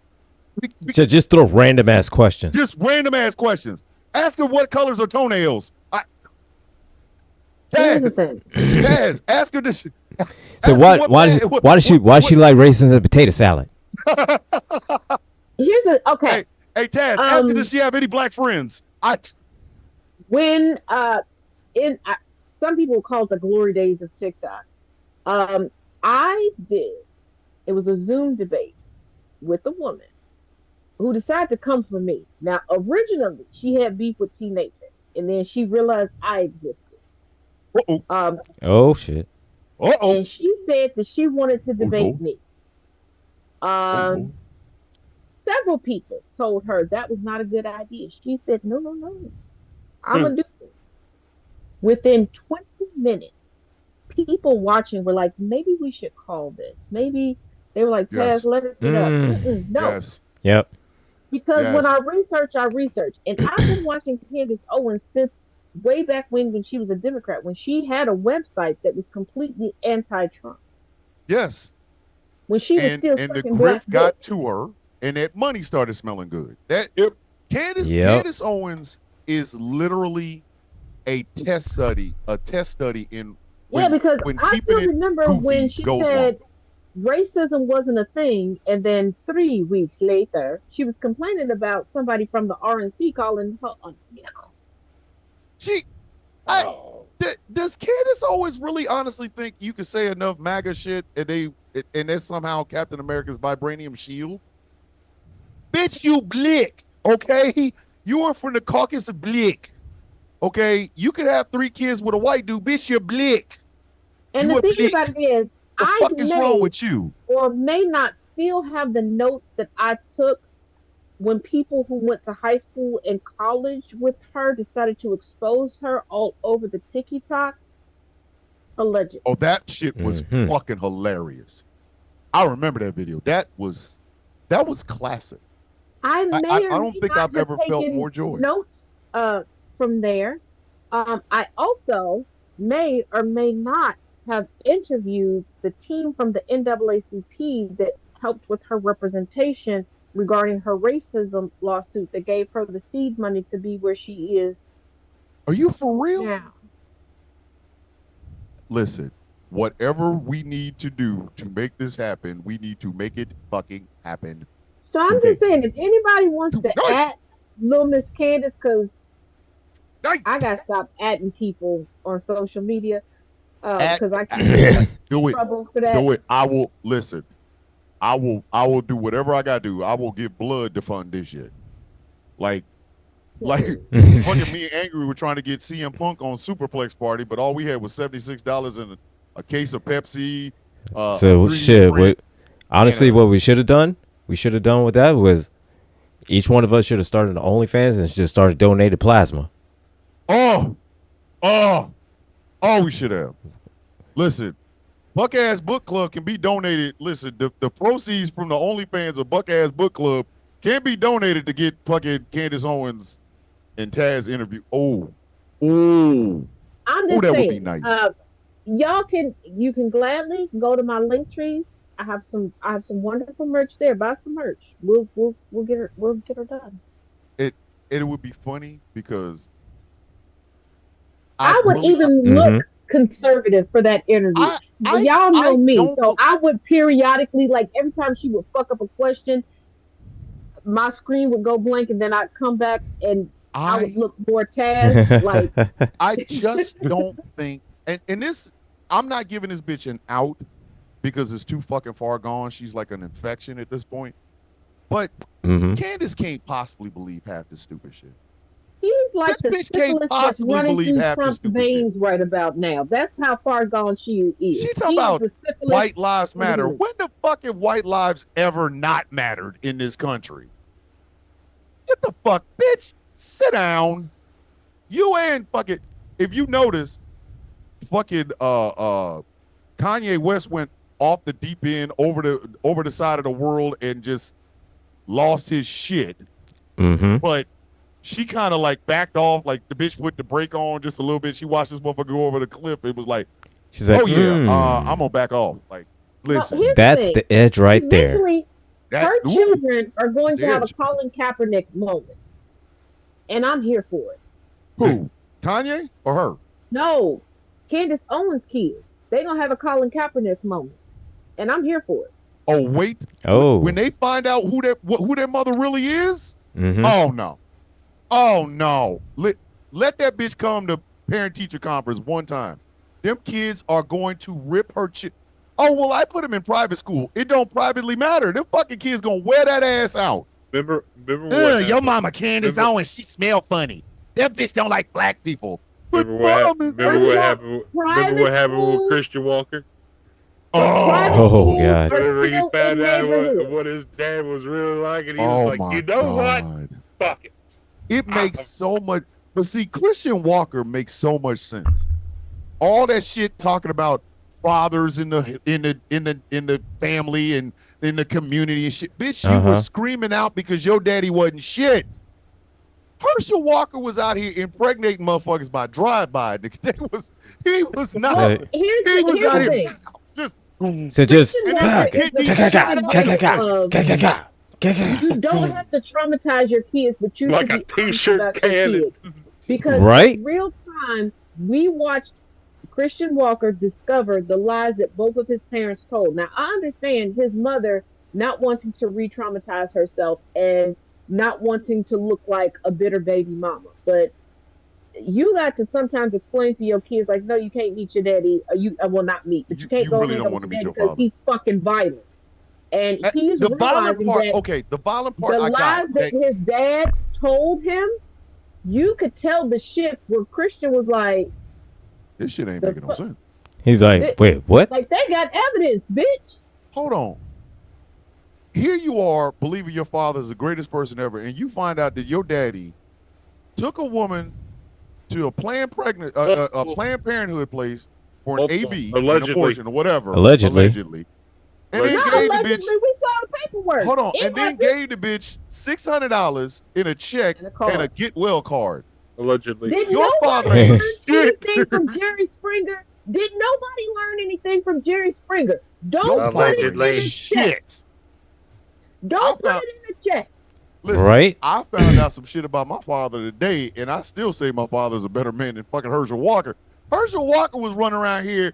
just throw random ass questions. Just random ass questions. Ask her what colors are toenails. Taz, ask her this. So why does she like raisins and potato salad? Okay. Hey Taz, ask her, does she have any black friends? When some people call it the glory days of TikTok. I did. It was a Zoom debate with a woman who decided to come for me. Now, originally she had beef with T Nathan, and then she realized I existed. Oh shit. And she said that she wanted to debate me. Several people told her that was not a good idea. She said, no. I'm going to do it. Within 20 minutes, people watching were like, maybe we should call this. Maybe they were like, Taz, let it get up. No. Yes. Yep. Because when I research. And I've been watching Candace Owens since way back when she was a Democrat, when she had a website that was completely anti-Trump. Yes. When she was still and the grift got to her, and that money started smelling good. Candace Owens is literally a test study in because I still remember when she said racism wasn't a thing, and then 3 weeks later she was complaining about somebody from the RNC calling her does Candace Owens really honestly think you can say enough MAGA shit and that's somehow Captain America's vibranium shield? Bitch, you blick, okay? You are from the caucus of blick, okay? You could have 3 kids with a white dude, bitch, you're blick. And the thing about it is, the fuck is wrong with you? Or may not still have the notes that I took when people who went to high school and college with her decided to expose her all over the TikTok, allegedly. Oh, that shit was fucking hilarious. I remember that video. That was classic. I don't think I've ever felt more joy. Notes from there. I also may or may not have interviewed the team from the NAACP that helped with her representation regarding her racism lawsuit that gave her the seed money to be where she is. Are you for real? Now. Listen, whatever we need to do to make this happen, we need to make it fucking happen. So I'm just saying, if anybody wants to add Little Miss Candace, because I got to stop adding people on social media because I can't get in trouble for that. Do it. I will listen. I will do whatever I gotta do. I will give blood to fund this shit. Like fucking me and Angry were trying to get CM Punk on Superplex Party, but all we had was $76 and a case of Pepsi. So shit. Honestly, what we should have done with that was each one of us should have started an OnlyFans and just started donating plasma. Oh, we should have. Listen. Buck Ass Book Club can be donated. Listen, the proceeds from the OnlyFans of Buck Ass Book Club can be donated to get fucking Candace Owens and Taz interview. I'm just saying, that would be nice. You can gladly go to my link trees. I have some wonderful merch there. Buy some merch. We'll get her done. It would be funny because I would even look conservative for that interview. y'all know me, don't so I would periodically, like every time she would fuck up a question, my screen would go blank, and then I'd come back and I would look more Taz. Like I just don't think, and this, I'm not giving this bitch an out because it's too fucking far gone. She's like an infection at this point. But Candace can't possibly believe half this stupid shit. he's like the This bitch can't syphilis that's possibly running believe through half this Trump's stupid veins right about now. That's how far gone she is. She talking about is the syphilis white lives matter. running. When the fuck have white lives ever not mattered in this country? Get the fuck, bitch. Sit down. You ain't fucking. If you notice, fucking Kanye West went off the deep end over the side of the world and just lost his shit. But she kind of like backed off, like the bitch put the brake on just a little bit. She watched this motherfucker go over the cliff. It was like, she's like, oh yeah, I'm gonna back off. Like, listen, Well, that's the edge right there. Eventually, her children are going to have a edge. Colin Kaepernick moment, and I'm here for it. Who? Kanye or her? No, Candace Owens' kids. They gonna have a Colin Kaepernick moment, and I'm here for it. Oh wait. Oh. When they find out who their mother really is. Oh no. Oh no. Let that bitch come to parent teacher conference one time. Them kids are going to rip her shit. Oh well, I put them in private school. It don't privately matter. Them fucking kids gonna wear that ass out. Remember what your mama Candace Owens, she smell funny. That bitch don't like black people. Remember what happened with Christian Walker? Oh God. Whenever he found out what his dad was really like, and he was like, you know what? Fuck it. It makes so much. But see, Christian Walker makes so much sense. All that shit talking about fathers in the family and in the community and shit. Bitch, you were screaming out because your daddy wasn't shit. Herschel Walker was out here impregnating motherfuckers by drive-by. He was not. Well, he was out here. So just You don't have to traumatize your kids, but you like should a be honest t-shirt about your cannon. kids. Because Right? in real time, we watched Christian Walker discover the lies that both of his parents told. Now, I understand his mother not wanting to re-traumatize herself and not wanting to look like a bitter baby mama, but you got to sometimes explain to your kids, like, no, you can't meet your daddy. Well, not meet, but you can't go really hang don't out want to with meet your your daddy because father. he's fucking violent. And he's the violent realizing part. that Okay, the violent part. the I lies got. that his dad told him, you could tell the shift where Christian was like, This shit ain't making no sense. he's like, wait, what? like, they got evidence, bitch. Hold on. Here you are believing your father is the greatest person ever, and you find out that your daddy took a woman to a Planned Parenthood place for an AB, an abortion, or whatever. Allegedly. And then Not gave the allegedly, bitch. we saw the paperwork. Hold on, It and then happened. gave the bitch $600 in a check and a get well card. Allegedly. Did Your father nobody ain't learn shit. anything from Jerry Springer? Did nobody learn anything from Jerry Springer? Your Don't put it in Allegedly. the check. Shit. Don't put it in the check. Listen, Right? I found out some shit about my father today, and I still say my father's a better man than fucking Herschel Walker. Herschel Walker was running around here.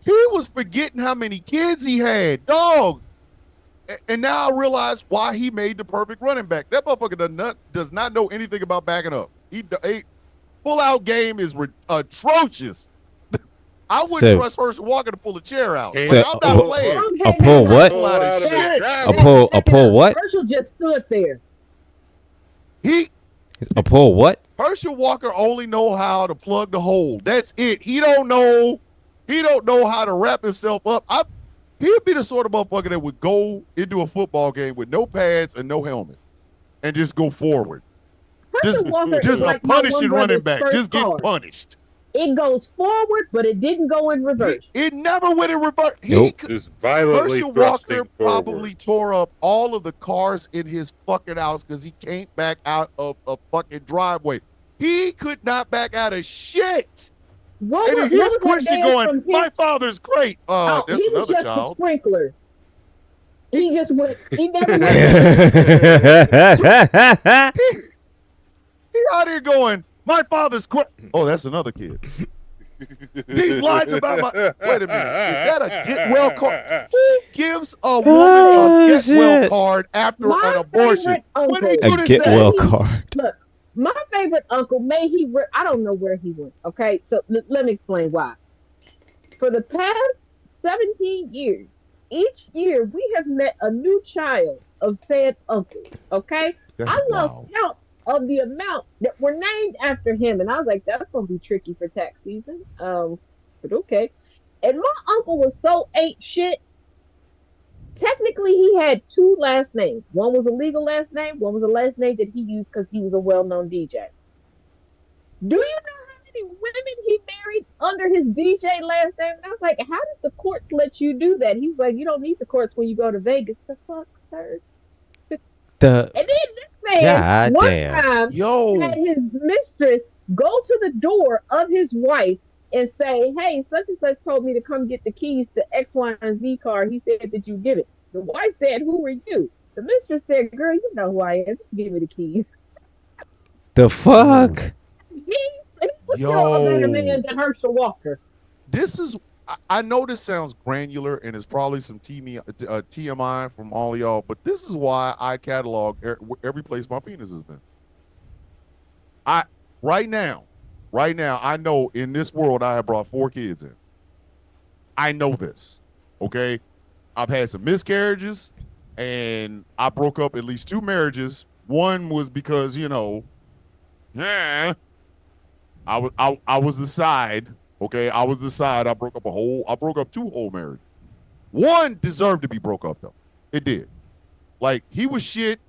He was forgetting how many kids he had. Dog. And now I realize why he made the perfect running back. That motherfucker does not know anything about backing up. He full-out game is atrocious. I wouldn't trust Herschel Walker to pull a chair out. So, I'm not playing. A pull what? A pull what? Herschel just stood there. A pull what? Herschel Walker only know how to plug the hole. That's it. He don't know how to wrap himself up. He'd be the sort of motherfucker that would go into a football game with no pads and no helmet and just go forward. Herschel Walker Just is a like my punishing one running brother's back. first Just get car. punished. It goes forward, but it didn't go in reverse. It never went in reverse. Just violently Herschel Walker thrusting probably forward. tore up all of the cars in his fucking house because he can't back out of a fucking driveway. He could not back out of shit. And here's Christian going, my father's great. That's he was another just child. a sprinkler. He just went. He never went. He out here going, my father's great. Oh, that's another kid. These lines about my. Wait a minute. Is that a get well card? Who gives a woman a get well card after My an abortion? favorite What do you uncle. do A to get say? well card. Look, my favorite uncle, I don't know where he went. Okay, so let me explain why. For the past 17 years, each year we have met a new child of said uncle. Okay, That's I lost wild. count of the amount that were named after him, and I was like, that's gonna be tricky for tax season. But okay. And my uncle was so ain't shit. Technically, he had two last names. One was a legal last name. One was a last name that he used because he was a well-known DJ. Do you know how many women he married under his DJ last name? And I was like, how did the courts let you do that? He was like, you don't need the courts when you go to Vegas. The fuck, sir? The And then this man God one damn. time Yo, had his mistress go to the door of his wife and say, hey, such and such told me to come get the keys to X, Y, and Z car. He said that you give it. The wife said, who are you? The mistress said, girl, you know who I am. Give me the keys. the fuck? He was still a better man than Herschel Walker. this is. I know this sounds granular and it's probably some TMI from all of y'all, but this is why I catalog every place my penis has been. Right now, I know in this world I have brought 4 kids in. I know this. Okay, I've had some miscarriages, and I broke up at least 2 marriages. One was because I was the side. Okay, I was the side. I broke up 2 whole marriages. One deserved to be broke up though. It did. Like he was shit,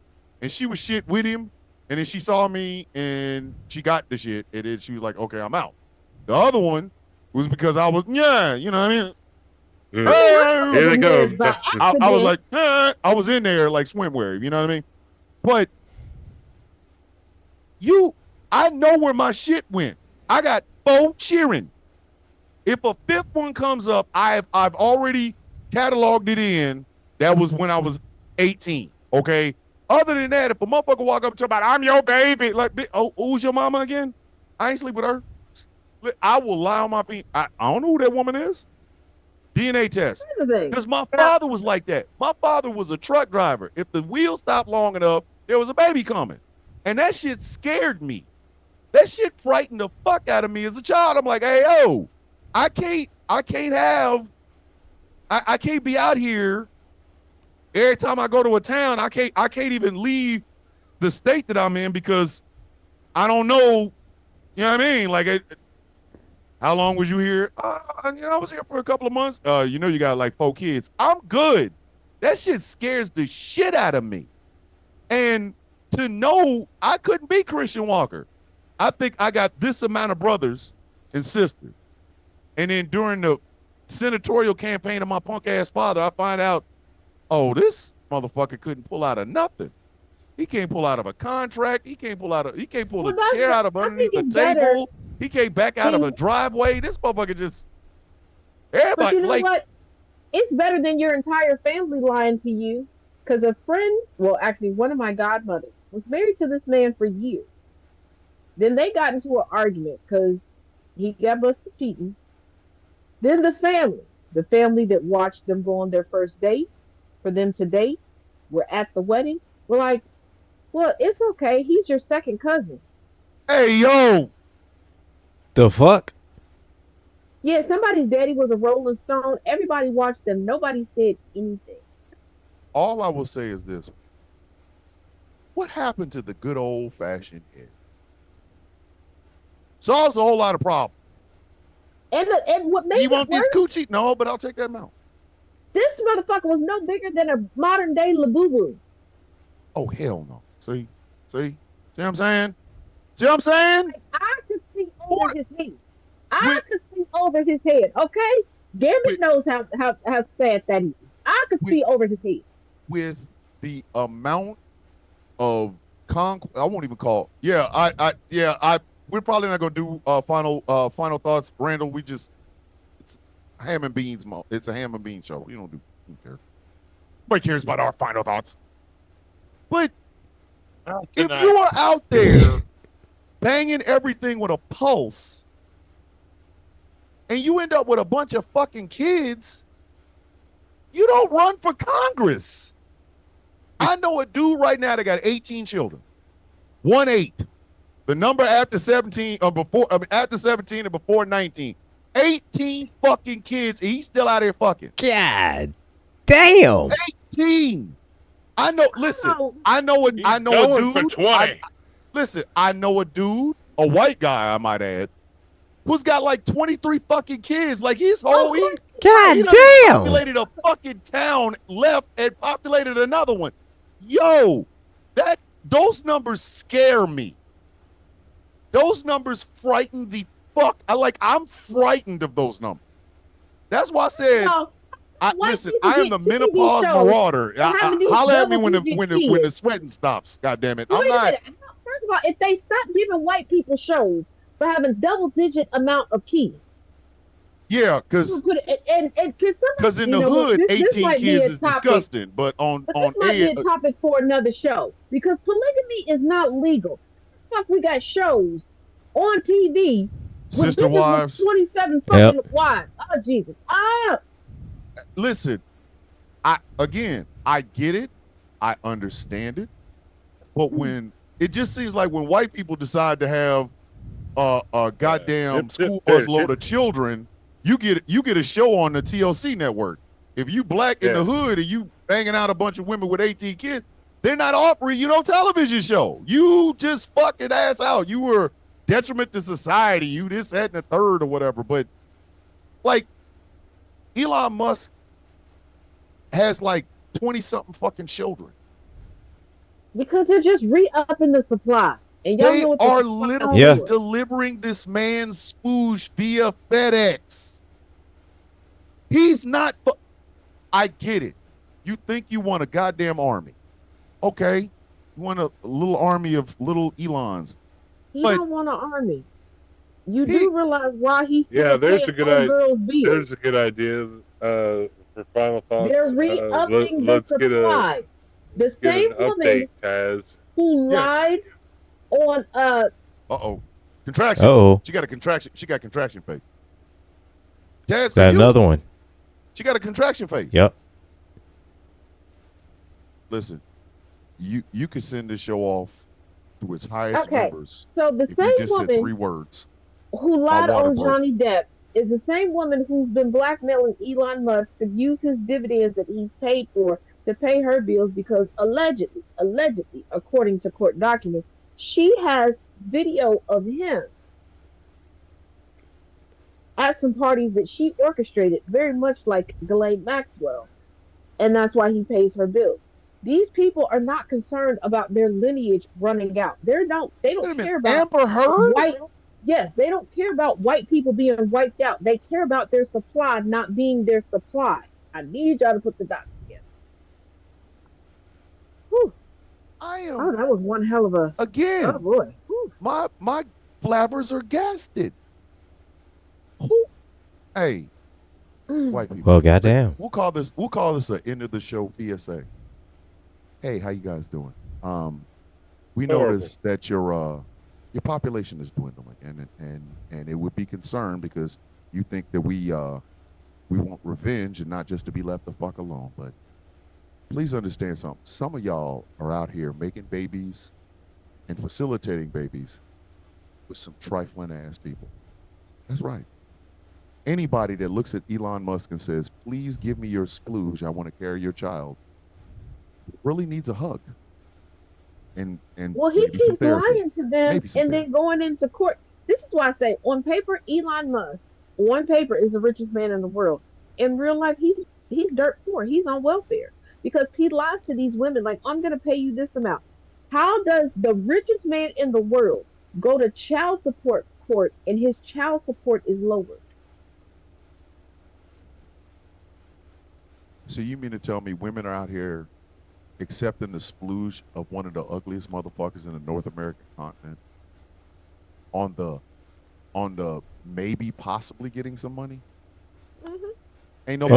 and she was shit with him, and then she saw me and she got the shit, and then she was like, "Okay, I'm out." The other one was because I was, you know what I mean? Here they go. I was like, I was in there like swimwear, you know what I mean? But I know where my shit went. I got 4 cheering. If a 5th one comes up, I've already cataloged it in. That was when I was 18. Okay. Other than that, if a motherfucker walk up to me, I'm your baby, like, oh, who's your mama again? I ain't sleep with her. I will lie on my feet. I don't know who that woman is. DNA test. Because my father was like that. My father was a truck driver. If the wheel stopped long enough, there was a baby coming. And that shit scared me. That shit frightened the fuck out of me as a child. I'm like, hey, yo, I can't be out here. Every time I go to a town, I can't even leave the state that I'm in because I don't know. You know what I mean? Like, how long was you here? I was here for a couple of months. You got like 4 kids. I'm good. That shit scares the shit out of me. And to know I couldn't be Christian Walker. I think I got this amount of brothers and sisters. And then during the senatorial campaign of my punk ass father, I find out, oh, this motherfucker couldn't pull out of nothing. He can't pull out of a contract. He can't pull a chair out of underneath the table. He can't back out of a driveway. This motherfucker just everybody. But you know what? It's better than your entire family lying to you. Because a friend, well, actually, one of my godmothers was married to this man for years. Then they got into an argument because he got busted cheating. Then the family that watched them go on their first date, for them to date, were at the wedding, were like, well, it's okay. He's your second cousin. Hey, yo. The fuck? Yeah, somebody's daddy was a Rolling Stone. Everybody watched them. Nobody said anything. All I will say is this. What happened to the good old-fashioned head? Solves a whole lot of problems. And what made You want it worse, this coochie? No, but I'll take that amount. this motherfucker was no bigger than a modern day Labubu. Oh, hell no. See what I'm saying? See what I'm saying? I could see over his head. I could see over his head. Okay, Gambit knows how sad that is. I could see over his head. With the amount of I won't even call. We're probably not gonna do final thoughts, Randall. It's ham and beans. It's a ham and bean show. We don't care. Nobody cares about our final thoughts. But if you are out there banging everything with a pulse, and you end up with a bunch of fucking kids, you don't run for Congress. I know a dude right now that got 18 children. 18. The number after 17 or after 17 and before 19. 18 fucking kids. And he's still out here fucking. God damn. 18. I know. Listen, I know a dude. For 20. Listen, I know a dude, a white guy, I might add, who's got like 23 fucking kids. Like his whole he God done damn. populated a fucking town, left and populated another one. Yo, those numbers scare me. Those numbers frighten the fuck. I'm frightened of those numbers. That's why I said, listen, I am the menopause marauder. Holla at me when the sweating stops. God damn it. I'm not. First of all, if they stop giving white people shows for having double-digit amount of kids. Yeah, because in the hood, 18 kids is disgusting. But this might be a topic for another show, because polygamy is not legal. Fuck, we got shows on TV. Sister wives. 27 fucking wives. Oh, Jesus. Listen, I get it. I understand it. But when it just seems like when white people decide to have a goddamn school bus load of children, you get a show on the TLC network. If you black in the hood and you banging out a bunch of women with 18 kids, they're not offering you no television show. You just fucking ass out. You were detriment to society. You this, that, and the third or whatever. But like Elon Musk has like 20-something fucking children. Because they're just re-upping the supply. And they are literally delivering this man's spooge via FedEx. He's not. I get it. You think you want a goddamn army. Okay. You want a little army of little Elons. He don't want an army. You do realize why he's there's a good idea. There's a good idea for final thoughts. They're re-upping the supply. The same woman who lied on contraction. She got a contraction. She got contraction face. Is that another one? She got a contraction face. Yep. Listen, you could send this show off to its highest numbers. So the if same you just woman said 3 words who lied on Johnny Depp is the same woman who's been blackmailing Elon Musk to use his dividends that he's paid for to pay her bills, because allegedly, according to court documents, she has video of him at some parties that she orchestrated, very much like Ghislaine Maxwell, and that's why he pays her bills. These people are not concerned about their lineage running out. They don't care about Amber Heard. They don't care about white people being wiped out. They care about their supply not being their supply. I need y'all to put the dots together. Whew. That was one hell of a again. Oh boy. Whew. My blabbers are gasted. Who? Hey, white people. Well, goddamn. We'll call this an end of the show PSA. Hey, how you guys doing? We noticed that your population is dwindling, and it would be concerned because you think that we want revenge and not just to be left the fuck alone. But please understand something. Some of y'all are out here making babies and facilitating babies with some trifling ass people. That's right. Anybody that looks at Elon Musk and says, please give me your splooge, I want to carry your child, really needs a hug. And well, he keeps lying to them and then going into court. This is why I say, on paper, Elon Musk, on paper, is the richest man in the world. In real life, he's dirt poor. He's on welfare because he lies to these women like, I'm going to pay you this amount. How does the richest man in the world go to child support court and his child support is lowered? So you mean to tell me women are out here accepting the splooge of one of the ugliest motherfuckers in the North American continent on the maybe possibly getting some money? Mm-hmm. Ain't nobody.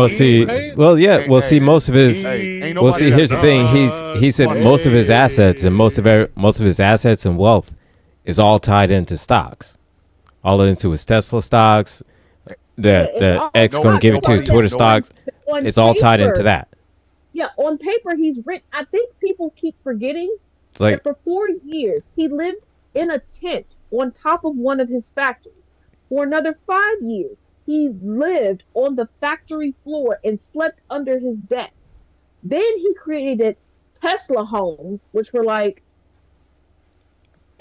Most of his. Here's the thing. He said most of his assets and most of his assets and wealth is all tied into stocks, all into his Tesla stocks. that X going to give it to Twitter stocks. It's all tied into that. Yeah, on paper he's rich. I think people keep forgetting that for 4 years he lived in a tent on top of one of his factories. For another 5 years, he lived on the factory floor and slept under his desk. Then he created Tesla homes, which were like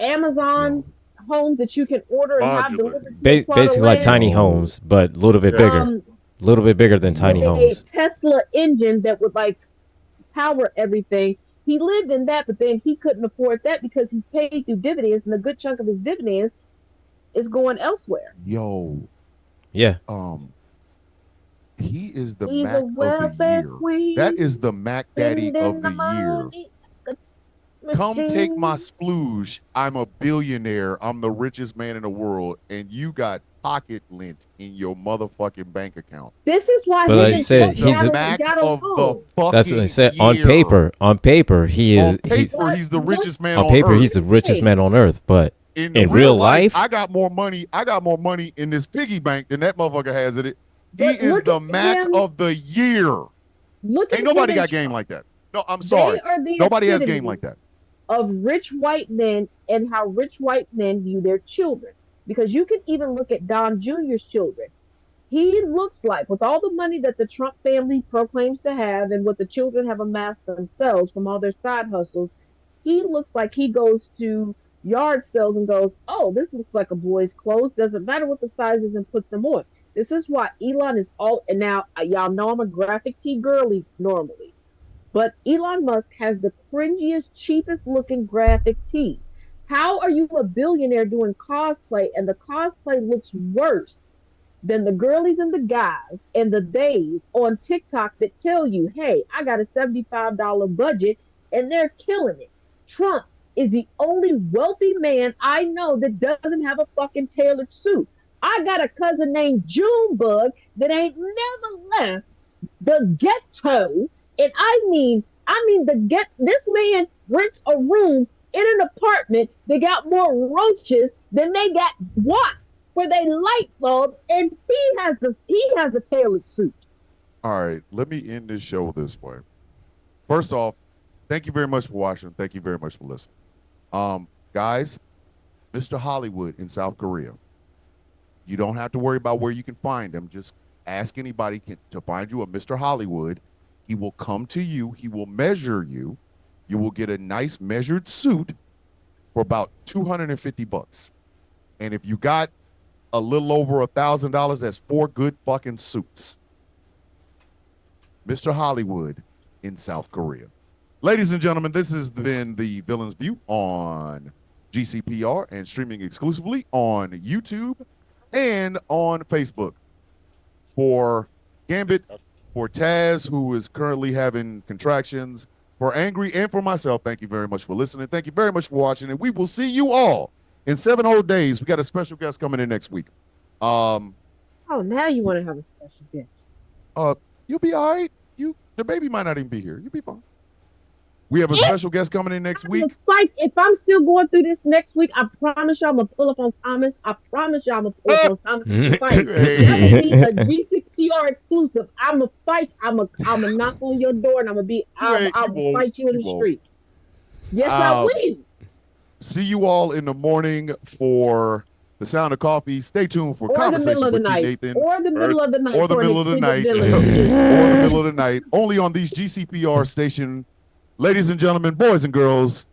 Amazon homes that you can order and have delivered. Basically like tiny homes, but a little bit bigger. A little bit bigger than tiny homes. A Tesla engine that would like power everything. He lived in that, but then he couldn't afford that because he's paid through dividends, and a good chunk of his dividends is going elsewhere. Yeah. He is the Mac of the year. That is the Mac Daddy of the year. Come take my splooge. I'm a billionaire. I'm the richest man in the world, and you got pocket lint in your motherfucking bank account. This is why he's the Mac of the fucking That's what they said. year. On paper, he's the richest man on on paper, earth. he's the richest man on earth, but in real life, I got more money in this piggy bank than that motherfucker has in it. He is the Mac of the year. Ain't nobody got game like that. No, I'm sorry. Nobody has game like that. Of rich white men and how rich white men view their children. Because you can even look at Don Jr.'s children. He looks like, with all the money that the Trump family proclaims to have and what the children have amassed themselves from all their side hustles, he looks like he goes to yard sales and goes, oh, this looks like a boy's clothes. Doesn't matter what the size is, and puts them on. This is why Elon is all, and now y'all know I'm a graphic tee girly normally. But Elon Musk has the cringiest, cheapest looking graphic tee. How are you a billionaire doing cosplay and the cosplay looks worse than the girlies and the guys and the days on TikTok that tell you, hey, I got a $75 budget and they're killing it. Trump is the only wealthy man I know that doesn't have a fucking tailored suit. I got a cousin named Junebug that ain't never left the ghetto. And I mean this man rents a room in an apartment that got more roaches than they got watts for their light bulb, and he has a tailored suit. All right, let me end this show this way. First off, thank you very much for watching. Thank you very much for listening. Guys, Mr. Hollywood in South Korea. You don't have to worry about where you can find him. Just ask anybody to find you a Mr. Hollywood. He will come to you. He will measure you. You will get a nice measured suit for about $250. And if you got a little over $1,000, that's 4 good fucking suits. Mr. Hollywood in South Korea. Ladies and gentlemen, this has been the Villain's View on GCPR and streaming exclusively on YouTube and on Facebook. For Gambit, for Taz, who is currently having contractions, for Angry, and for myself, thank you very much for listening. Thank you very much for watching, and we will see you all in 7 whole days. We got a special guest coming in next week. Oh, now you want to have a special guest. You'll be all right. The baby might not even be here. You'll be fine. We have a special guest coming in next week. If I'm still going through this next week, I promise y'all I'm going to pull up on Thomas. I promise y'all I'm going to pull up on Thomas. Fight. I'm going to be a GCPR exclusive. I'm going to fight. I'm going to knock on your door, and I'm going to I'll fight you in the street. Yes, I will. See you all in the morning for The Sound of Coffee. Stay tuned for Conversation with T. Nathan. Or the middle of the night. Or the middle of the night. Or the middle of the night. Only on these GCPR station. Ladies and gentlemen, boys and girls,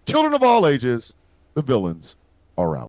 children of all ages, the villains are out.